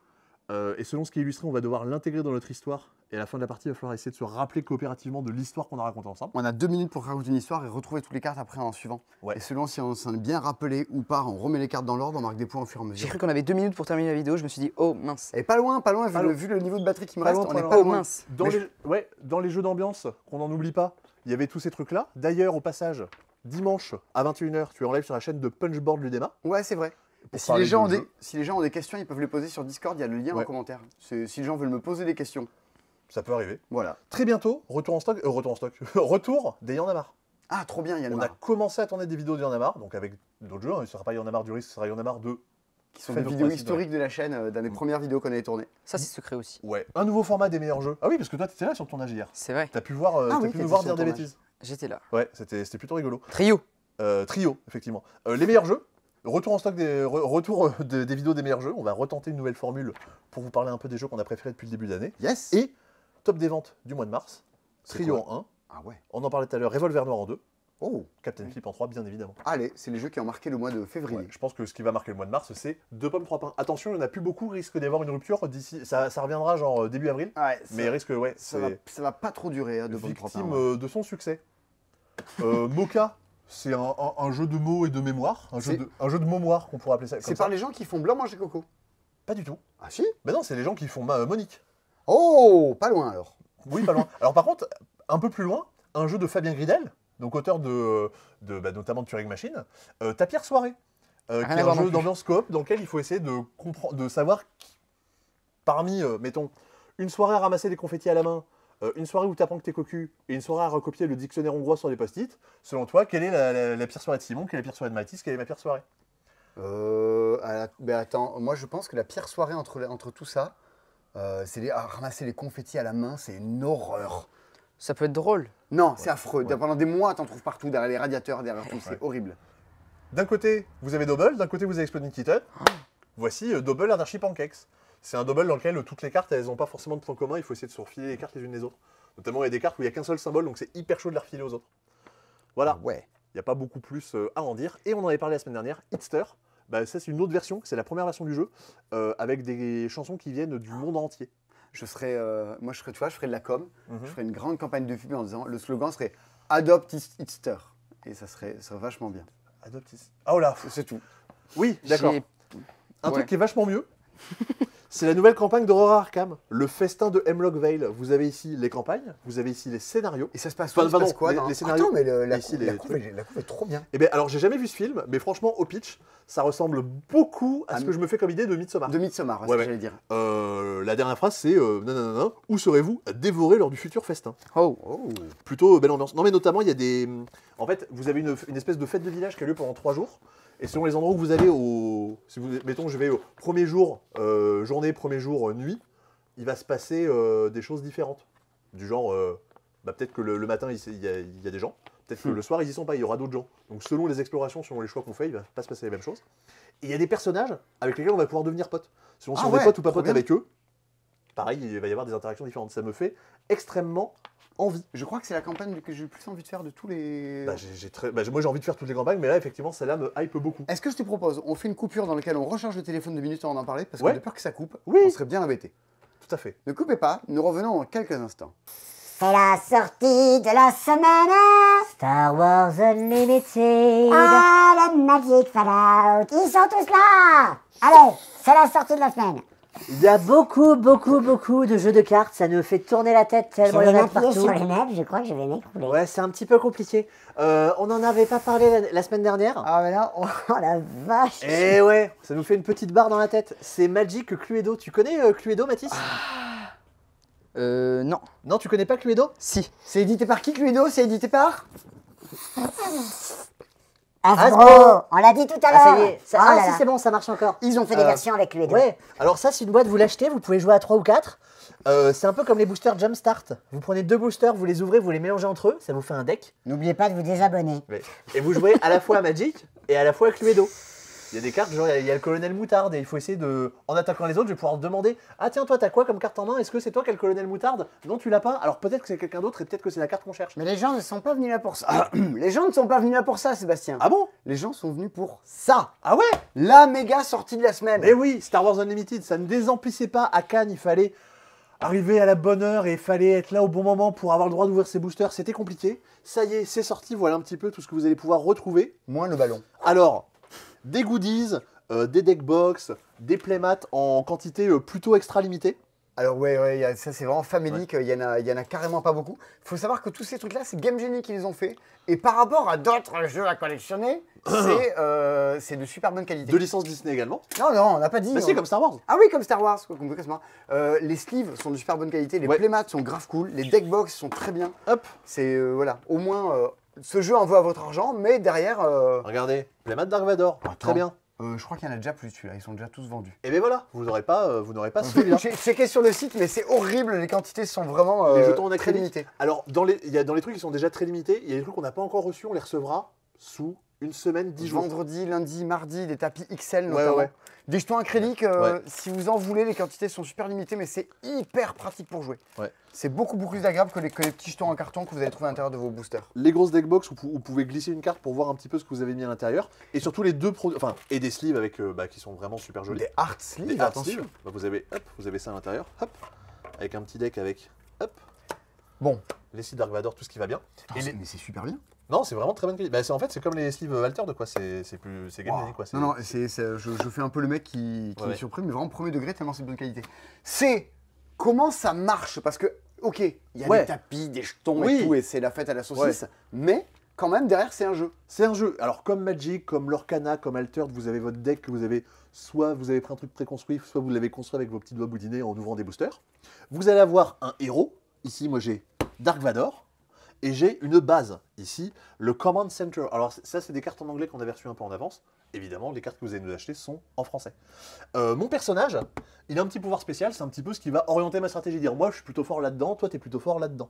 Et selon ce qui est illustré, on va devoir l'intégrer dans notre histoire. Et à la fin de la partie, il va falloir essayer de se rappeler coopérativement de l'histoire qu'on a racontée ensemble. On a 2 minutes pour raconter une histoire et retrouver toutes les cartes après en suivant. Ouais. Et selon si on s'en est bien rappelé ou pas, on remet les cartes dans l'ordre, on marque des points au fur et à J'ai mesure. cru qu'on avait 2 minutes pour terminer la vidéo, je me suis dit, oh mince. Et pas loin, Pas loin. vu le niveau de batterie qui me Pas reste, loin, on pas est loin. pas Oh loin. mince. Dans les jeux d'ambiance, qu'on n'en oublie pas, il y avait tous ces trucs-là. D'ailleurs, au passage, dimanche à 21h, tu es en live sur la chaîne de Punchboard Ludema. Ouais, c'est vrai. Et Pour si parler les, gens de ont jeu. si les gens ont des questions, ils peuvent les poser sur Discord, il y a le lien Ouais. en commentaire. Si les gens veulent me poser des questions. Ça peut arriver. Voilà. Très bientôt, retour en stock, retour des Y'en a marre. Ah, trop bien, Yann. On a commencé à tourner des vidéos de Y'en a marre, donc avec d'autres jeux. Hein. Il ne sera pas Y'en a marre du risque, ce sera Y'en a marre 2. Qui sont Faites des vos vidéos principes, historiques de la chaîne, dans les premières vidéos qu'on avait tournées. Ça, c'est secret aussi. Ouais. Un nouveau format des meilleurs jeux. Ah oui, parce que toi, tu étais là sur ton tournage hier. C'est vrai, T'as pu voir, Ah t'as oui, pu t'étais nous voir sur dire des le tournage. bêtises. j'étais là. Ouais, c'était plutôt rigolo. Trio. Trio, effectivement. Les meilleurs jeux. Retour en stock des vidéos des meilleurs jeux. On va retenter une nouvelle formule pour vous parler un peu des jeux qu'on a préférés depuis le début de l'année. Yes. Et top des ventes du mois de mars. C'est Trio quoi en 1. Ah ouais. On en parlait tout à l'heure. Revolver Noir en 2. Oh. Captain Flip en 3, bien évidemment. Allez, c'est les jeux qui ont marqué le mois de février. Ouais, je pense que ce qui va marquer le mois de mars, c'est 2 pommes, 3 pains. Attention, il n'y en a plus beaucoup, risque d'y avoir une rupture d'ici. Ça reviendra genre début avril. Ouais, Mais risque, ouais, ça c'est va pas trop durer, hein, de bonnes victime propins, ouais. de son succès. Mocha, c'est un jeu de mots et de mémoire. Un jeu de mémoire qu'on pourrait appeler ça. C'est Comme par ça. les gens qui font blanc manger coco. Pas du tout. Ah si? Ben non, c'est les gens qui font Monique. Oh, pas loin alors. Oui, pas loin. Alors par contre, un peu plus loin, un jeu de Fabien Gridel, donc auteur notamment de Turing Machine, Ta Pierre Soirée, qui Rien est à voir un non jeu plus. d'ambiance coop dans lequel il faut essayer de savoir parmi, mettons, une soirée à ramasser des confettis à la main, une soirée où tu apprends que t'es cocu, et une soirée à recopier le dictionnaire hongrois sur des post-it, selon toi, quelle est la pire soirée de Simon, quelle est la pire soirée de Mathis, quelle est ma pire soirée? Ben attends, moi je pense que la pire soirée entre tout ça, c'est ramasser les confettis à la main, c'est une horreur. Ça peut être drôle. Non, c'est affreux. Ouais. Pendant des mois, t'en trouves partout, derrière les radiateurs, derrière tout, c'est horrible. D'un côté, vous avez Double, d'un côté, vous avez Exploding Kitten. Voici Double Anarchy Pancakes. C'est un double dans lequel toutes les cartes, elles n'ont pas forcément de point commun, il faut essayer de se refiler les cartes les unes les autres. Notamment, il y a des cartes où il n'y a qu'un seul symbole, donc c'est hyper chaud de les refiler aux autres. Voilà, Ouais. il n'y a pas beaucoup plus à en dire. Et on en avait parlé la semaine dernière, Hitster, bah, ça c'est une autre version, c'est la première version du jeu, avec des chansons qui viennent du monde entier. Je ferais, tu vois, je ferais de la com, Mhm. je ferais une grande campagne de pub en disant, le slogan serait Adopt Hitster. Et ça serait vachement bien. Adoptis. Ah oh là, C'est tout. oui, d'accord. J'ai- Un Ouais. truc qui est vachement mieux, c'est la nouvelle campagne d'Aurora Arkham, le festin de Hemlock Vale. Vous avez ici les campagnes, vous avez ici les scénarios. Et ça se passe Enfin, où, ça se passe pardon, quoi les- dans- les scénarios. Attends, mais la Ici, couve, les la couve trucs. la couve est trop bien. Eh bien, alors j'ai jamais vu ce film, mais franchement, au pitch, ça ressemble beaucoup à ce Ah, que je me fais comme idée de Midsommar. De Midsommar, c'est Ouais, ce que ouais. j'allais dire. La dernière phrase, c'est nanana, où serez-vous dévoré lors du futur festin? Oh. Oh. Plutôt belle ambiance. Non, mais notamment, il y a des. En fait, vous avez une espèce de fête de village qui a lieu pendant 3 jours. Et selon les endroits où vous allez, si vous, mettons, je vais au premier jour, journée, premier jour, nuit, il va se passer des choses différentes. Du genre, peut-être que le matin, il y a des gens. Peut-être que le soir, ils y sont pas, il y aura d'autres gens. Donc, selon les explorations, selon les choix qu'on fait, il va pas se passer les mêmes choses. Et il y a des personnages avec lesquels on va pouvoir devenir potes. Selon si Ah on est ouais, pote ou pas trop pote bien. avec eux, pareil, il va y avoir des interactions différentes. Ça me fait extrêmement envie. Je crois que c'est la campagne que j'ai le plus envie de faire de tous les... Moi, j'ai envie de faire toutes les campagnes, mais là, effectivement, celle-là me hype beaucoup. Est-ce que je te propose, on fait une coupure dans laquelle on recharge le téléphone de minutes avant d'en parler, parce Ouais. qu'on a peur que ça coupe, Oui. on serait bien embêté. Tout à fait. Ne coupez pas, nous revenons dans quelques instants. C'est la sortie de la semaine. Star Wars Unlimited. Ah, le Magic Fallout. Ils sont tous là. Allez, c'est la sortie de la semaine. Il y a beaucoup de jeux de cartes, ça nous fait tourner la tête Je tellement il y vais en a m'appuyer partout. sur les meubles, je crois que je vais m'écrouler. Ouais, c'est un petit peu compliqué. On n'en avait pas parlé la semaine dernière. Ah, mais là, Oh la vache. Eh ouais, ça nous fait une petite barre dans la tête. C'est Magic Cluedo. Tu connais Cluedo, Mathis? Non. Non, tu connais pas Cluedo? Si. c'est édité par qui, Cluedo? C'est édité par Hasbro, on l'a dit tout à l'heure. Ah, ça y est. Oh là Si, là. c'est bon, ça marche encore. Ils ont fait des versions avec Cluedo. Ouais, alors ça, c'est une boîte, vous l'achetez, vous pouvez jouer à 3 ou 4. C'est un peu comme les boosters Jumpstart. Vous prenez 2 boosters, vous les ouvrez, vous les mélangez entre eux, ça vous fait un deck. N'oubliez pas de vous désabonner. Et vous jouez à la fois à Magic et à la fois à Cluedo. Il y a des cartes, genre il y a le colonel Moutarde et il faut essayer de, en attaquant les autres, je vais pouvoir demander: ah tiens, toi t'as quoi comme carte en main? Est-ce que c'est toi qui as le colonel Moutarde? Non, tu l'as pas. Alors peut-être que c'est quelqu'un d'autre et peut-être que c'est la carte qu'on cherche. Mais les gens ne sont pas venus là pour ça. Les gens ne sont pas venus là pour ça, Sébastien. Ah bon? Les gens sont venus pour ça. Ah ouais? La méga sortie de la semaine. Mais oui, Star Wars Unlimited, ça ne désemplissait pas. À Cannes, il fallait arriver à la bonne heure et il fallait être là au bon moment pour avoir le droit d'ouvrir ses boosters. C'était compliqué. Ça y est, c'est sorti. Voilà un petit peu tout ce que vous allez pouvoir retrouver. Moins le ballon. Alors, des goodies, des deckbox, des playmats en quantité plutôt extra limitée. Alors ouais, ça c'est vraiment famélique, il y en a carrément pas beaucoup. Il faut savoir que tous ces trucs-là, c'est Game Genie qui les ont fait. Et par rapport à d'autres jeux à collectionner, c'est de super bonne qualité. De licence Disney également. Non, on n'a pas dit. Mais c'est comme Star Wars. Ah oui, comme Star Wars. Les sleeves sont de super bonne qualité, les Ouais. playmats sont grave cool, les deckbox sont très bien. Hop, C'est, voilà, au moins, ce jeu en vaut à votre argent, mais derrière... regardez, playmat Dark Vador. Très bien. je crois qu'il y en a déjà plus, celui-là, ils sont déjà tous vendus. Et bien voilà, vous n'aurez pas celui-là. J'ai checké sur le site, mais c'est horrible, les quantités sont vraiment Les jetons en très acrylique. limitées. Alors, dans les trucs qui sont déjà très limités, il y a des trucs qu'on n'a pas encore reçus, on les recevra sous une semaine, 10 jours. Vendredi, lundi, mardi, des tapis XL Ouais, notamment. ouais. Des jetons acryliques, Ouais. si vous en voulez, les quantités sont super limitées, mais c'est hyper pratique pour jouer. Ouais. C'est beaucoup plus agréable que les petits jetons en carton que vous allez trouver à l'intérieur de vos boosters. Les grosses deckbox où vous pouvez glisser une carte pour voir un petit peu ce que vous avez mis à l'intérieur. Et surtout les deux produits, enfin, et des sleeves avec, qui sont vraiment super jolis. Des art sleeves, Des art attention. sleeves. Bah, vous avez ça à l'intérieur, hop, avec un petit deck avec, hop, Bon, les sleeves Dark Vador, tout ce qui va bien. Et les- mais c'est super bien. Non, c'est vraiment très bonne qualité. Bah, en fait, c'est comme les sleeves altered, quoi. C'est Game Wow. Genie, quoi. Non, je fais un peu le mec qui Ouais. est surpris, mais vraiment premier degré, tellement c'est de bonne qualité. C'est comment ça marche, parce que, ok, il y a Ouais. des tapis, des jetons Oui. et tout, et c'est la fête à la saucisse, mais quand même, derrière, c'est un jeu. C'est un jeu. Alors, comme Magic, comme Lorcana, comme Altered, vous avez votre deck que vous avez. Soit vous avez pris un truc préconstruit, soit vous l'avez construit avec vos petits doigts boudinés en ouvrant des boosters. Vous allez avoir un héros. Ici, moi, j'ai Dark Vador. Et j'ai une base. Ici, le Command Center. Alors, ça, c'est des cartes en anglais qu'on avait reçues un peu en avance. Évidemment, les cartes que vous allez nous acheter sont en français. Mon personnage, il a un petit pouvoir spécial. C'est un petit peu ce qui va orienter ma stratégie. Dire, moi, je suis plutôt fort là-dedans, toi, tu es plutôt fort là-dedans.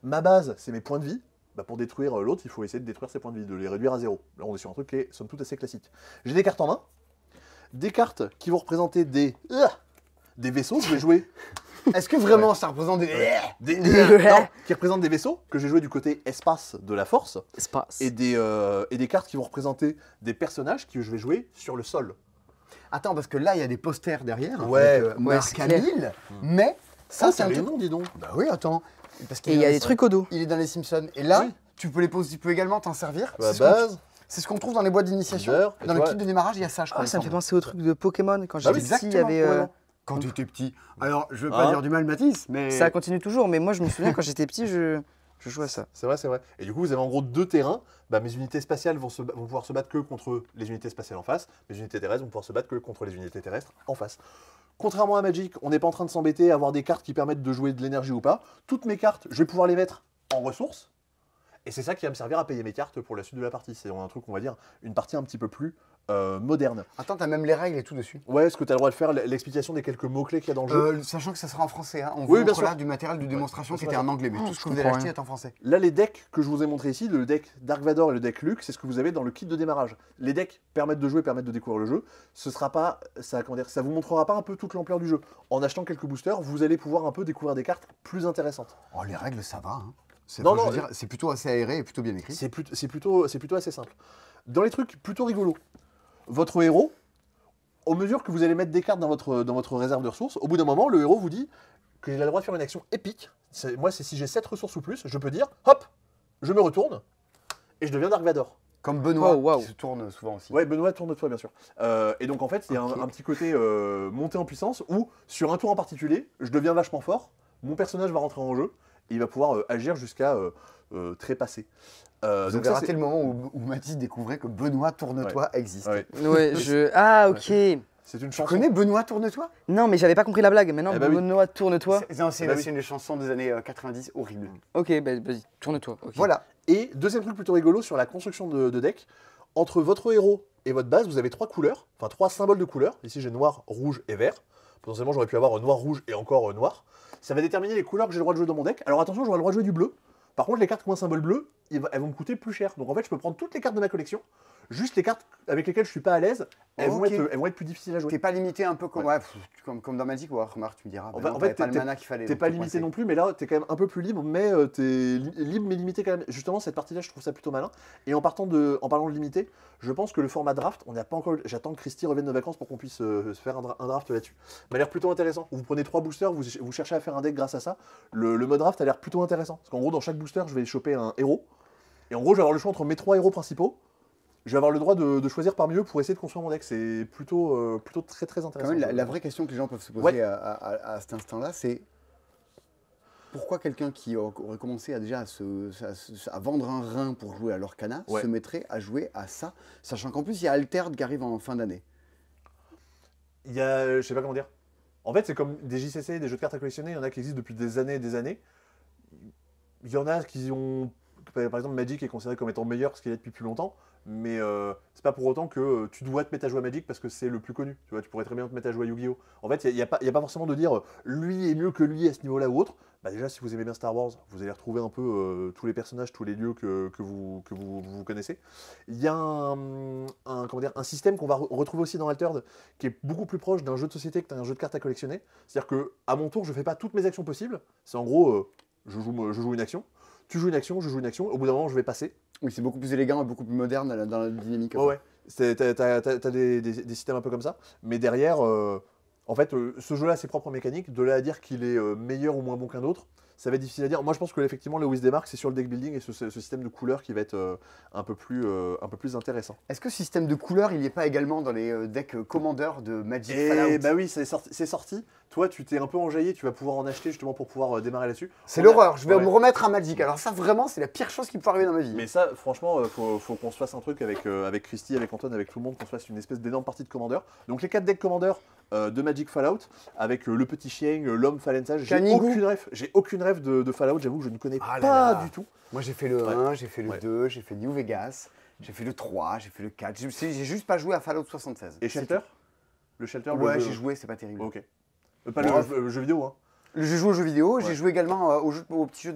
Ma base, c'est mes points de vie. Bah, pour détruire l'autre, il faut essayer de détruire ses points de vie, de les réduire à 0. Là, on est sur un truc qui est, somme toute, assez classique. J'ai des cartes en main. Des cartes qui vont représenter des vaisseaux que je vais jouer. Est-ce que vraiment ça représente des... Non, qui représentent des vaisseaux que j'ai joué du côté espace de la force. Espace. Et des cartes qui vont représenter des personnages que je vais jouer sur le sol. Attends, parce que là, il y a des posters derrière, Ouais, avec ouais, Marc c'est clair. Hamill, mais ça, c'est un les truc... noms, dis donc. Bah oui, attends. Parce qu'il Et il y a est des dans- trucs au dos. Il est dans les Simpsons. Et là, Oui. tu peux les poser, tu peux également t'en servir. La C'est ce qu'on- base. c'est ce qu'on trouve dans les boîtes d'initiation. Leader, et Dans tu le vois- kit de démarrage, il y a ça, je crois. Ah, ça me il fait semble. penser au truc de Pokémon. Quand Bah j'étais oui, petit, il y avait. Exactement, Quand tu étais petit. Alors, je veux pas Hein dire du mal, Mathis, mais... Ça continue toujours, mais moi je me souviens quand j'étais petit, je jouais à ça. C'est vrai, c'est vrai. Et du coup, vous avez en gros deux terrains. Bah, mes unités spatiales vont pouvoir se battre que contre les unités spatiales en face. Mes unités terrestres vont pouvoir se battre que contre les unités terrestres en face. Contrairement à Magic, on n'est pas en train de s'embêter à avoir des cartes qui permettent de jouer de l'énergie ou pas. Toutes mes cartes, je vais pouvoir les mettre en ressources. Et c'est ça qui va me servir à payer mes cartes pour la suite de la partie. C'est un truc, on va dire, une partie un petit peu plus moderne. Attends, t'as même les règles et tout dessus. Ouais, est-ce que tu as le droit de faire l'explication des quelques mots-clés qu'il y a dans le jeu? Sachant que ça sera en français, hein. On Oui, vous bien montre sûr. là du matériel de démonstration Ouais, qui c'est était vrai. en anglais, mais tout ce je que vous allez comprends acheter rien. est en français. Là, les decks que je vous ai montré ici, le deck Dark Vador et le deck Luke, c'est ce que vous avez dans le kit de démarrage. Les decks permettent de jouer, permettent de découvrir le jeu. Ce sera pas, ça vous montrera pas un peu toute l'ampleur du jeu. En achetant quelques boosters, vous allez pouvoir un peu découvrir des cartes plus intéressantes. Oh, les règles, ça va, hein. Non, Je veux non, dire, c'est plutôt assez aéré et plutôt bien écrit. C'est plutôt assez simple. Dans les trucs plutôt rigolos, votre héros, au mesure que vous allez mettre des cartes dans votre réserve de ressources, au bout d'un moment, le héros vous dit que j'ai le droit de faire une action épique. Moi, c'est si j'ai 7 ressources ou plus, je peux dire, hop, je me retourne et je deviens Dark Vador. Comme Benoît, Oh, wow. qui se tourne souvent aussi. Ouais, Benoît, tourne-toi, bien sûr. Et donc, en fait, il y a un petit côté montée en puissance où, sur un tour en particulier, je deviens vachement fort, mon personnage va rentrer en jeu et il va pouvoir agir jusqu'à trépasser. Vous Donc avez ça, raté c'est- le moment où Mathis découvrait que Benoît Tourne-toi existe. Ouais. Ouais, je. Ah, ok. C'est une Tu chanson. connais Benoît Tourne-toi? Non, mais j'avais pas compris la blague. Maintenant, Eh bah oui. Benoît, tourne-toi. Non, c'est Eh bah oui. une chanson des années 90 horrible. Ok, bah, vas-y, tourne-toi. ok. Voilà. Et deuxième truc plutôt rigolo sur la construction de deck, entre votre héros et votre base, vous avez 3 couleurs, enfin 3 symboles de couleurs. Ici j'ai noir, rouge et vert. Potentiellement j'aurais pu avoir noir, rouge et encore noir. Ça va déterminer les couleurs que j'ai le droit de jouer dans mon deck. Alors attention, j'aurai le droit de jouer du bleu. Par contre, les cartes qui ont un symbole bleu, elles vont me coûter plus cher. Donc en fait, je peux prendre toutes les cartes de ma collection, juste les cartes avec lesquelles je suis pas à l'aise, elles vont être plus difficiles à jouer. T'es pas limité un peu comme, comme dans Magic ou remarque, tu me diras. En bah non, fait, t'avais pas t'es- le mana qu'il fallait. T'es donc pas t'es limité coincé. non plus, mais là, t'es quand même un peu plus libre, mais t'es libre mais limité quand même. Justement, cette partie-là, je trouve ça plutôt malin. Et en parlant de limité, je pense que le format draft, on n'a pas encore. J'attends que Christy revienne de vacances pour qu'on puisse se faire un draft là-dessus. M'a l'air plutôt intéressant. Vous prenez 3 boosters, vous cherchez à faire un deck grâce à ça. Le mode draft a l'air plutôt intéressant. Parce qu'en gros, dans chaque booster, je vais choper un héros. Et en gros, je vais avoir le choix entre mes 3 héros principaux. Je vais avoir le droit de choisir parmi eux pour essayer de construire mon deck. C'est plutôt très très Quand intéressant. même, la vraie question que les gens peuvent se poser Ouais. à cet instant-là, c'est pourquoi quelqu'un qui aurait commencé à vendre un rein pour jouer à l'Orcana Ouais. se mettrait à jouer à ça, sachant qu'en plus il y a Altered qui arrive en fin d'année. Il y a, je sais pas comment dire. En fait, c'est comme des JCC, des jeux de cartes à collectionner. Il y en a qui existent depuis des années et des années. Il y en a qui ont. Par exemple, Magic est considéré comme étant meilleur parce qu'il est depuis plus longtemps. Mais c'est pas pour autant que tu dois te mettre à jouer à Magic parce que c'est le plus connu. Tu vois, tu pourrais très bien te mettre à jouer à Yu-Gi-Oh! En fait, il n'y a pas forcément de dire lui est mieux que lui à ce niveau-là ou autre. Bah déjà, si vous aimez bien Star Wars, vous allez retrouver un peu tous les personnages, tous les lieux que vous connaissez. Il y a un système qu'on va retrouver aussi dans Altered qui est beaucoup plus proche d'un jeu de société que d'un jeu de cartes à collectionner. C'est-à-dire que à mon tour, je fais pas toutes mes actions possibles. C'est en gros, je joue une action, tu joues une action, je joue une action. Au bout d'un moment, je vais passer. Oui, c'est beaucoup plus élégant et beaucoup plus moderne dans la dynamique. Ouais. T'as des systèmes un peu comme ça. Mais derrière, en fait, ce jeu-là a ses propres mécaniques. De là à dire qu'il est meilleur ou moins bon qu'un autre, ça va être difficile à dire. Moi, je pense que effectivement, là où il se démarque, c'est sur le deck building et ce système de couleurs qui va être un peu plus intéressant. Est-ce que ce système de couleurs, il n'y est pas également dans les decks Commander de Magic Fallout? Et bah oui, c'est sorti. Toi, tu t'es un peu enjaillé, tu vas pouvoir en acheter justement pour pouvoir démarrer là-dessus. C'est On a- l'horreur, je vais Ouais. me remettre à Magic. Alors ça, vraiment, c'est la pire chose qui peut arriver dans ma vie. Mais ça, franchement, faut qu'on se fasse un truc avec Christy, avec Antoine, avec tout le monde, qu'on se fasse une espèce d'énorme partie de Commander. Donc les 4 decks Commander de Magic Fallout, avec le petit chien, l'homme Falentage. Canigou. J'ai aucune rêve de Fallout, j'avoue que je ne connais Ah là pas là. du tout. Moi, j'ai fait le Ouais. 1, j'ai fait le Ouais. 2, j'ai fait New Vegas, j'ai fait le 3, j'ai fait le 4. J'ai juste pas joué à Fallout 76. Et Shelter Le Shelter Ouais, le- j'ai joué, c'est pas terrible. Ok. Pas Bon, le jeu vidéo, hein. J'ai joué aux jeux vidéo, Ouais. j'ai joué également au petit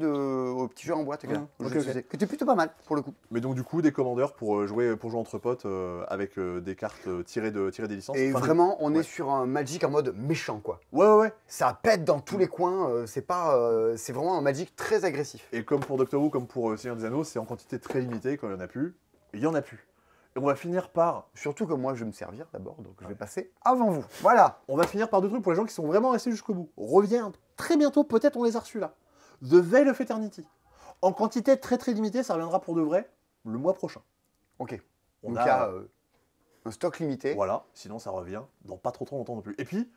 jeu en boîte, Ok, qui ok. était plutôt pas mal pour le coup. Mais donc du coup, des commandeurs pour jouer entre potes avec des cartes tirées des licences. Et Enfin, vraiment, on est ouais. sur un Magic en mode méchant, quoi. Ouais. Ça pète dans tous les coins, c'est vraiment un Magic très agressif. Et comme pour Doctor Who, comme pour Seigneur des Anneaux, c'est en quantité très limitée. Quand il n'y en a plus, il y en a plus. Et on va finir par Surtout que moi, je vais me servir d'abord, donc je vais passer avant vous. Voilà. deux trucs pour les gens qui sont vraiment restés jusqu'au bout. Reviens très bientôt, peut-être on les a reçus là. The Veil of Eternity. En quantité très très limitée, ça reviendra pour de vrai le mois prochain. Ok. On Donc a- il y a un stock limité. Voilà, sinon ça revient dans pas trop longtemps non plus. Et puis,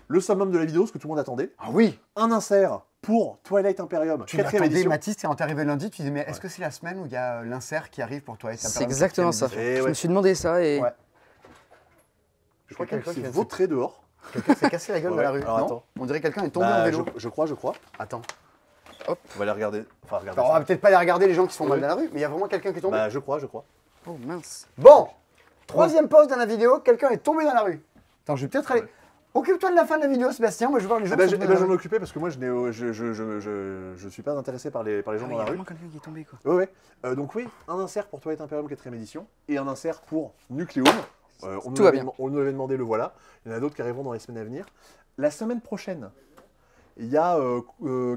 le summum de la vidéo, ce que tout le monde attendait, Ah oui. un insert pour Twilight Imperium, Tu 4ème l'attendais, édition. Mathis, quand t'es arrivé lundi, tu disais, mais est-ce que c'est la semaine où il y a l'insert qui arrive pour toi et C'est exactement ça. Et Je ouais. me suis demandé ça et. Ouais. Je crois Quelqu'un qu'il qui s'est vient de vautré dehors. Quelqu'un s'est cassé la gueule Ouais, dans la rue. alors Non attends. On dirait que quelqu'un est tombé Bah, en vélo. je crois. Attends. On va aller regarder. Enfin, regarder. Alors, on ça. va peut-être pas aller regarder les gens qui sont mal Oui. dans la rue, mais il y a vraiment quelqu'un qui est tombé. Bah, je crois. Oh mince. Bon, troisième pause dans la vidéo, quelqu'un est tombé dans la rue. Attends, je vais peut-être aller. Ouais. Occupe-toi de la fin de la vidéo, Sébastien. Moi, je vais voir les gens. Eh ben, qui sont je tombés dans vais la m'en rue. occuper parce que moi, je suis pas intéressé par les gens Ah, dans il y a la rue. vraiment quelqu'un qui est tombé quoi. Ouais. Donc oui, un insert pour Twilight Imperium 4ème édition et un insert pour Nucleum. Tout va bien. On nous l'avait demandé, le voilà. Il y en a d'autres qui arriveront dans les semaines à venir. La semaine prochaine, il y a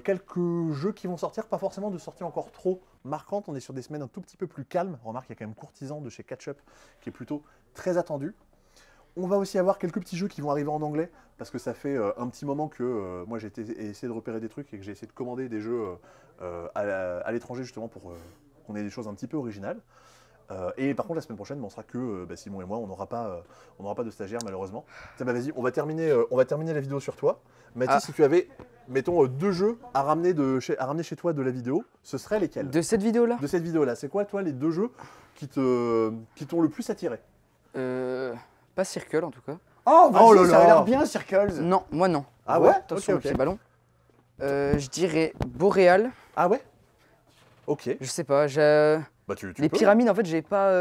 quelques jeux qui vont sortir, pas forcément de sorties encore trop marquantes. On est sur des semaines un tout petit peu plus calmes. Remarque, il y a quand même Courtisan de chez Catch Up qui est plutôt très attendu. On va aussi avoir quelques petits jeux qui vont arriver en anglais, parce que ça fait un petit moment que moi j'ai essayé de repérer des trucs et que j'ai essayé de commander des jeux à l'étranger justement pour qu'on ait des choses un petit peu originales. Et par contre la semaine prochaine, on sera que Simon et moi, on n'aura pas de stagiaire malheureusement. Tiens, bah, vas-y, on va terminer la vidéo sur toi. Mathis, si tu avais, mettons, 2 jeux à ramener chez toi de la vidéo, ce serait lesquels? De cette vidéo-là? De cette vidéo-là, c'est quoi toi les 2 jeux qui t'ont le plus attiré? Pas Circle en tout cas. Oh, vas-y, Oh là ça a là. l'air bien, Circles. Non, moi non. Ah ouais? Attention Ok, le ok. petit ballon. Je dirais Boréal. Ah ouais? Ok. Je sais pas. Bah tu Les peux. pyramides, en fait, j'ai pas.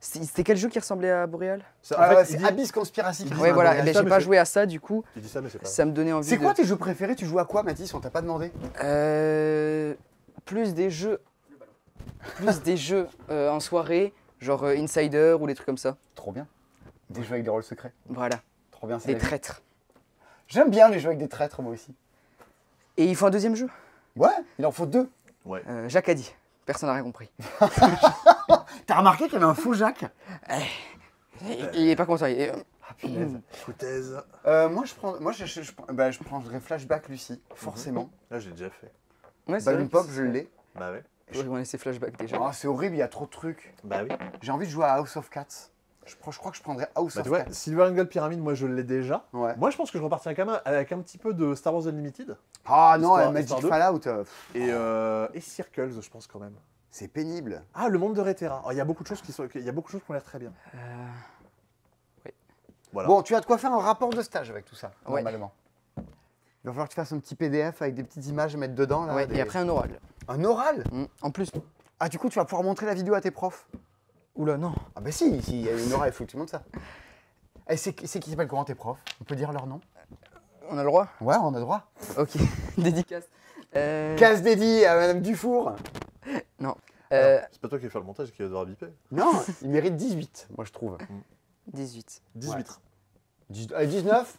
C'était quel jeu qui ressemblait à Boréal? Ça, en fait, C'est il dit- Abyss Conspiracy. il dit- Ouais, voilà. Boréal, Mais ça, j'ai mais pas c'est- joué à ça, du coup, Il dit ça, mais c'est pas. ça me donnait envie C'est de. quoi tes jeux préférés? Tu joues à quoi, Mathis? On t'a pas demandé. Plus des jeux. Plus des jeux en soirée, genre Insider ou des trucs comme ça. Trop bien. Des jeux avec des rôles secrets. Voilà. Trop bien, c'est Des la vie. traîtres. J'aime bien les jeux avec des traîtres, moi aussi. Et il faut un deuxième jeu. Ouais, il en faut 2. Ouais. Jacques a dit. Personne n'a rien compris. T'as remarqué qu'il y avait un faux Jacques? Il est pas content. Ah, punaise. Foutaise. Moi, je prendrais Flashback Lucie, forcément. Là, j'ai déjà fait. Ouais, c'est Ballon vrai. Pop, je l'ai. Bah ouais. Je vais laisser flashback déjà. Oh, c'est horrible, il y a trop de trucs. Bah oui. J'ai envie de jouer à House of Cats. Je crois que je prendrais House Bah of tu vois, Cats. Silver Angle Pyramid, moi je l'ai déjà. Ouais. Moi je pense que je repartirai quand même avec un petit peu de Star Wars Unlimited Ah non, Histoire- Magic Histoire 2. Fallout, et Circles, je pense quand même. c'est pénible. Ah, le monde de Rétera. Oh, il y a beaucoup de choses qui ont l'air très bien. Voilà. Bon, tu as de quoi faire un rapport de stage avec tout ça, Ouais. normalement. Il va falloir que tu fasses un petit PDF avec des petites images à mettre dedans. Là, Ouais, des- et après un oral. Un oral. En plus. Ah, du coup, tu vas pouvoir montrer la vidéo à tes profs. Oula, non. Ah bah si, il y a une oral, il faut que tu montres ça. Et c'est qui s'appelle comment tes profs? On peut dire leur nom? On a le droit? Ouais, on a droit. Ok. Dédicace. Casse dédié à Madame Dufour. Non. C'est pas toi qui vas faire le montage qui va devoir biper. Non, il mérite 18, moi je trouve. 18. 18. 19.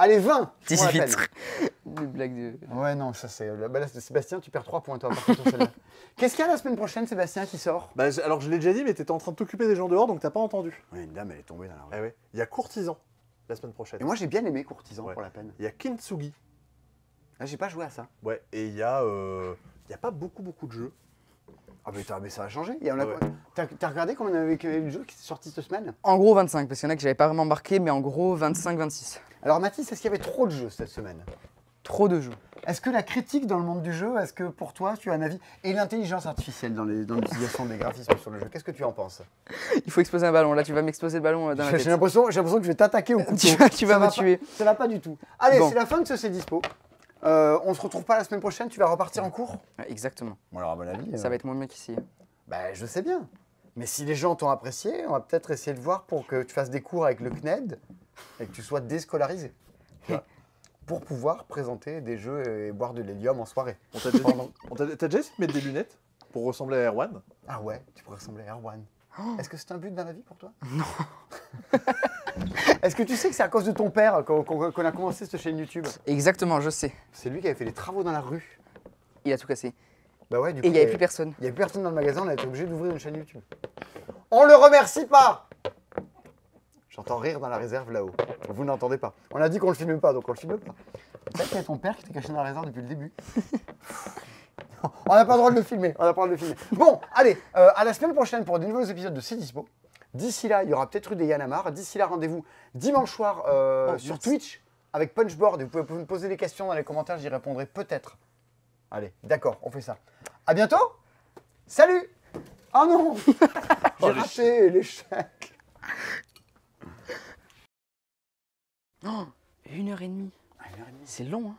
Allez, 20 pour la 18. peine. Une blague de. Ouais, non, ça c'est... Bah, là, Sébastien, tu perds 3 points, toi, par contre, sur celle-là. Qu'est-ce qu'il y a la semaine prochaine, Sébastien, qui sort? Bah, alors je l'ai déjà dit, mais t'étais en train de t'occuper des gens dehors, donc t'as pas entendu. Oui, une dame, elle est tombée dans la rue. Ah ouais. Il y a Courtisan la semaine prochaine. Et moi, j'ai bien aimé Courtisan, Ouais. pour la peine. Il y a Kintsugi. Là, j'ai pas joué à ça. Ouais. Et il y a pas beaucoup de jeux. Ah, mais ça va changer. Il y en a Ouais. quoi T'as regardé combien il y en avait de jeux qui sont sortis cette semaine? En gros 25, parce qu'il y en a que j'avais pas vraiment marqué, mais en gros 25-26. Alors, Mathis, est-ce qu'il y avait trop de jeux cette semaine? Trop de jeux. Est-ce que la critique dans le monde du jeu, est-ce que pour toi, tu as un avis? Et l'intelligence artificielle dans l'utilisation des graphismes sur le jeu, qu'est-ce que tu en penses? Il faut exploser un ballon. Là, tu vas m'exploser le ballon dans la J'ai tête. l'impression que je vais t'attaquer au couteau. Tu vas Ça me va tuer. pas- Ça va pas du tout. Allez, Bon. c'est la fin de ce C'est Dispo. On se retrouve pas la semaine prochaine, tu vas repartir en cours? Ouais, exactement. Bon, alors à mon avis... Ça va être moins bien qu'ici. Bah, je sais bien. Mais si les gens t'ont apprécié, on va peut-être essayer de voir pour que tu fasses des cours avec le CNED et que tu sois déscolarisé. Tu vois, pour pouvoir présenter des jeux et boire de l'hélium en soirée. On t'a déjà, Pardon. t'as déjà essayé de mettre des lunettes pour ressembler à Erwan? Ah ouais, tu pourrais ressembler à Erwan. Est-ce que c'est un but dans la vie pour toi? Non. Est-ce que tu sais que c'est à cause de ton père qu'on a commencé cette chaîne YouTube? Exactement, je sais. C'est lui qui avait fait les travaux dans la rue. Il a tout cassé. Bah ouais, du coup, Et il n'y avait plus personne. il y avait plus personne dans le magasin, on a été obligé d'ouvrir une chaîne YouTube. On le remercie pas! J'entends rire dans la réserve là-haut. Vous n'entendez pas. On a dit qu'on le filme pas, donc on le filme pas. C'est vrai qu'il y a ton père qui était caché dans la réserve depuis le début. On n'a pas le droit de le filmer. On n'a pas le droit de le filmer. Bon, allez, à la semaine prochaine pour de nouveaux épisodes de C'est Dispo. D'ici là, il y aura peut-être eu des Yanamar. D'ici là, rendez-vous dimanche soir sur mince. Twitch avec Punchboard. Vous pouvez me poser des questions dans les commentaires, j'y répondrai peut-être. Allez, d'accord, on fait ça. À bientôt. Salut. Oh non, j'ai raté l'échec. 1h30. C'est long, hein.